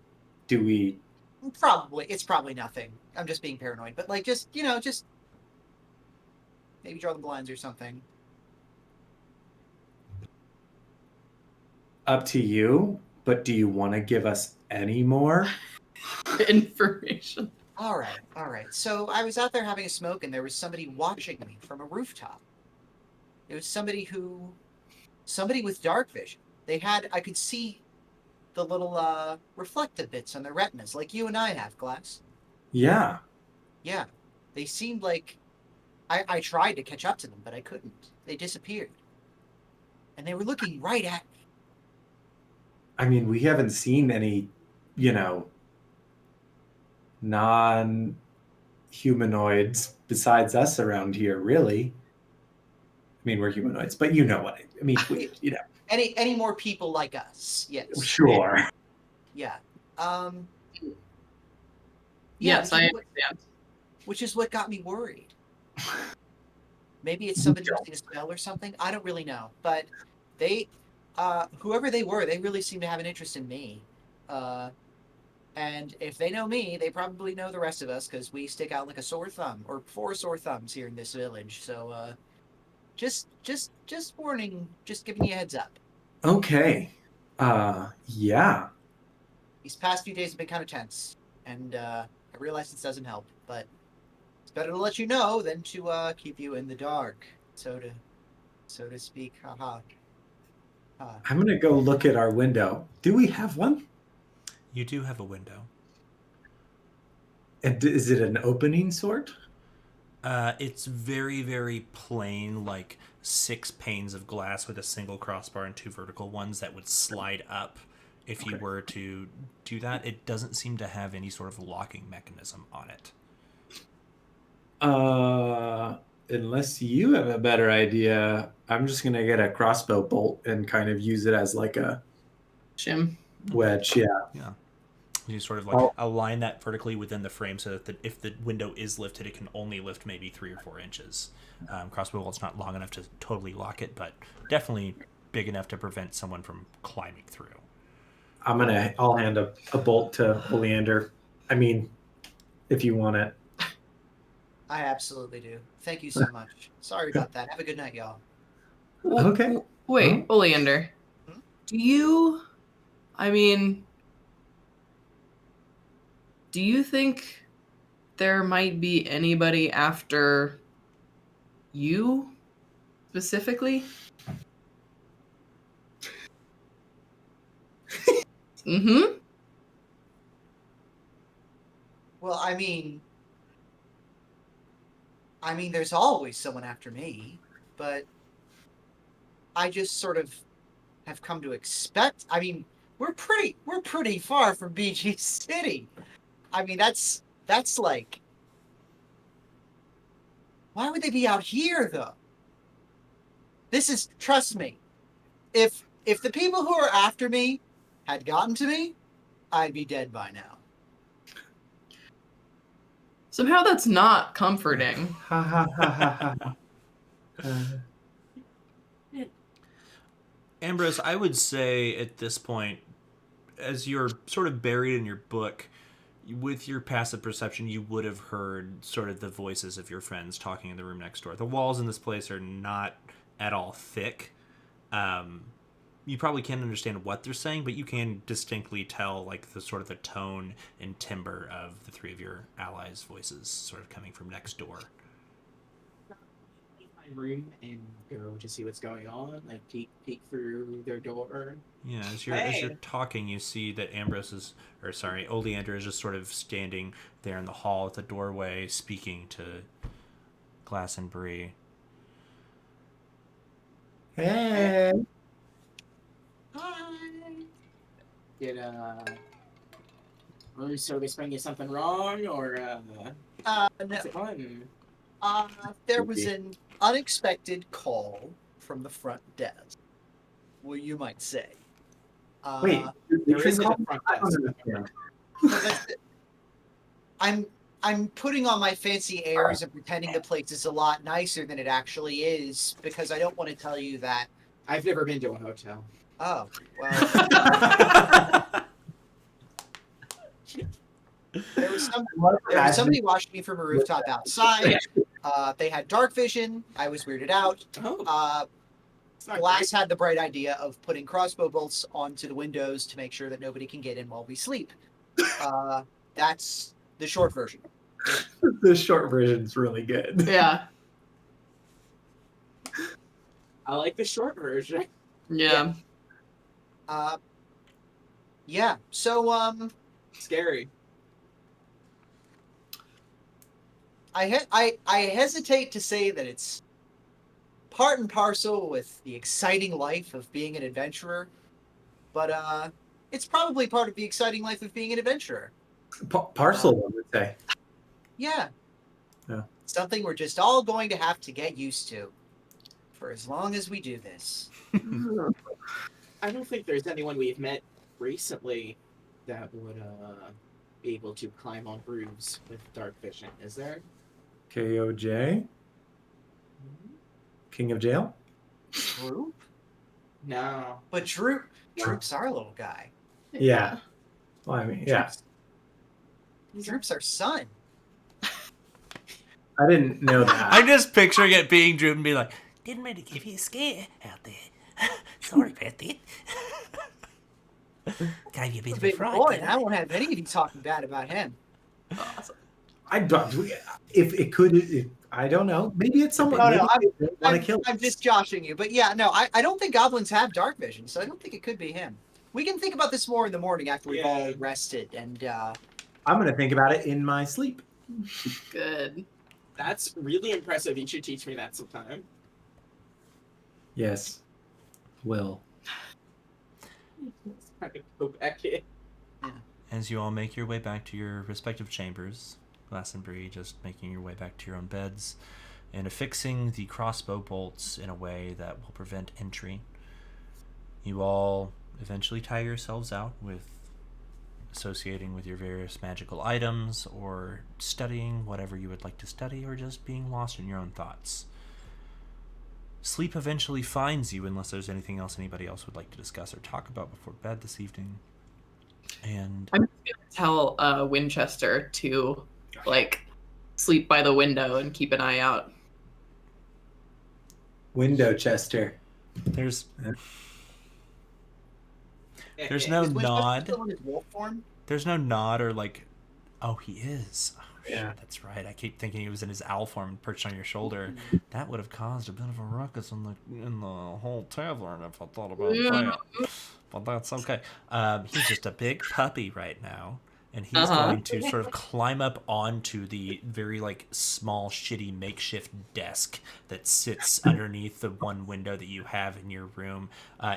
we? It's probably nothing. I'm just being paranoid. But like, just maybe draw the blinds or something. Up to you. But do you want to give us any more? Information. All right. So I was out there having a smoke, and there was somebody watching me from a rooftop. It was somebody with dark vision. I could see the little reflective bits on their retinas, like you and I have, Glass. Yeah. Yeah, they seemed like I tried to catch up to them, but I couldn't. They disappeared, and they were looking right at me. I mean, we haven't seen any you know, non-humanoids besides us around here, really. I mean, we're humanoids, but you know what I mean. Any more people like us? Yes. Sure. Yeah. Yes, I which is what- understand. Which is what got me worried. Maybe it's somebody using a spell or something. I don't really know, but they, whoever they were, they really seem to have an interest in me. And if they know me, they probably know the rest of us because we stick out like a sore thumb or 4 sore thumbs here in this village. So, just warning, just giving you a heads up. Okay. Yeah. These past few days have been kind of tense, and I realize this doesn't help, but it's better to let you know than to keep you in the dark, so to speak. Haha. I'm gonna go look at our window. Do we have one? You do have a window. And is it an opening sort? It's very, very plain, like 6 panes of glass with a single crossbar and 2 vertical ones that would slide up if you were to do that. It doesn't seem to have any sort of locking mechanism on it. Unless you have a better idea, I'm just gonna get a crossbow bolt and kind of use it as like a Shim. wedge. Yeah. Yeah. You sort of like align that vertically within the frame so that if the window is lifted, it can only lift maybe 3 or 4 inches. Crossbow bolt's not long enough to totally lock it, but definitely big enough to prevent someone from climbing through. I'll hand a bolt to Oleander. I mean, if you want it. I absolutely do. Thank you so much. Sorry about that. Have a good night, y'all. Okay. Wait, Huh? Oleander. Hmm? Do you think there might be anybody after you specifically? Mm-hmm. Well, I mean, there's always someone after me, but I just sort of have come to expect. I mean, we're pretty far from BG City. I mean, that's like, why would they be out here though? Trust me, if the people who are after me had gotten to me, I'd be dead by now. Somehow that's not comforting. Ha ha ha ha ha. Ambrose, I would say at this point, as you're sort of buried in your book, with your passive perception, you would have heard sort of the voices of your friends talking in the room next door. The walls in this place are not at all thick. You probably can't understand what they're saying, but you can distinctly tell like the sort of the tone and timbre of the 3 of your allies' voices sort of coming from next door. My room and go to see what's going on, like peek through their door. Yeah, as you're talking, you see that Oleander is just sort of standing there in the hall at the doorway, speaking to Glass and Bree. Hey. Hi. Did room service bring you something wrong, or No, what's it fun? there was an unexpected call from the front desk. Well, you might say. Wait, There isn't a front I don't desk. understand. That's it. I'm putting on my fancy airs and pretending the place is a lot nicer than it actually is because I don't want to tell you that. I've never been to a hotel. Oh, well. There was somebody watching me from a rooftop outside. They had dark vision. I was weirded out. Oh, it's not Glass had the bright idea of putting crossbow bolts onto the windows to make sure that nobody can get in while we sleep. That's the short version. The short version's really good. Yeah. I like the short version. Yeah. Yeah. So Scary. I hesitate to say that it's part and parcel with the exciting life of being an adventurer, but It's probably part of the exciting life of being an adventurer. Parcel, I would say. Yeah. Yeah. Something we're just all going to have to get used to for as long as we do this. I don't think there's anyone we've met recently that would be able to climb on roofs with dark vision, is there? KOJ? King of Jail? Droop? No. But Droop's our little guy. Yeah. Well, I mean, yeah. Droop's our son. I didn't know that. I'm just picturing it being Drew and be like, didn't mean to give you a scare out there. Sorry about that. Gave you a bit of a Big fright. boy, didn't and I won't have any of you talking bad about him. Awesome. I don't. If it could, I don't know. Maybe it's someone. No, maybe no, they want to kill. I'm just joshing you. But yeah, no, I don't think goblins have dark vision, so I don't think it could be him. We can think about this more in the morning after we've all rested. And I'm gonna think about it in my sleep. Good. That's really impressive. You should teach me that sometime. Yes. Will. Go back in. As you all make your way back to your respective chambers, Glastonbury just making your way back to your own beds and affixing the crossbow bolts in a way that will prevent entry. You all eventually tire yourselves out with associating with your various magical items or studying whatever you would like to study or just being lost in your own thoughts. Sleep eventually finds you unless there's anything else anybody else would like to discuss or talk about before bed this evening. And I'm just gonna tell Winchester to sleep by the window and keep an eye out. Window Chester. there's no is Winchester nod. still in his wolf form? There's no nod or oh, he is. Oh, Yeah. shit, that's right. I keep thinking he was in his owl form perched on your shoulder. That would have caused a bit of a ruckus in the whole tavern if I thought about that. But that's okay. He's just a big puppy right now, and he's going to sort of climb up onto the very small, shitty makeshift desk that sits underneath the one window that you have in your room,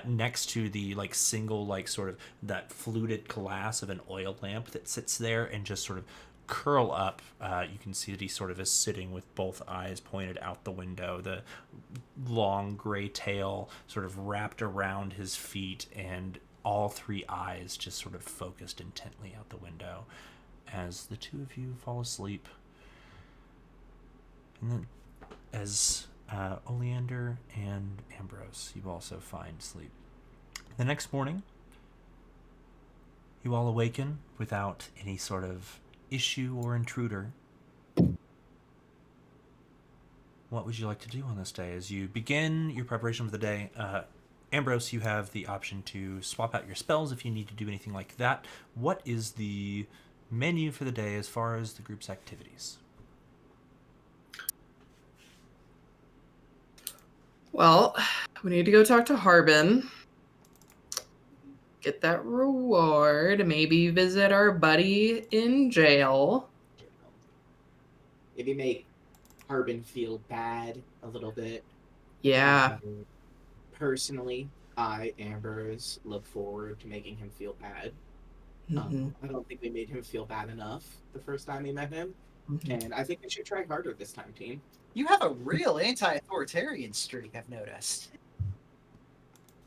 next to the single sort of that fluted glass of an oil lamp that sits there, and just sort of curl up. You can see that he sort of is sitting with both eyes pointed out the window, the long gray tail sort of wrapped around his feet, and all three eyes just sort of focused intently out the window as the two of you fall asleep. And then as Oleander and Ambrose, you also find sleep. The next morning, you all awaken without any sort of issue or intruder. What would you like to do on this day as you begin your preparation for the day? Ambrose, you have the option to swap out your spells if you need to do anything like that. What is the menu for the day as far as the group's activities? Well, we need to go talk to Harbin. Get that reward. Maybe visit our buddy in jail. Maybe make Harbin feel bad a little bit. Yeah. Personally, I, Ambrose, look forward to making him feel bad. Mhm. I don't think we made him feel bad enough the first time we met him, Mhm. and I think we should try harder this time, team. You have a real anti-authoritarian streak, I've noticed.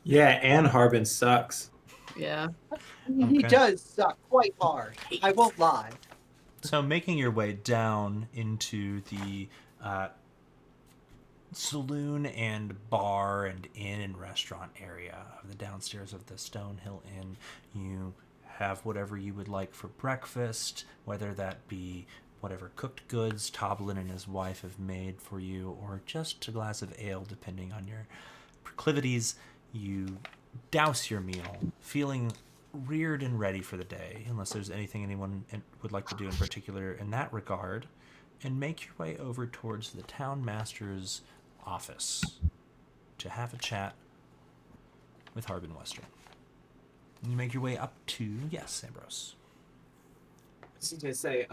Yeah, and Harbin sucks. Yeah. He Okay. does suck quite hard. I won't lie. So making your way down into the saloon and bar and inn and restaurant area of the downstairs of the Stonehill Inn, you have whatever you would like for breakfast, whether that be whatever cooked goods Toblin and his wife have made for you, or just a glass of ale, depending on your proclivities. You douse your meal, feeling reared and ready for the day, unless there's anything anyone would like to do in particular in that regard, and make your way over towards the town master's office to have a chat with Harbin Western. You make your way up to, yes, Ambrose. I was just gonna say,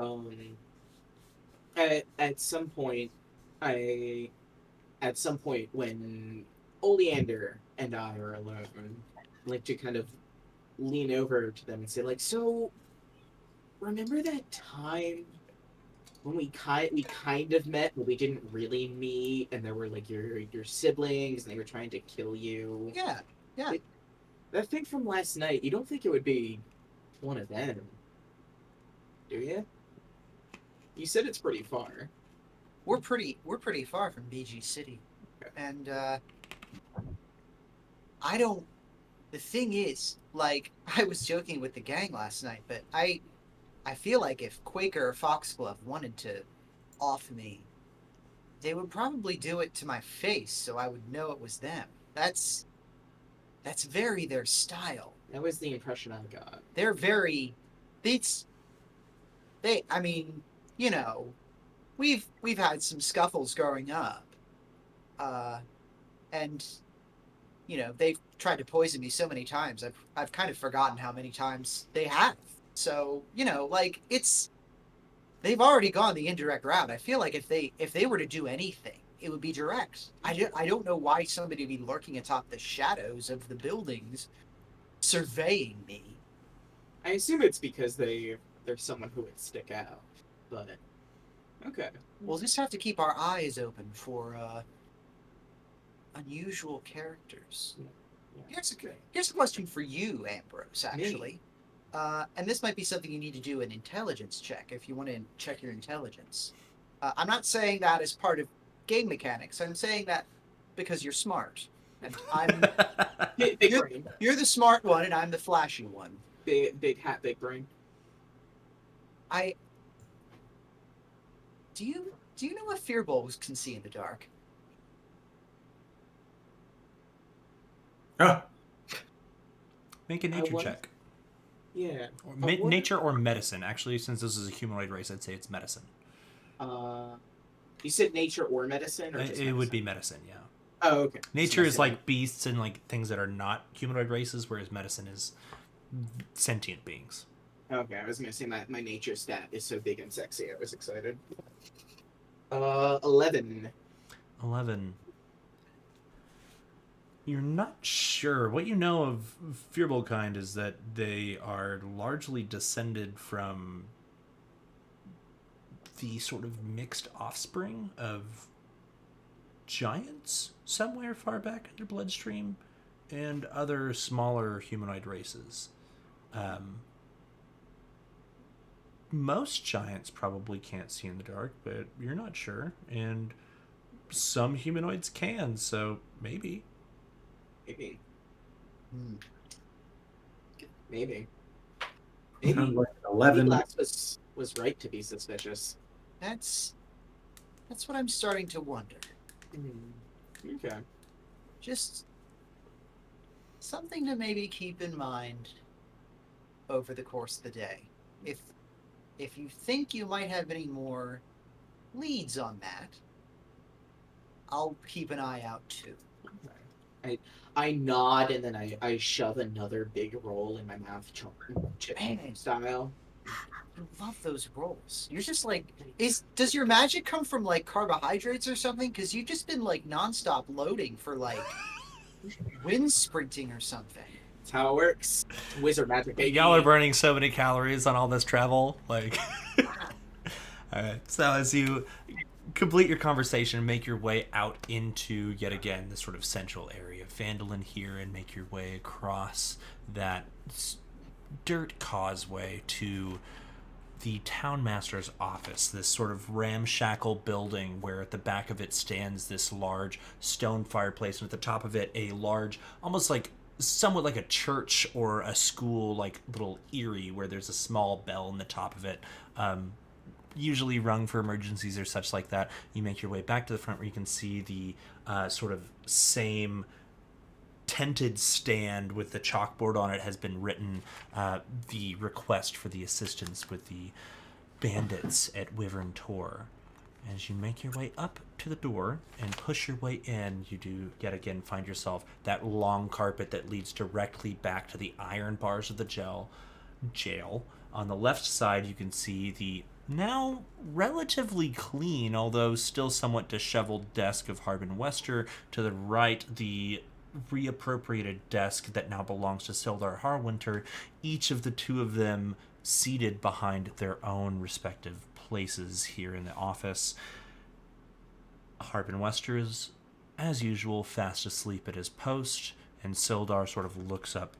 at some point when Oleander and I are alone, I'd like to kind of lean over to them and say, like, so, remember that time when we kind of met, but we didn't really meet, and there were, like, your siblings, and they were trying to kill you? Yeah, yeah. That thing from last night, you don't think it would be one of them, do you? You said it's pretty far. We're pretty far from BG City, and I don't. The thing is, like, I was joking with the gang last night, but I feel like if Quaker or Foxglove wanted to off me, they would probably do it to my face, so I would know it was them. That's very their style. That was the impression I got. They're very. I mean, you know, we've had some scuffles growing up, and you know they've tried to poison me so many times. I've kind of forgotten how many times they have. So you know, like they've already gone the indirect route. I feel like if they were to do anything, it would be direct. I don't know why somebody would be lurking atop the shadows of the buildings, surveying me. I assume it's because they're someone who would stick out, but okay. We'll just have to keep our eyes open for unusual characters. Yeah. Here's a question for you, Ambrose, actually. And this might be something you need to do an intelligence check if you want to check your intelligence. I'm not saying that as part of game mechanics. I'm saying that because you're smart. And I'm Big brain. you're the smart one and I'm the flashy one. Big hat, big brain. Do you know what Fearbolgs can see in the dark? Oh, Make a nature want- check. Yeah. Or what- nature or medicine. Actually, since this is a humanoid race, I'd say it's medicine. You said nature or medicine, or just It would medicine? be medicine, yeah. Oh, okay. Nature is Medicine. like beasts and like things that are not humanoid races, whereas medicine is sentient beings. Okay, I was gonna say my nature stat is so big and sexy. I was excited. 11. 11. You're not sure. What you know of Fearbold kind is that they are largely descended from the sort of mixed offspring of giants somewhere far back in their bloodstream and other smaller humanoid races. Most giants probably can't see in the dark, but you're not sure. And some humanoids can, so maybe. Maybe. Hmm. Maybe. I'm Maybe. like 11. Glass was right to be suspicious. That's what I'm starting to wonder. Okay. Just something to maybe keep in mind over the course of the day. If you think you might have any more leads on that, I'll keep an eye out too. I nod and then I shove another big roll in my mouth, chip Man. style. I love those rolls. You're just like, does your magic come from like carbohydrates or something? Because you've just been like nonstop loading for like wind sprinting or something. That's how it works. Wizard magic. baby. Y'all are burning so many calories on all this travel. Like, all right. So as you complete your conversation, make your way out into yet again the sort of central area of Phandalin here, and make your way across that dirt causeway to the townmaster's office, this sort of ramshackle building where at the back of it stands this large stone fireplace, and at the top of it a large, almost like somewhat like a church or a school like little eyrie where there's a small bell in the top of it, usually rung for emergencies or such like that. You make your way back to the front where you can see the sort of same tented stand with the chalkboard on it has been written, the request for the assistance with the bandits at Wyvern Tor. As you make your way up to the door and push your way in, you do yet again find yourself that long carpet that leads directly back to the iron bars of the jail. On the left side, you can see the now relatively clean, although still somewhat disheveled desk of Harbin Wester. To the right, the reappropriated desk that now belongs to Sildar Harwinter, each of the two of them seated behind their own respective places here in the office. Harbin Westers, as usual, fast asleep at his post, and Sildar sort of looks up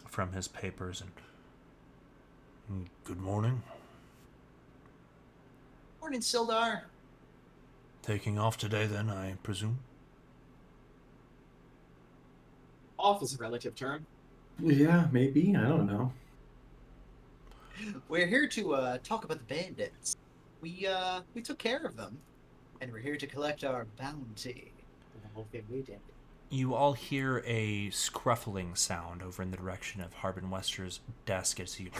from his papers and, good morning. Morning, Sildar. Taking off today, then, I presume? Off is a relative term. Yeah, maybe. I don't know. We're here to talk about the bandits. We took care of them, and we're here to collect our bounty. The whole thing we did. You all hear a scruffling sound over in the direction of Harbin Wester's desk as he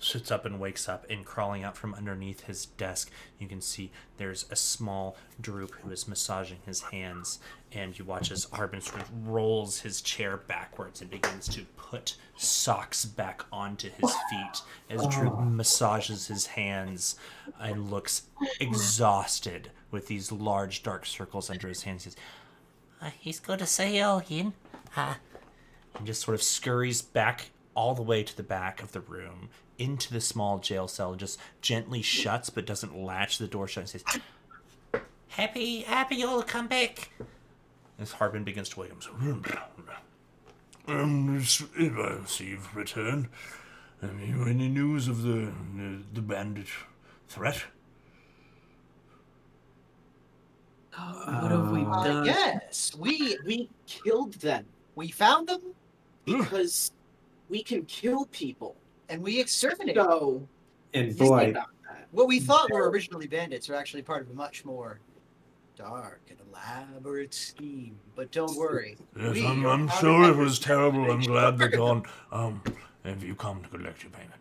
sits up and wakes up, and crawling out from underneath his desk, you can see there's a small Droop who is massaging his hands, and you watch as Harbin sort of rolls his chair backwards and begins to put socks back onto his feet as Droop massages his hands and looks exhausted with these large dark circles under his hands. He says, he's good to see you again. And just sort of scurries back all the way to the back of the room into the small jail cell and just gently shuts but doesn't latch the door shut and says, happy you'll come back. As Harbin begins to wake him. I see you've returned. Have you any news of the bandit threat? What have we done? Yes, We killed them we found them, because we can kill people. and we exterminated. So And just boy, think about that. What we thought were originally bandits are actually part of a much more dark and elaborate scheme. But don't worry. Yes, we I'm are sure it countermeasures was terrible. I'm to glad they're target gone. Have you come to collect your payment?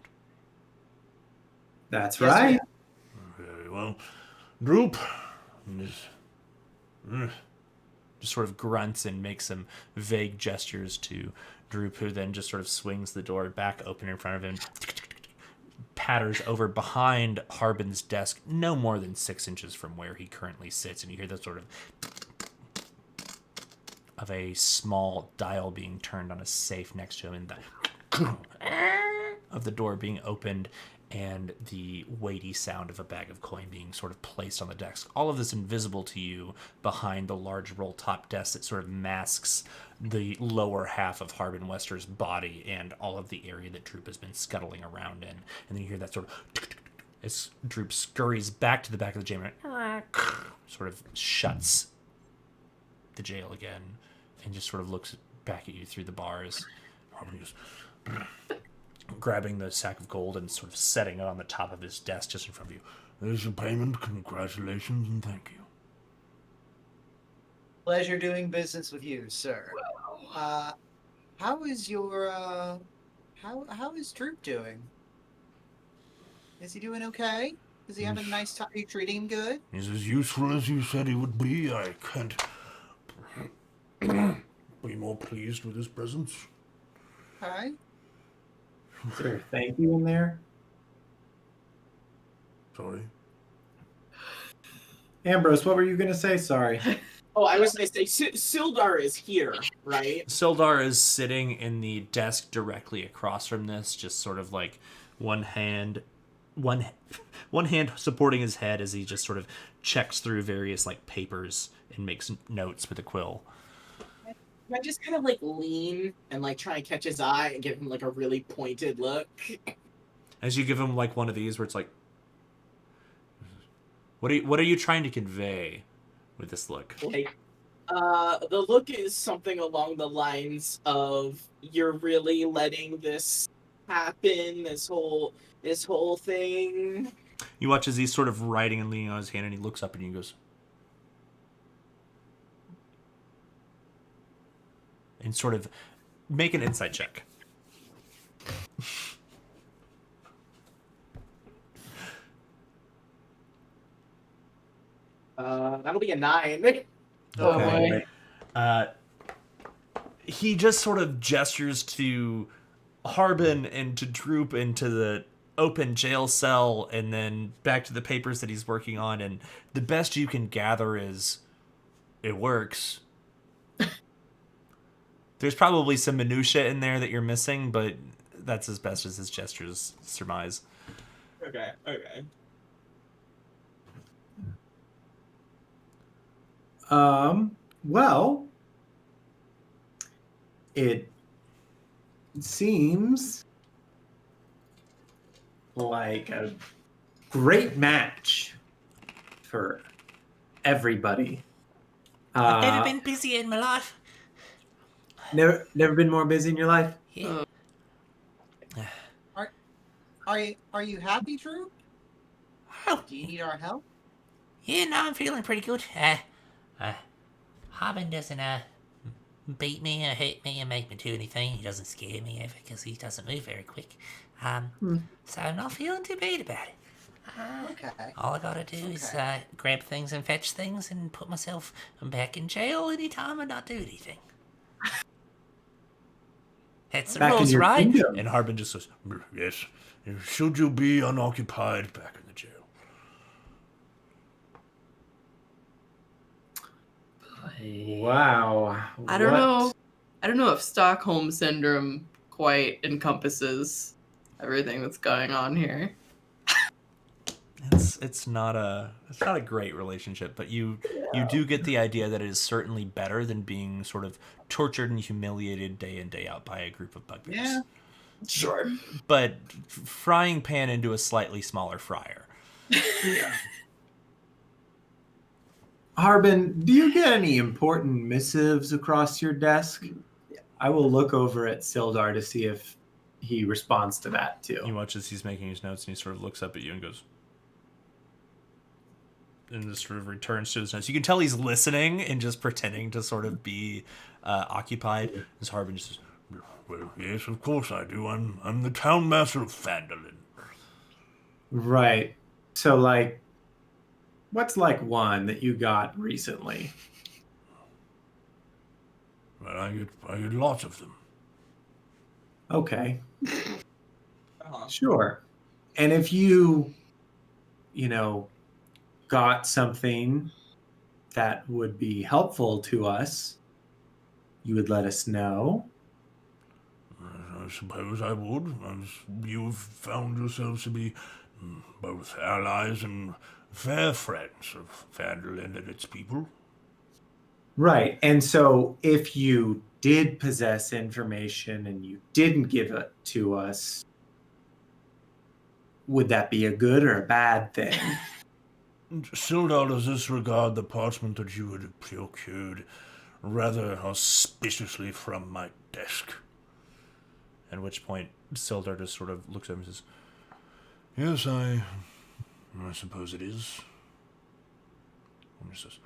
that's Yes, right. Very well. Droop just sort of grunts and makes some vague gestures to Droop, who then just sort of swings the door back open in front of him, patters over behind Harbin's desk, no more than 6 inches from where he currently sits, and you hear that sort of a small dial being turned on a safe next to him, and the of the door being opened, and the weighty sound of a bag of coin being sort of placed on the desk. All of this invisible to you behind the large roll-top desk that sort of masks the lower half of Harbin Wester's body and all of the area that Droop has been scuttling around in. And then you hear that sort of as Droop scurries back to the back of the jail and sort of shuts the jail again and just sort of looks back at you through the bars. Harbin goes, grabbing the sack of gold and sort of setting it on the top of his desk just in front of you. There's your payment. Congratulations and thank you. Pleasure doing business with you, sir. How is your how is Droop doing? Is he doing okay? Is he having a nice time? Are you treating him good? He's as useful as you said he would be. I can't be more pleased with his presence. Okay. Is there a thank you in there? Sorry. Ambrose, what were you going to say? Sorry. Oh, I was going to say, Sildar is here, right? Sildar is sitting in the desk directly across from this, just sort of like one hand supporting his head as he just sort of checks through various like papers and makes notes with a quill. I just kind of like lean and like try and catch his eye and give him like a really pointed look. As you give him like one of these where it's like, what are you trying to convey with this look? Like, the look is something along the lines of you're really letting this happen, this whole thing. You watch as he's sort of writing and leaning on his hand, and he looks up at you and goes, and sort of make an insight check. That'll be a 9. Oh, boy. He just sort of gestures to Harbin and to Droop and to the open jail cell and then back to the papers that he's working on, and the best you can gather is it works. There's probably some minutia in there that you're missing, but that's as best as his gestures surmise. Okay. Well, it seems like a great match for everybody. I've never been busier in my life. Never been more busy in your life? Yeah. Are you happy, Drew? Oh, Do you need our help? yeah, no, I'm feeling pretty good. Harbin doesn't beat me or hurt me or make me do anything. He doesn't scare me ever because he doesn't move very quick. So I'm not feeling too bad about it. Okay. All I gotta do is grab things and fetch things and put myself back in jail anytime and not do anything. That's the Back in rules, your right? kingdom. And Harbin just goes, yes. Should you be unoccupied back in the jail? Wow. I don't What? know. I don't know if Stockholm syndrome quite encompasses everything that's going on here. It's not a great relationship, but you do get the idea that it is certainly better than being sort of tortured and humiliated day in day out by a group of bugbears. Yeah. Sure. But frying pan into a slightly smaller fryer. Harbin, do you get any important missives across your desk? I will look over at Sildar to see if he responds to that too. You watch as he's making his notes and he sort of looks up at you and goes, and just sort of returns to his notes. You can tell he's listening and just pretending to sort of be occupied. As Harbin just says, well, yes, of course I do. I'm the town master of Phandalin. Right. So, like, what's like one that you got recently? Well, I get lots of them. Okay. Sure. And if you got something that would be helpful to us, you would let us know. I suppose I would, as you've found yourselves to be both allies and fair friends of Phandalin and its people. Right. And so if you did possess information and you didn't give it to us, would that be a good or a bad thing? Sildar does disregard the parchment that you had procured rather auspiciously from my desk. At which point, Sildar just sort of looks at him and says, yes, I suppose it is. And he says,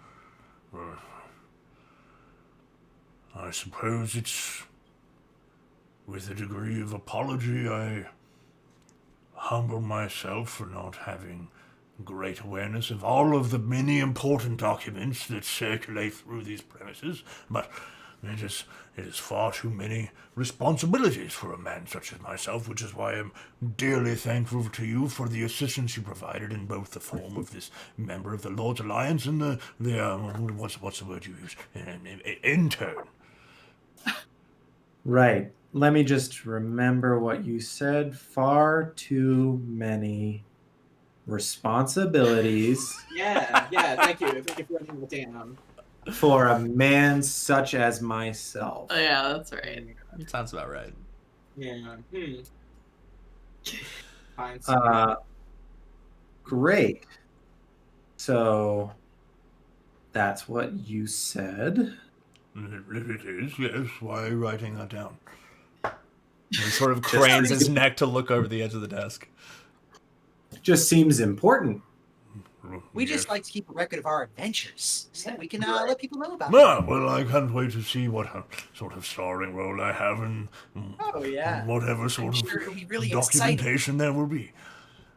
well, I suppose it's with a degree of apology I humble myself for not having great awareness of all of the many important documents that circulate through these premises, but it is far too many responsibilities for a man such as myself, which is why I'm dearly thankful to you for the assistance you provided in both the form of this member of the Lord's Alliance and the what's the word you use? Intern. Right. Let me just remember what you said. Far too many responsibilities Yeah. Thank you for writing it down. for a man such as myself. Oh, yeah, that's right. Sounds about right. Yeah. Fine. Great. So that's what you said. It is, yes. Why are you writing that down? He sort of cranes his neck to look over the edge of the desk. Just seems important. We just like to keep a record of our adventures so that we can let people know about No, well, I can't wait to see what sort of starring role I have in Oh, yeah. whatever I'm sort sure of it'll be really exciting. documentation there will be.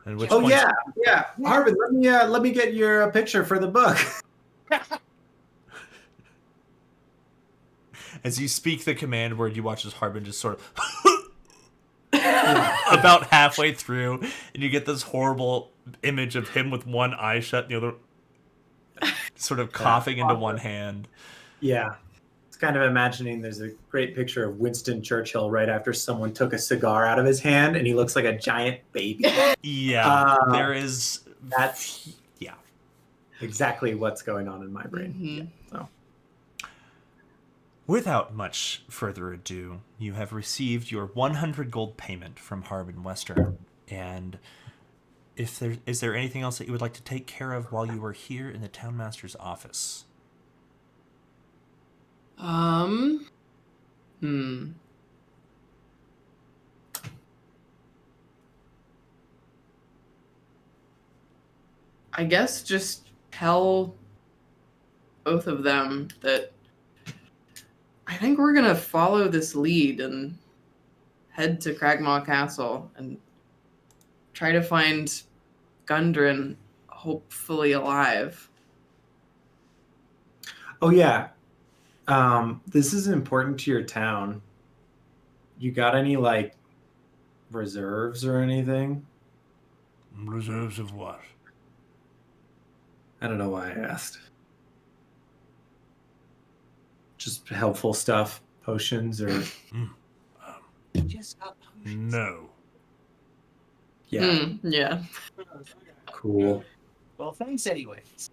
At which Oh point, yeah. Harvard, let me get your picture for the book. as you speak the command word, you watch as Harbin just sort of about halfway through, and you get this horrible image of him with one eye shut and the other sort of coughing into one hand. Yeah. It's kind of imagining there's a great picture of Winston Churchill right after someone took a cigar out of his hand, and he looks like a giant baby. Yeah, there is. That's Yeah. exactly what's going on in my brain. Mhm. So Without much further ado, you have received your 100 gold payment from Harbin Western, and is there anything else that you would like to take care of while you are here in the Townmaster's office? Hmm. I guess just tell both of them that I think we're gonna follow this lead and head to Cragmaw Castle and try to find Gundren, hopefully alive. oh yeah, this is important to your town. You got any like reserves or anything? Reserves of what? I don't know why I asked. Just helpful stuff, potions or Just got potions. No. yeah, Yeah. cool. Well, thanks anyways.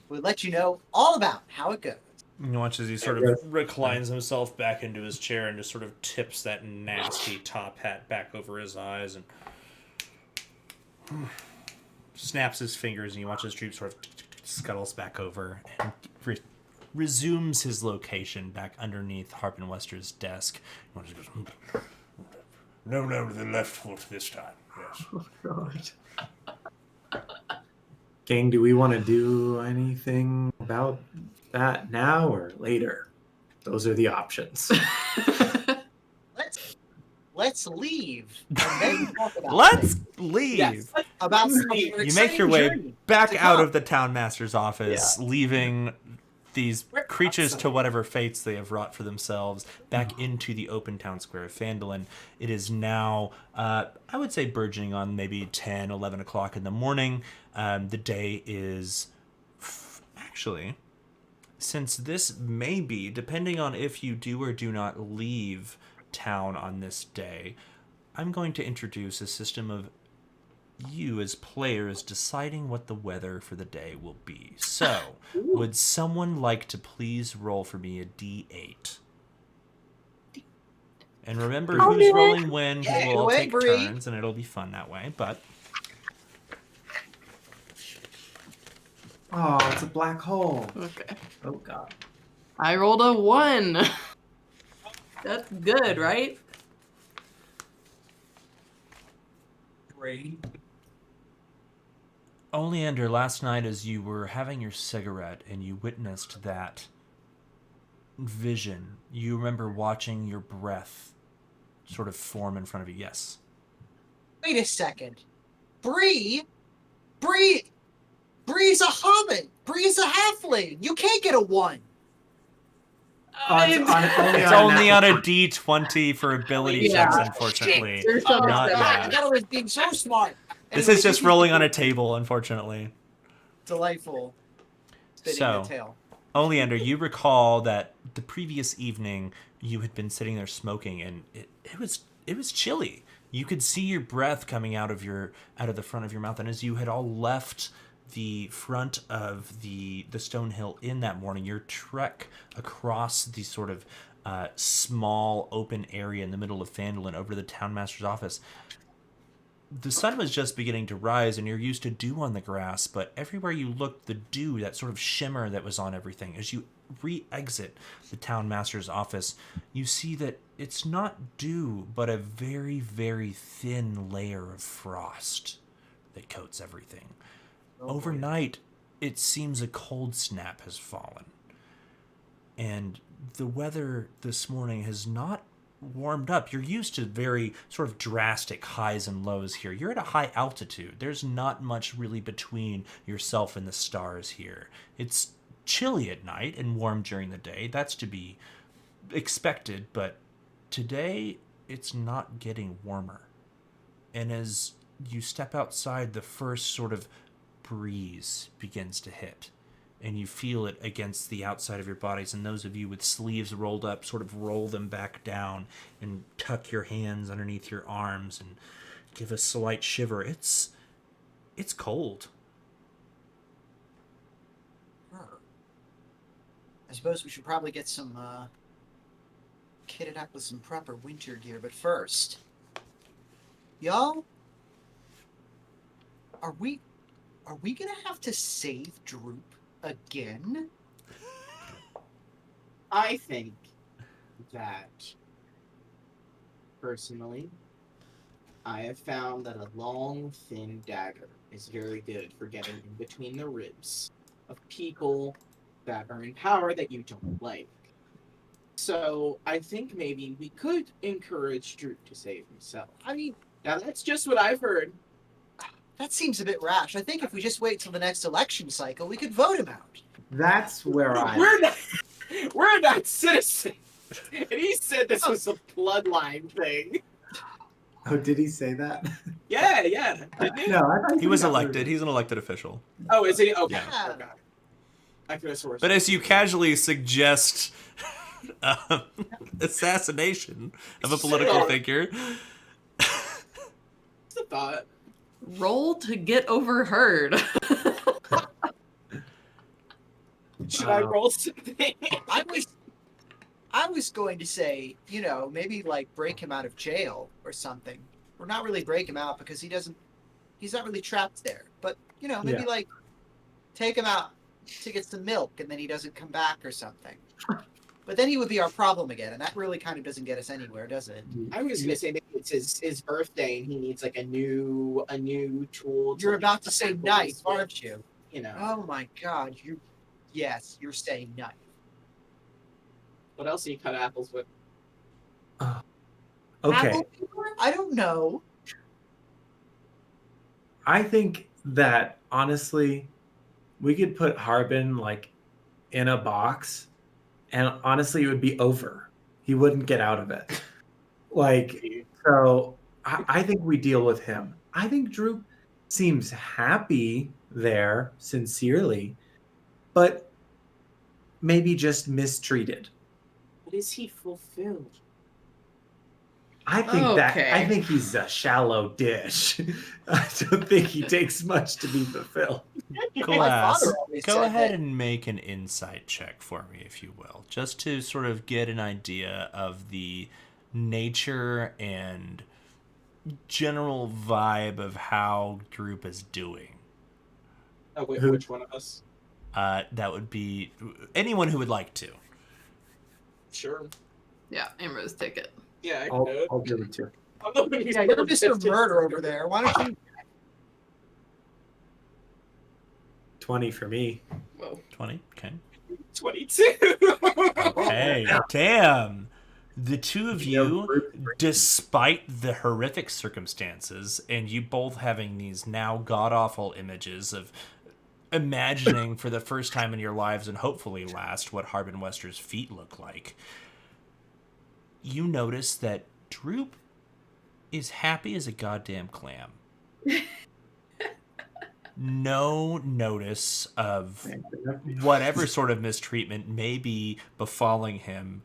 We'll let you know all about how it goes. You watch as he sort of reclines himself back into his chair and just sort of tips that nasty top hat back over his eyes and snaps his fingers, and you watch his troop sort of scuttles back over and resumes his location back underneath Harbin Wester's desk. And just goes, no, the left foot this time. Yes. Oh god. Gang, do we want to do anything about that now or later? Those are the options. Let's leave and then talk about Let's things. leave. Yes, about some of your You make exciting your way journey back to out come. of the Townmaster's office, leaving these creatures to whatever fates they have wrought for themselves back into the open town square of Phandalin. It is now, I would say, burgeoning on maybe 10, 11 o'clock in the morning. The day is actually, since this may be, depending on if you do or do not leave town on this day, I'm going to introduce a system of you as players deciding what the weather for the day will be. So, would someone like to please roll for me a D8? And remember, I'll who's do it. rolling when, Yeah, we'll all go take ahead, Bree. turns, and it'll be fun that way. But Oh, it's a black hole. Okay. Oh god. I rolled a 1. That's good, right? Great. Oleander, last night as you were having your cigarette and you witnessed that vision, you remember watching your breath sort of form in front of you. Yes. Wait a second. Bree's a hobbit. Bree's a halfling. You can't get a 1. It's only on a D20 for ability Yeah. checks, unfortunately. There's so much Not that- bad. I thought I was being so smart. This Anyway, is just rolling on a table, unfortunately. Delightful. Spinning So- the tail. Oleander, you recall that the previous evening you had been sitting there smoking, and it was chilly. You could see your breath coming out of the front of your mouth, and as you had all left the front of the Stone Hill Inn that morning, your trek across the sort of small open area in the middle of Phandalin over to the Townmaster's office, the sun was just beginning to rise, and you're used to dew on the grass, but everywhere you looked, the dew, that sort of shimmer that was on everything, as you re-exit the Townmaster's office, you see that it's not dew, but a very, very thin layer of frost that coats everything. Overnight, it seems a cold snap has fallen. And the weather this morning has not warmed up. You're used to very sort of drastic highs and lows here. You're at a high altitude. There's not much really between yourself and the stars here. It's chilly at night and warm during the day. That's to be expected, but today it's not getting warmer. And as you step outside, the first sort of breeze begins to hit, and you feel it against the outside of your bodies. And those of you with sleeves rolled up sort of roll them back down and tuck your hands underneath your arms and give a slight shiver. It's cold. I suppose we should probably get some kitted up with some proper winter gear, but first, y'all, are we gonna have to save Droop again? I think that, personally, I have found that a long, thin dagger is very good for getting in between the ribs of people that are in power that you don't like. So I think maybe we could encourage Droop to save himself. I mean, Now that's just what I've heard. that seems a bit rash. I think if we just wait till the next election cycle, we could vote him out. That's where I. We're not citizens. And he said this was a bloodline thing. Oh, did he say that? Yeah. Didn't he? No, I thought He was got elected. rid- He's an elected official. Oh, is he? Okay. Yeah. Okay. I could have sworn. But as you casually suggest assassination of a political Sure. figure, It's a thought. Roll to get overheard. Should I roll something? I was going to say, maybe like break him out of jail or something. Or not really break him out because he's not really trapped there. But, maybe Yeah. like take him out to get some milk and then he doesn't come back or something. But then he would be our problem again, and that really kind of doesn't get us anywhere, does it? I was gonna say maybe it's his birthday and he needs like a new tool. You're about to say tackle knife, this with, aren't you? You know. Oh my god, yes, you're saying knife. What else do you cut apples with? Okay, Apple peeler? I don't know. I think that honestly, we could put Harbin like in a box, and honestly, it would be over. He wouldn't get out of it. Like, so I think we deal with him. I think Droop seems happy there, sincerely, but maybe just mistreated. But is he fulfilled? I Okay. think he's a shallow dish. I don't think he takes much to be fulfilled. My Glass, father always go said ahead that- and make an insight check for me, if you will, just to sort of get an idea of the nature and general vibe of how Droop is doing. Oh wait, Who- which one of us? That would be anyone who would like to. Sure. Yeah, Ambrose, take it. Yeah, I I'll could. give it to you. I'm the one who's Yeah, you're purchased Mr. it. Murder over there. Why don't you? 20 for me. Whoa. 20? Okay. 22. Hey, damn. The two of you, Droop- despite the horrific circumstances, and you both having these now god-awful images of imagining for the first time in your lives and hopefully last what Harbin Wester's feet look like, you notice that Droop is happy as a goddamn clam. No notice of whatever sort of mistreatment may be befalling him.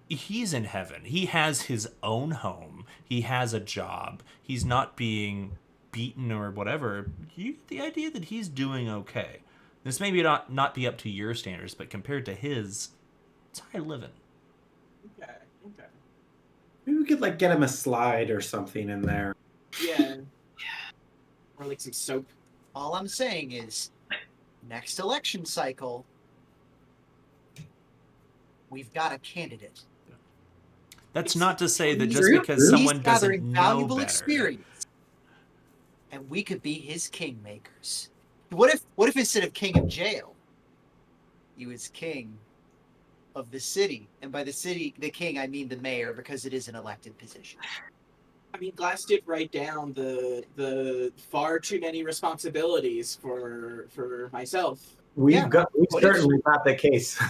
He's in heaven. He has his own home. He has a job. He's not being beaten or whatever. You get the idea that he's doing okay. This may be not be up to your standards, but compared to his, it's high living. Okay. Maybe we could like get him a slide or something in there. Yeah. Or like some soap. All I'm saying is, next election cycle, we've got a candidate. That's not to say that just Droop? because someone He's doesn't gathering know valuable better. experience, and we could be his kingmakers. What if instead of king of jail, he was king of the city? And by the city, the king, I mean the mayor, because it is an elected position. I mean, Glass did write down the far too many responsibilities for myself. We've Yeah. we've What if- certainly got the case.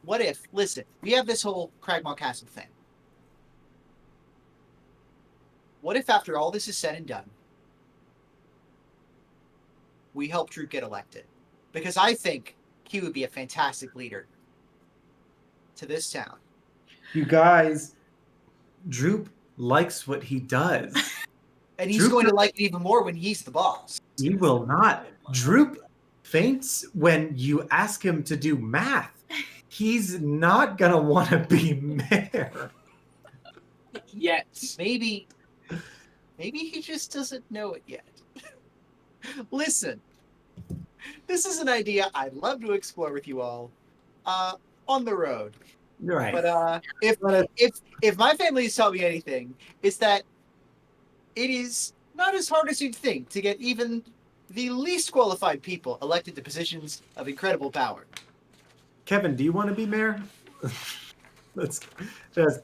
What if, listen, we have this whole Cragmaw Castle thing. What if after all this is said and done, we help Drew get elected. Because I think he would be a fantastic leader to this town. You guys, Droop likes what he does. And he's Droop going to does- like it even more when he's the boss. He will not. Droop faints when you ask him to do math. He's not gonna want to be mayor. Yet. Maybe he just doesn't know it yet. Listen, this is an idea I'd love to explore with you all on the road. Right. But if my family has taught me anything, it's that it is not as hard as you'd think to get even the least qualified people elected to positions of incredible power. Kevin, do you want to be mayor? Let's just.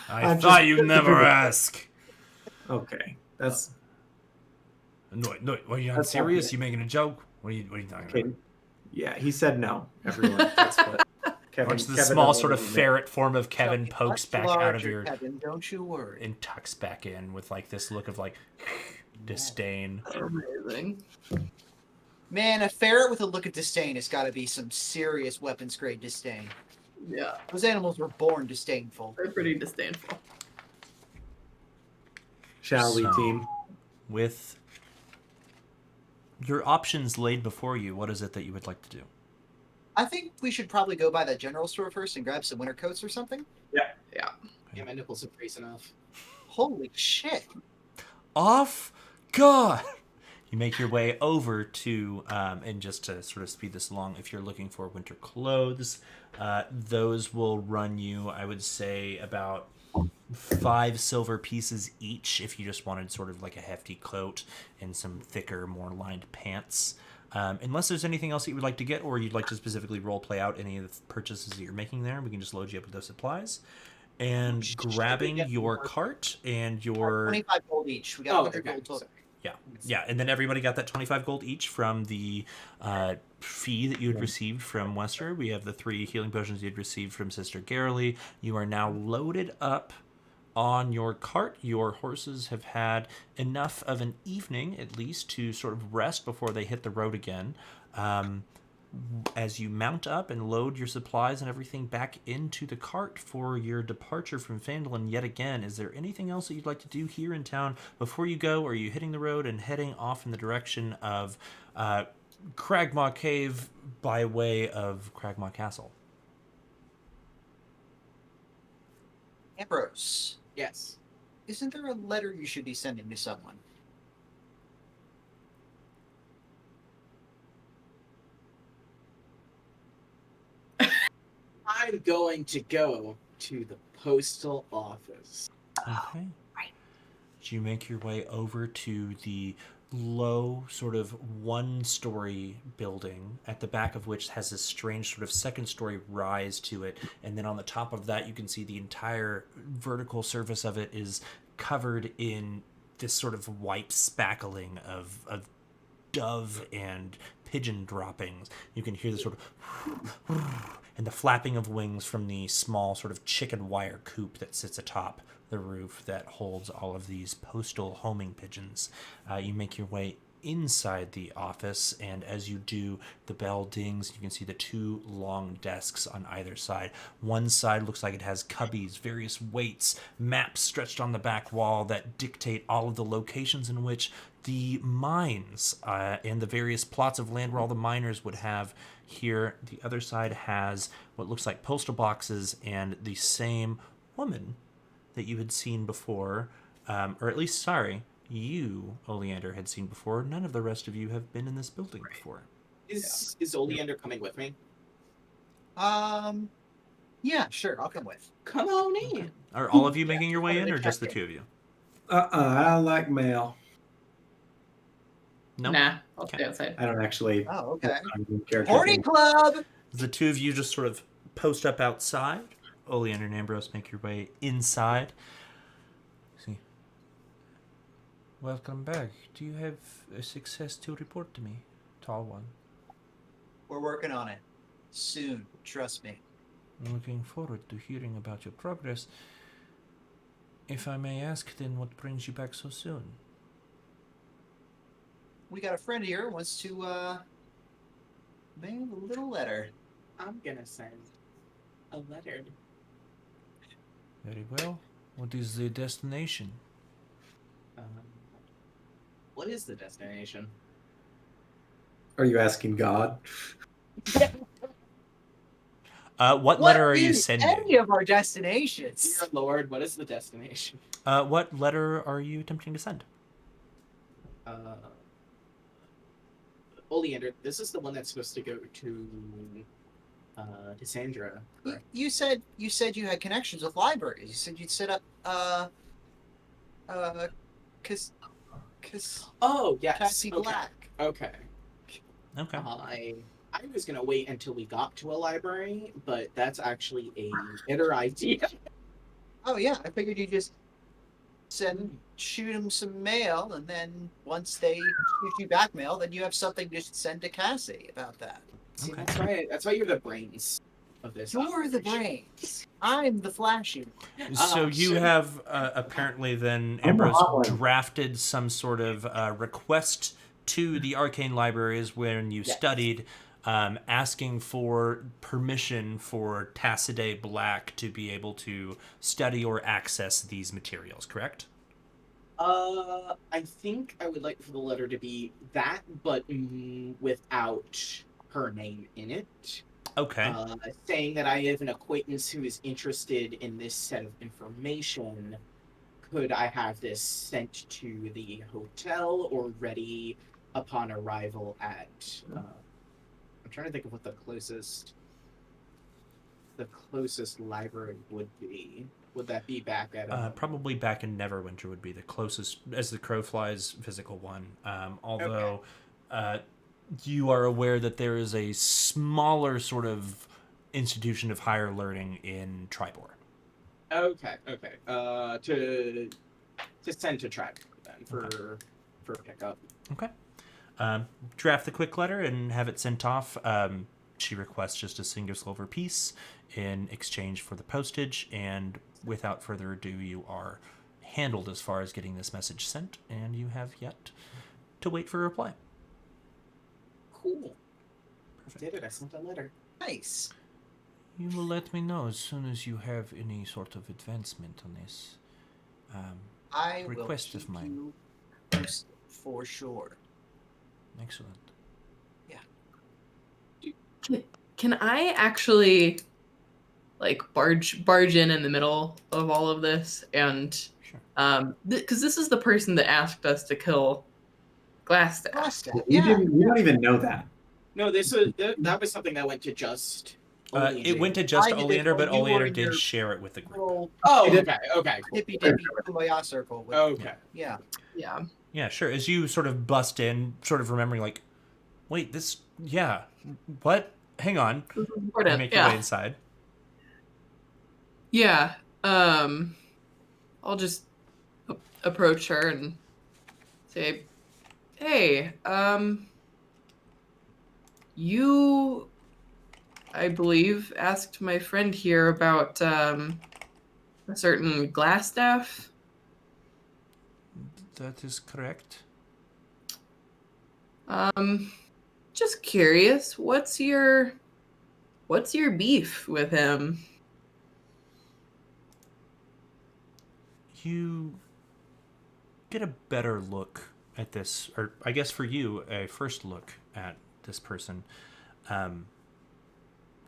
I I'm thought just- you'd never ask. Okay, that's No, are you not That's serious? okay. You making a joke? What are you talking okay. about? Yeah, he said no. Everyone, that's what. Kevin, Watch the Kevin small doesn't sort of wanna be mayor. ferret form of Kevin Much pokes back out of larger, your Kevin, don't you worry. and tucks back in with like this look of like disdain. Amazing. Man, a ferret with a look of disdain has got to be some serious weapons grade disdain. Yeah, Those animals were born disdainful. they're pretty disdainful. Shall we, So- team? With your options laid before you, what is it that you would like to do? I think we should probably go by that general store first and grab some winter coats or something. Yeah, my nipples are creasing off. Holy shit. Off God. You make your way over to, and just to sort of speed this along, if you're looking for winter clothes, those will run you, I would say, about 5 silver pieces each if you just wanted sort of like a hefty coat and some thicker, more lined pants. Unless there's anything else that you would like to get, or you'd like to specifically role play out any of the purchases that you're making there, we can just load you up with those supplies. And Should we grabbing get your more? cart and your 25 gold each. We got Oh, 100 okay. gold total. Sorry. yeah, and then everybody got that 25 gold each from the fee that you had received from Wester. We have the 3 healing potions you had received from Sister Garrily. You are now loaded up on your cart. Your horses have had enough of an evening, at least, to sort of rest before they hit the road again. As you mount up and load your supplies and everything back into the cart for your departure from Phandalin yet again, is there anything else that you'd like to do here in town before you go? Or are you hitting the road and heading off in the direction of Cragmaw Cave by way of Cragmaw Castle? Ambrose, Yes. isn't there a letter you should be sending to someone? I'm going to go to the postal office. Okay. So you make your way over to the low, sort of one-story building, at the back of which has this strange sort of second-story rise to it, and then on the top of that you can see the entire vertical surface of it is covered in this sort of white spackling of dove and pigeon droppings. You can hear the sort of and the flapping of wings from the small sort of chicken wire coop that sits atop the roof that holds all of these postal homing pigeons. You make your way inside the office, and as you do, the bell dings. You can see the 2 long desks on either side. One side looks like it has cubbies, various weights, maps stretched on the back wall that dictate all of the locations in which the mines and the various plots of land where all the miners would have here. The other side has what looks like postal boxes and the same woman that you had seen before, or at least, sorry, you, Oleander, had seen before. None of the rest of you have been in this building before. Is Oleander coming with me? Yeah, sure, I'll come with. Come on in. Are all of you making your way in, or just the 2 of you? I don't like mail. No? Nah, I'll Okay. stay outside. I don't actually. Oh, okay. I'm in character Horny thing. Club! The 2 of you just sort of post up outside. Oleander and Ambrose make your way inside. See. Welcome back. Do you have a success to report to me, tall one? We're working on it. Soon, trust me. I'm looking forward to hearing about your progress. If I may ask, then, what brings you back so soon? we got a friend here who wants to mail a little letter. I'm gonna send a letter. Very well. What is the destination? Um, what is the destination? Are you asking God? What letter are you is sending? any of our destinations? Dear Lord, what is the destination? What letter are you attempting to send? Oleander, this is the one that's supposed to go to Sandra. correct? You said you had connections with libraries. You said you'd set up cause Oh yes. Cassie Okay. Black. Okay. Okay. I was gonna wait until we got to a library, but that's actually a better idea. Oh yeah, I figured you just shoot them some mail, and then once they shoot you back mail, then you have something to send to Cassie about that. See, Okay. that's why you're the brains of this. You're the operation. brains. I'm the flashy. So you so- have apparently then I'm the Ambrose hot one. drafted some sort of request to the arcane libraries when you Yes. studied, asking for permission for Tassidae Black to be able to study or access these materials, correct? I think I would like for the letter to be that, but without her name in it. Okay. Saying that I have an acquaintance who is interested in this set of information. Could I have this sent to the hotel or ready upon arrival at? I'm trying to think of what the closest library would be. Would that be back at? Probably back in Neverwinter would be the closest, as the crow flies, physical one. Although you are aware that there is a smaller sort of institution of higher learning in Tribor. Okay. To send to Tribe then for pickup. Okay. Draft the quick letter and have it sent off. She requests just a single silver piece in exchange for the postage, and without further ado, you are handled as far as getting this message sent, and you have yet to wait for a reply. Cool. Perfect. Did it? I sent a letter. Nice. You will let me know as soon as you have any sort of advancement on this. I Request will of keep mine. you posted for sure. Excellent. Can I actually like barge in the middle of all of this and Sure. because this is the person that asked us to kill Glassstaff. Glassstaff, You yeah. didn't. You don't even know that. No, this was that was something that went to just. It went to just I did it Oleander, while but you were Oleander in did your share it with the group. Little Oh, It did- okay, cool. hippy dippy kumbaya circle. With, Okay. Yeah. Yeah. Yeah, sure. As you sort of bust in, sort of remembering, like, wait, this, yeah, what? Hang on. This is And important. make your way Yeah. inside. Yeah. I'll just approach her and say, "Hey, you, I believe, asked my friend here about a certain Glassstaff." That is correct. Just curious, what's your beef with him? You get a better look at this, or I guess for you, a first look at this person.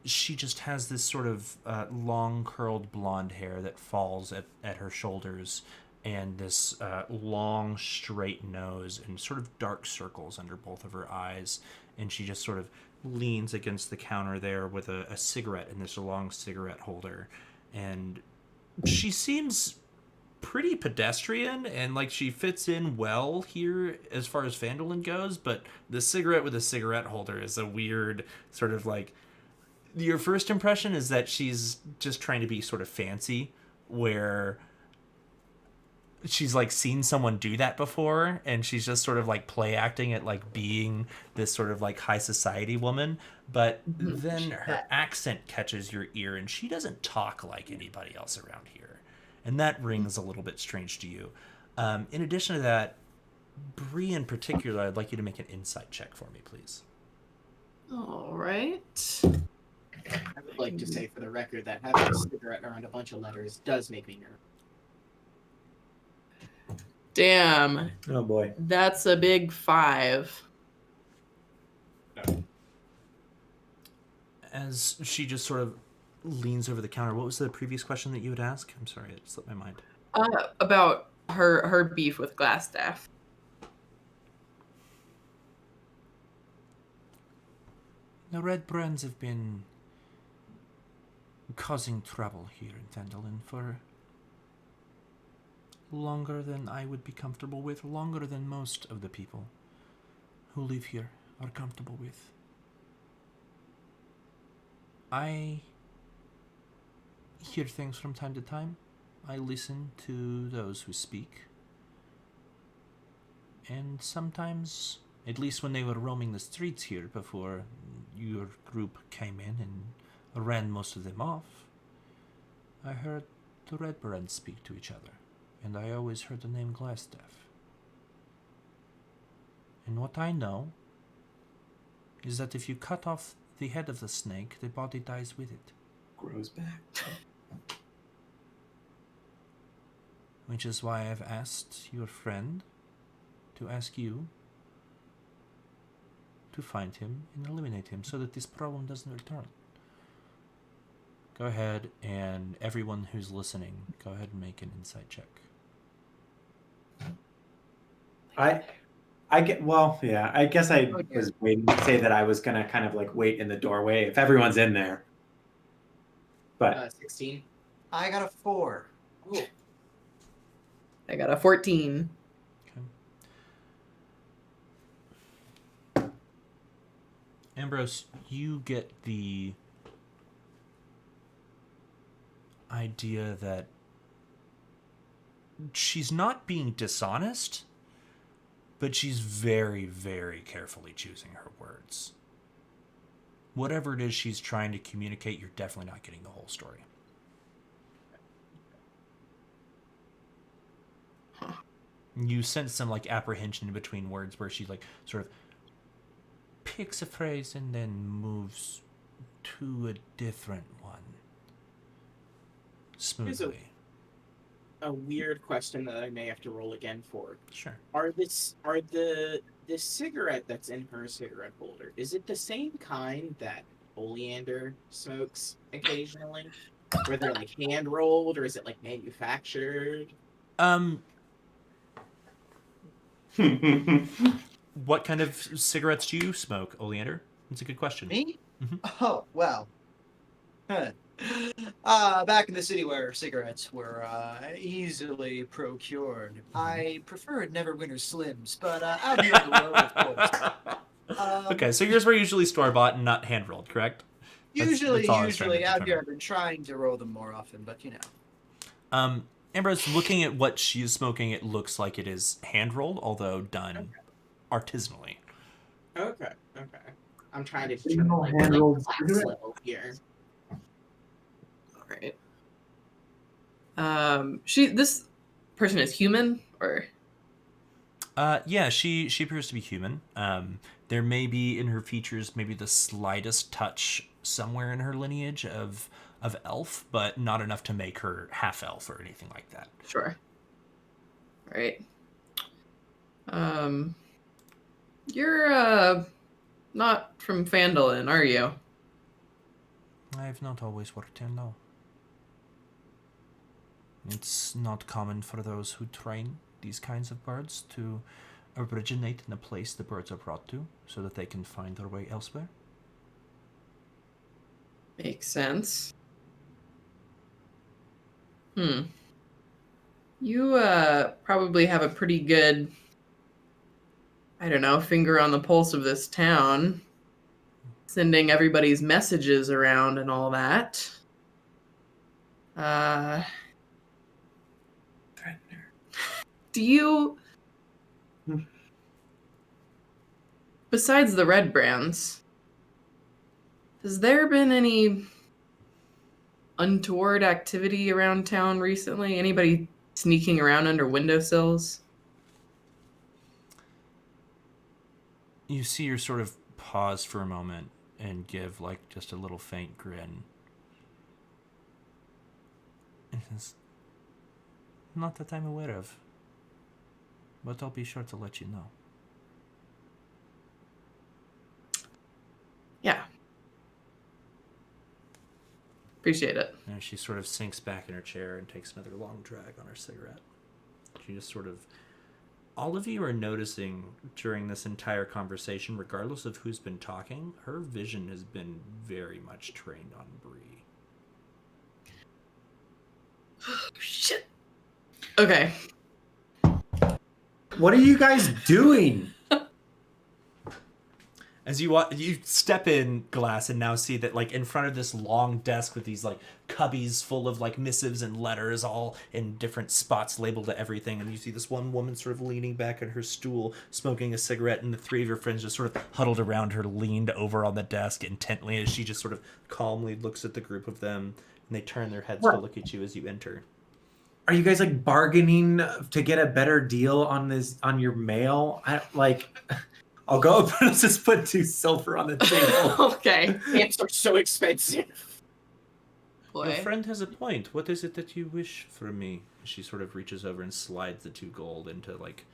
She just has this sort of long curled blonde hair that falls at her shoulders, and this long straight nose and sort of dark circles under both of her eyes. And she just sort of leans against the counter there with a cigarette in this long cigarette holder. And she seems pretty pedestrian and like she fits in well here as far as Phandalin goes, but the cigarette with a cigarette holder is a weird sort of like, your first impression is that she's just trying to be sort of fancy, where she's like seen someone do that before and she's just sort of like play acting at like being this sort of like high society woman. But then her accent catches your ear and she doesn't talk like anybody else around here, and that rings a little bit strange to you. In addition to that, Bree in particular, I'd like you to make an insight check for me, please. All right. I would like to say for the record that having a cigarette around a bunch of letters does make me nervous. Damn, Oh boy. that's a big 5. As she just sort of leans over the counter, what was the previous question that you would ask? I'm sorry, it slipped my mind. About her beef with Glassstaff. The Red Brands have been causing trouble here in Phandalin for longer than I would be comfortable with, longer than most of the people who live here are comfortable with. I hear things from time to time. I listen to those who speak. And sometimes, at least when they were roaming the streets here before your group came in and ran most of them off, I heard the Red Brands speak to each other, and I always heard the name Glassstaff. And what I know is that if you cut off the head of the snake, the body dies with it. Grows back. Which is why I've asked your friend to ask you to find him and eliminate him so that this problem doesn't return. Go ahead, and everyone who's listening, go ahead and make an insight check. I get, well, yeah, I guess I Oh, dear. was waiting to say that I was gonna kind of like wait in the doorway if everyone's in there. But 16. I got a 4. Ooh. I got a 14. Okay. Ambrose, you get the idea that she's not being dishonest, but she's very, very carefully choosing her words. Whatever it is she's trying to communicate, you're definitely not getting the whole story. You sense some like apprehension in between words where she like sort of picks a phrase and then moves to a different one smoothly. A weird question that I may have to roll again for. Sure. The cigarette that's in her cigarette holder, is it the same kind that Oleander smokes occasionally? Where they're like hand rolled, or is it like manufactured? What kind of cigarettes do you smoke, Oleander? That's a good question. Me? Mhm. Oh, well. Back in the city where cigarettes were easily procured, I preferred Neverwinter Slims, but out here in the world, of course. Okay, so yours were usually store-bought and not hand-rolled, correct? Usually all I was trying to out here determine. I've been trying to roll them more often, but you know. Ambrose, looking at what she is smoking, it looks like it is hand-rolled, although done artisanally. Okay. I'm trying to You know, determine hand-rolled class cigarette? level here. All right. This person is human, or Yeah, she appears to be human. There may be in her features maybe the slightest touch somewhere in her lineage of elf, but not enough to make her half elf or anything like that. sure. All right. You're not from Phandalin, are you? I have not always worked here, no. It's not common for those who train these kinds of birds to originate in the place the birds are brought to, so that they can find their way elsewhere. Makes sense. You probably have a pretty good, I don't know, finger on the pulse of this town, sending everybody's messages around and all that. Do you, besides the Red Brands, has there been any untoward activity around town recently? Anybody sneaking around under windowsills? You see her sort of pause for a moment and give like just a little faint grin. It is not that I'm aware of, but I'll be sure to let you know. Yeah. Appreciate it. And she sort of sinks back in her chair and takes another long drag on her cigarette. She just sort of... All of you are noticing during this entire conversation, regardless of who's been talking, her vision has been very much trained on Bree. Shit. Okay. What are you guys doing? As you step in, Glass, and now see that like in front of this long desk with these like cubbies full of like missives and letters all in different spots labeled to everything, and you see this one woman sort of leaning back in her stool smoking a cigarette, and the three of your friends just sort of huddled around her, leaned over on the desk intently as she just sort of calmly looks at the group of them, and they turn their heads to look at you as you enter. Are you guys like bargaining to get a better deal on your mail? I'll go up and just put 2 silver on the table. Okay. Stamps are so expensive. Boy. Your friend has a point. What is it that you wish from me? She sort of reaches over and slides the 2 gold into like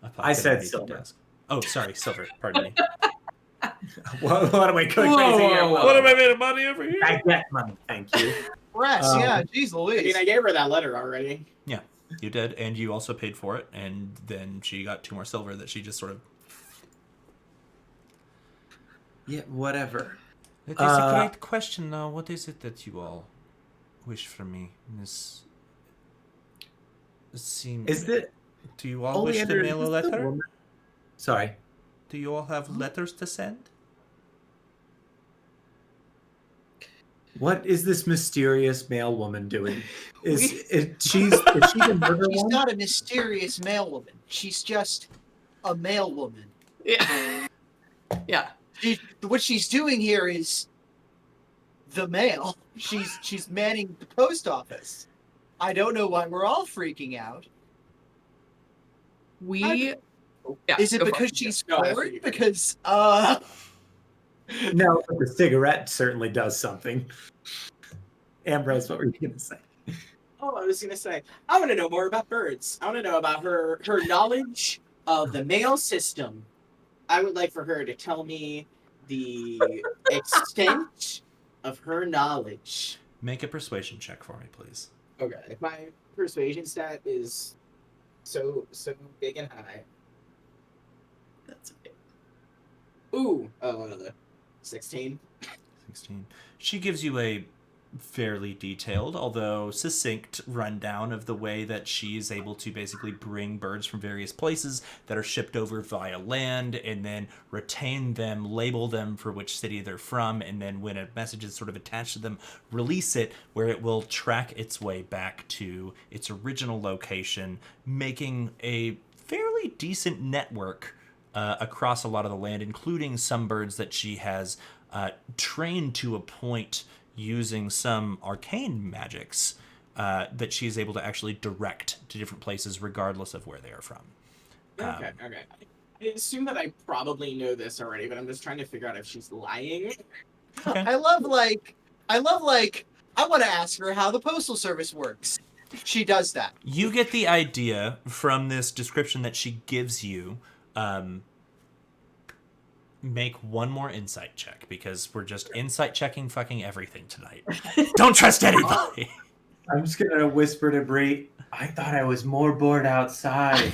a pocket I said underneath the silver. desk. Oh, sorry, silver. Pardon me. What am I going crazy here? What am I made of money over here? I get money, thank you. Rats, yeah, jeez I Louise. mean, I gave her that letter already. Yeah, you did, and you also paid for it, and then she got 2 more silver that she just sort of... Yeah, whatever. It is a great question now. What is it that you all wish from me? This seems... Is it Do you all wish to mail a letter? Sorry. Do you all have letters to send? What is this mysterious male woman doing? Is she the murder She's one? not a mysterious male woman. She's just a male woman. Yeah. Yeah. What she's doing here is the mail. She's manning the post office. I don't know why we're all freaking out. We. Yeah, Is it go for because she's No, I bored? figured. Because No, but the cigarette certainly does something. Ambrose, what were you gonna say? Oh, I was gonna say, I want to know more about birds. I want to know about her knowledge of the mail system. I would like for her to tell me the extent of her knowledge. Make a persuasion check for me, please. Okay. My persuasion stat is so big and high. That's okay. Ooh, 16. 16. She gives you a fairly detailed, although succinct, rundown of the way that she's able to basically bring birds from various places that are shipped over via land and then retain them, label them for which city they're from, and then when a message is sort of attached to them, release it where it will track its way back to its original location, making a fairly decent network across a lot of the land, including some birds that she has trained to a point using some arcane magics that she is able to actually direct to different places regardless of where they are from. Okay. I assume that I probably know this already, but I'm just trying to figure out if she's lying. Okay. I love I want to ask her how the postal service works. She does that. You get the idea from this description that she gives you. Make one more insight check, because we're just insight checking fucking everything tonight. Don't trust anybody. I'm just gonna whisper to Bree. I thought I was more bored outside,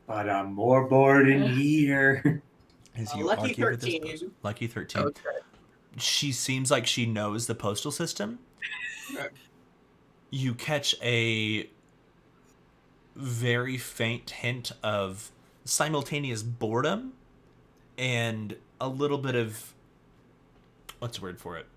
but I'm more bored in here. As you Lucky argue with this 13. person. Lucky 13. Okay. She seems like she knows the postal system. Okay. You catch a very faint hint of simultaneous boredom and a little bit of, what's the word for it?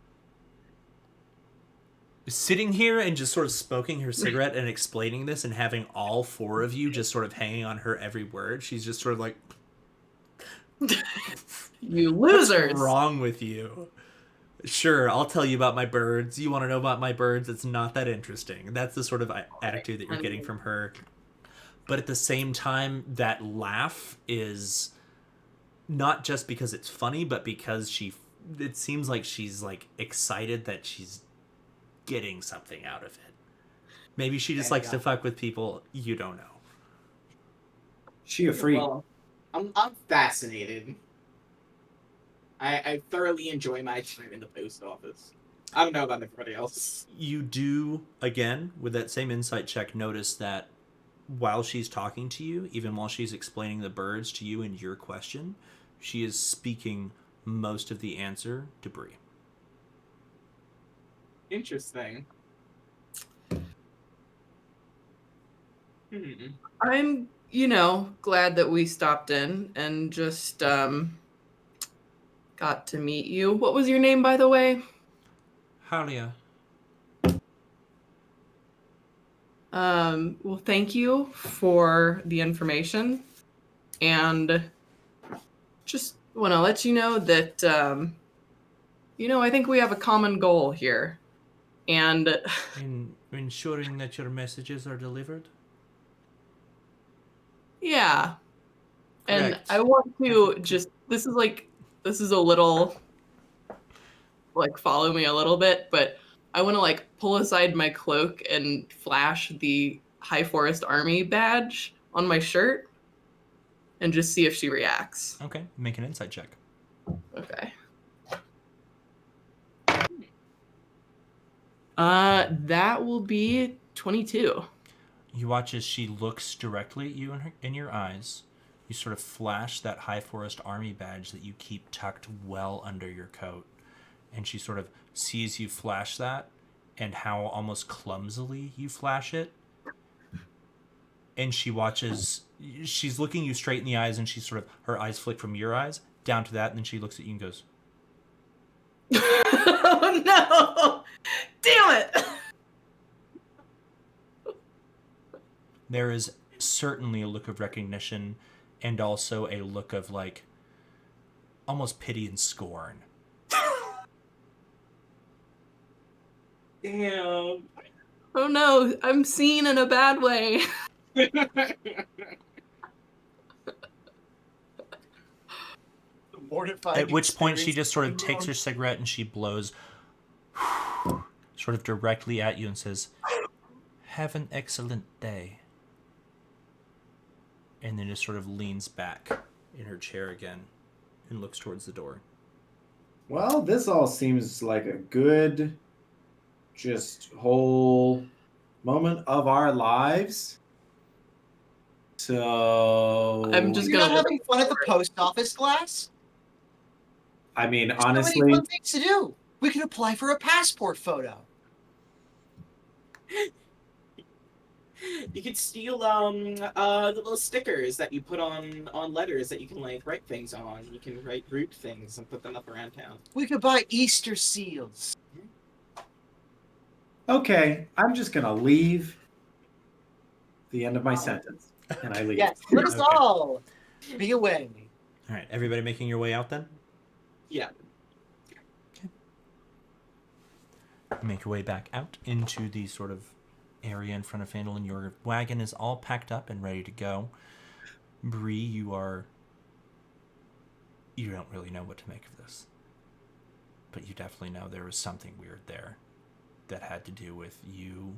Sitting here and just sort of smoking her cigarette and explaining this and having all 4 of you just sort of hanging on her every word. She's just sort of like, You losers. what's wrong with you? Sure, I'll tell you about my birds. You want to know about my birds? It's not that interesting. That's the sort of attitude that you're getting from her. But at the same time, that laugh is not just because it's funny, but because it seems like she's like excited that she's getting something out of it. Maybe she just likes to fuck with people you don't know. She a freak. Well, I'm fascinated. I thoroughly enjoy my time in the post office. I don't know about everybody else. You do, again, with that same insight check, notice that while she's talking to you, even while she's explaining the birds to you and your question, she is speaking most of the answer to Bree. Interesting. I'm, glad that we stopped in and just got to meet you. What was your name, by the way? Halia. Well, thank you for the information. And just want to let you know that, I think we have a common goal here. And In ensuring that your messages are delivered? yeah. And Correct. I want to just, this is a little, like, follow me a little bit, but I want to, like, pull aside my cloak and flash the High Forest Army badge on my shirt and just see if she reacts. Okay, make an insight check. Okay. That will be 22. You watch as she looks directly at you in your eyes. You sort of flash that High Forest Army badge that you keep tucked well under your coat. And she sort of sees you flash that and how almost clumsily you flash it. And she watches, she's looking you straight in the eyes, and her eyes flick from your eyes down to that, and then she looks at you and goes, Oh no! Damn it! there is certainly a look of recognition and also a look of, like, almost pity and scorn. Damn. Oh no, I'm seen in a bad way. Mortified At which point she experience just sort of of takes her cigarette and she blows sort of directly at you and says, "Have an excellent day." And then just sort of leans back in her chair again and looks towards the door. Well, this all seems like a good, just whole moment of our lives. So I'm just You're gonna not look having fun at the post office, Glass? I mean, There's so honestly, many fun things to do. We could apply for a passport photo. You could steal the little stickers that you put on letters that you can, like, write things on. You can write root things and put them up around town. We could buy Easter seals. okay, I'm just gonna leave the end of my sentence, and I leave. Yes, let us Okay. all be away. All right, everybody making your way out then? Yeah. Make your way back out into the sort of area in front of Fandle, and your wagon is all packed up and ready to go. Bree, you don't really know what to make of this, but you definitely know there was something weird there that had to do with you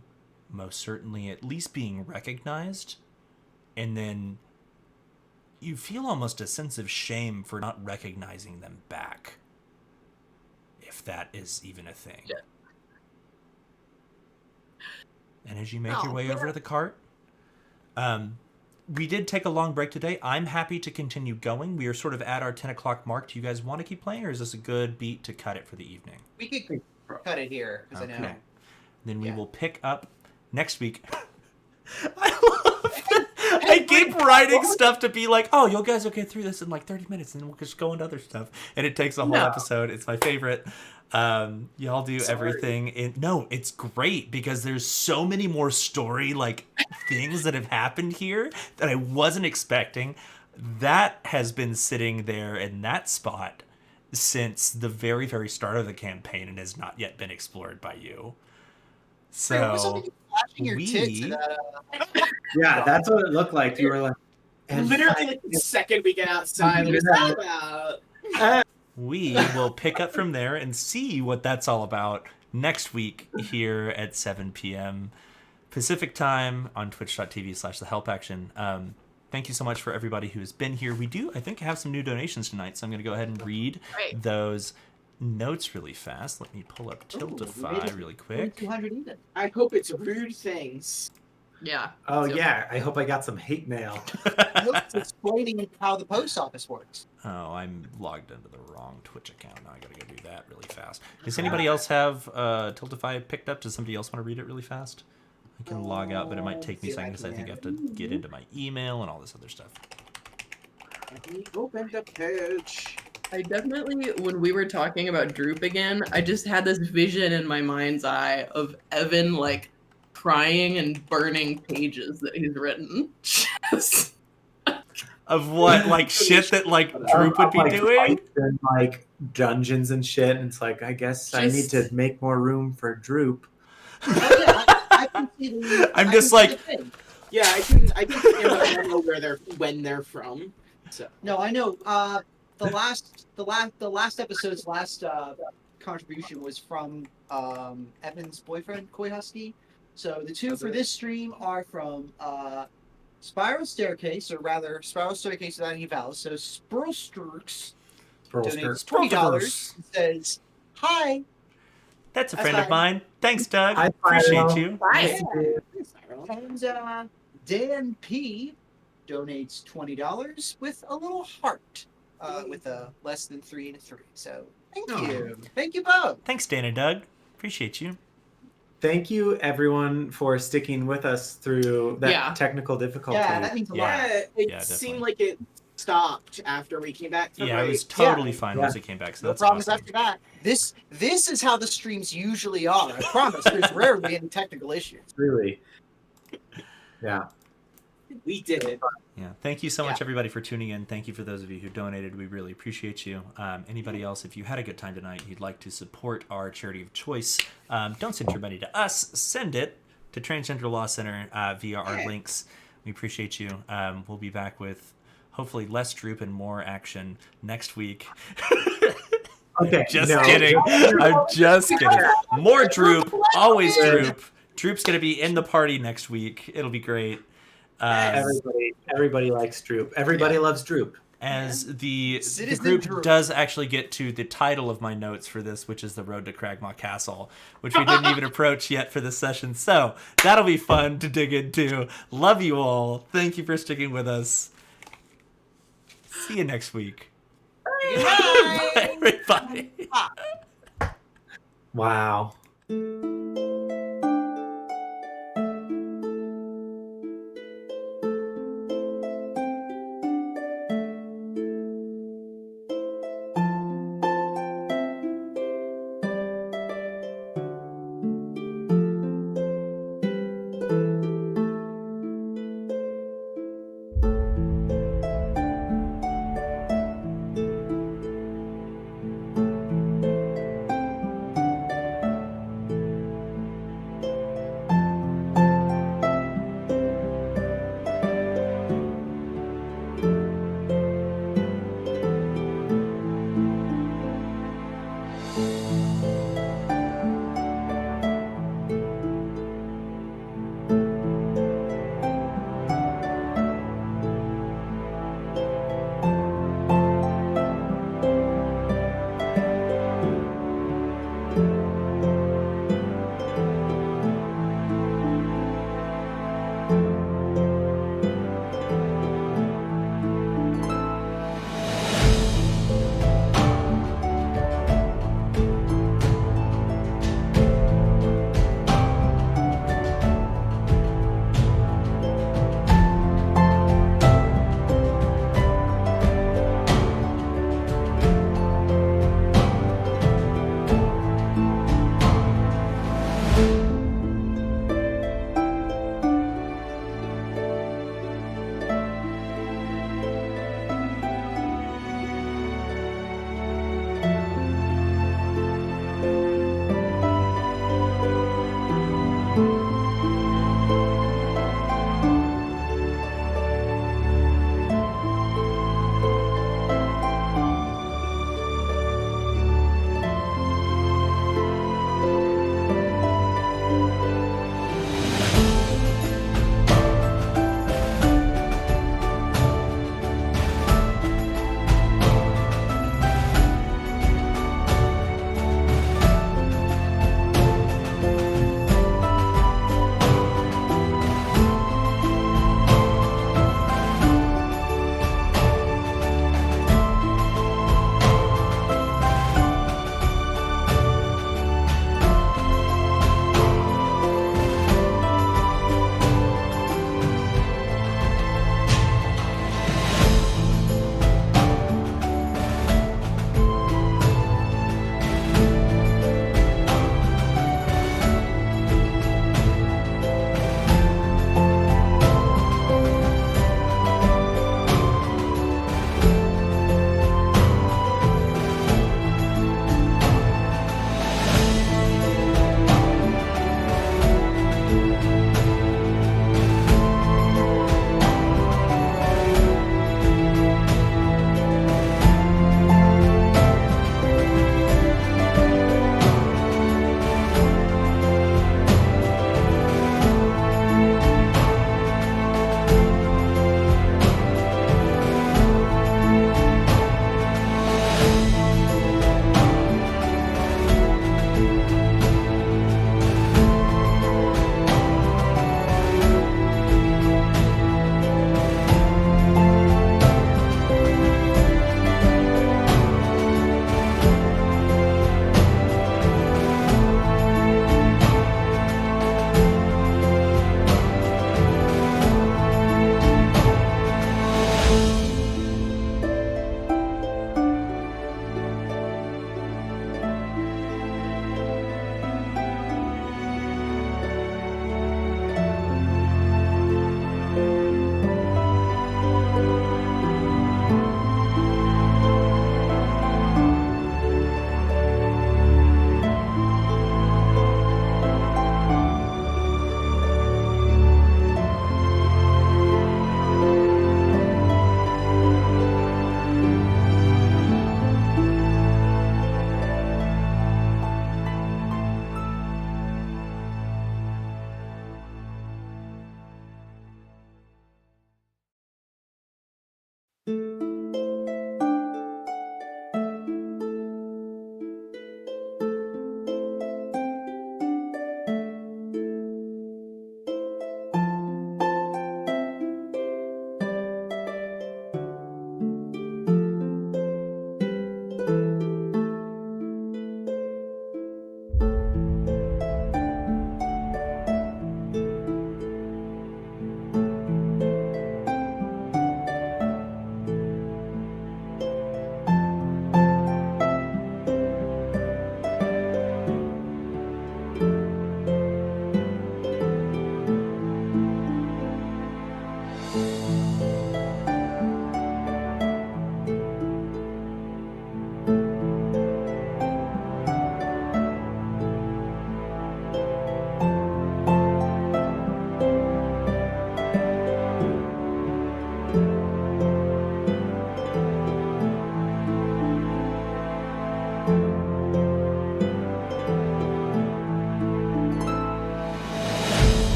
most certainly at least being recognized, and then you feel almost a sense of shame for not recognizing them back, if that is even a thing. Yeah. And as you make your way over to the cart, we did take a long break today. I'm happy to continue going. We are sort of at our 10 o'clock mark. Do you guys want to keep playing, or is this a good beat to cut it for the evening? We could cut it here, because I know. Then we Yeah. will pick up next week. I keep writing stuff to be like, oh, you guys will get through this in like 30 minutes, and we'll just go into other stuff. And it takes a whole episode. It's my favorite. Y'all do everything. No, it's great because there's so many more story like things that have happened here that I wasn't expecting. That has been sitting there in that spot since the very, very start of the campaign and has not yet been explored by you. Wait, was something So flashing your tits? we- That, Yeah, that's what it looked like. You were like, And Literally, like the second we get outside, what's that about? We will pick up from there and see what that's all about next week here at 7 p.m. Pacific time on twitch.tv/thehelpaction. Thank you so much for everybody who has been here. We do, I think, have some new donations tonight, so I'm going to go ahead and read Right. those notes really fast. Let me pull up Tiltify really quick. 200 even. I hope it's rude things. Yeah. Oh So- yeah, I hope I got some hate mail. Nope, it's explaining how the post office works. Oh, I'm logged into the wrong Twitch account. Now I gotta go do that really fast. Does anybody else have Tiltify picked up? Does somebody else want to read it really fast? I can log out, but it might take me a second because I think I have to get into my email and all this other stuff. Let me open the page. I definitely, when we were talking about Droop again, I just had this vision in my mind's eye of Evan like crying and burning pages that he's written. Just- Of what, like shit that like Droop would be Like, doing? fights and, like dungeons and shit. And it's like, I guess I need to Just- make more room for Droop. Oh, yeah, I can see the, I'm I just can see like- the thing. Yeah, I can know when they're from. So No, I know. The last episode's last contribution was from Evan's boyfriend Koi Husky. So the two for this stream are from Spiral Staircase, or rather Spiral Staircase without any vowels. So Spurlsturks donates $20 and says, "Hi." That's a That's friend of fine. mine. Thanks, Doug. Hi, Appreciate Spyro. you. Bye. And Dan P donates $20 with a little heart, with a less than 3 and a 3. So thank you, thank you both. Thanks, Dan and Doug. Appreciate you. Thank you, everyone, for sticking with us through that Yeah. technical difficulty. Yeah, that means a lot. Yeah. yeah, it Yeah, seemed definitely. like it stopped after we came back from Yeah, it break. was totally fine Yeah. once it came back. So No that's problems awesome. after that. This is how the streams usually are. I promise. There's rarely any technical issues. Really. Yeah. We did it. Yeah. Thank you so much, everybody, for tuning in. Thank you for those of you who donated. We really appreciate you. Anybody else, if you had a good time tonight, you'd like to support our charity of choice, don't send your money to us. Send it to Transgender Law Center via our links. We appreciate you. We'll be back with hopefully less Droop and more action next week. Okay. Just no. kidding. I'm just kidding. More Droop. Always Droop. Droop's going to be in the party next week. It'll be great. Everybody likes Droop. Everybody loves Droop. As the Citizen group Droop. does actually get to the title of my notes for this, which is The Road to Cragmaw Castle, which we didn't even approach yet for this session. So that'll be fun to dig into. Love you all. Thank you for sticking with us. See you next week. Goodbye. Bye, everybody. Wow.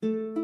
you.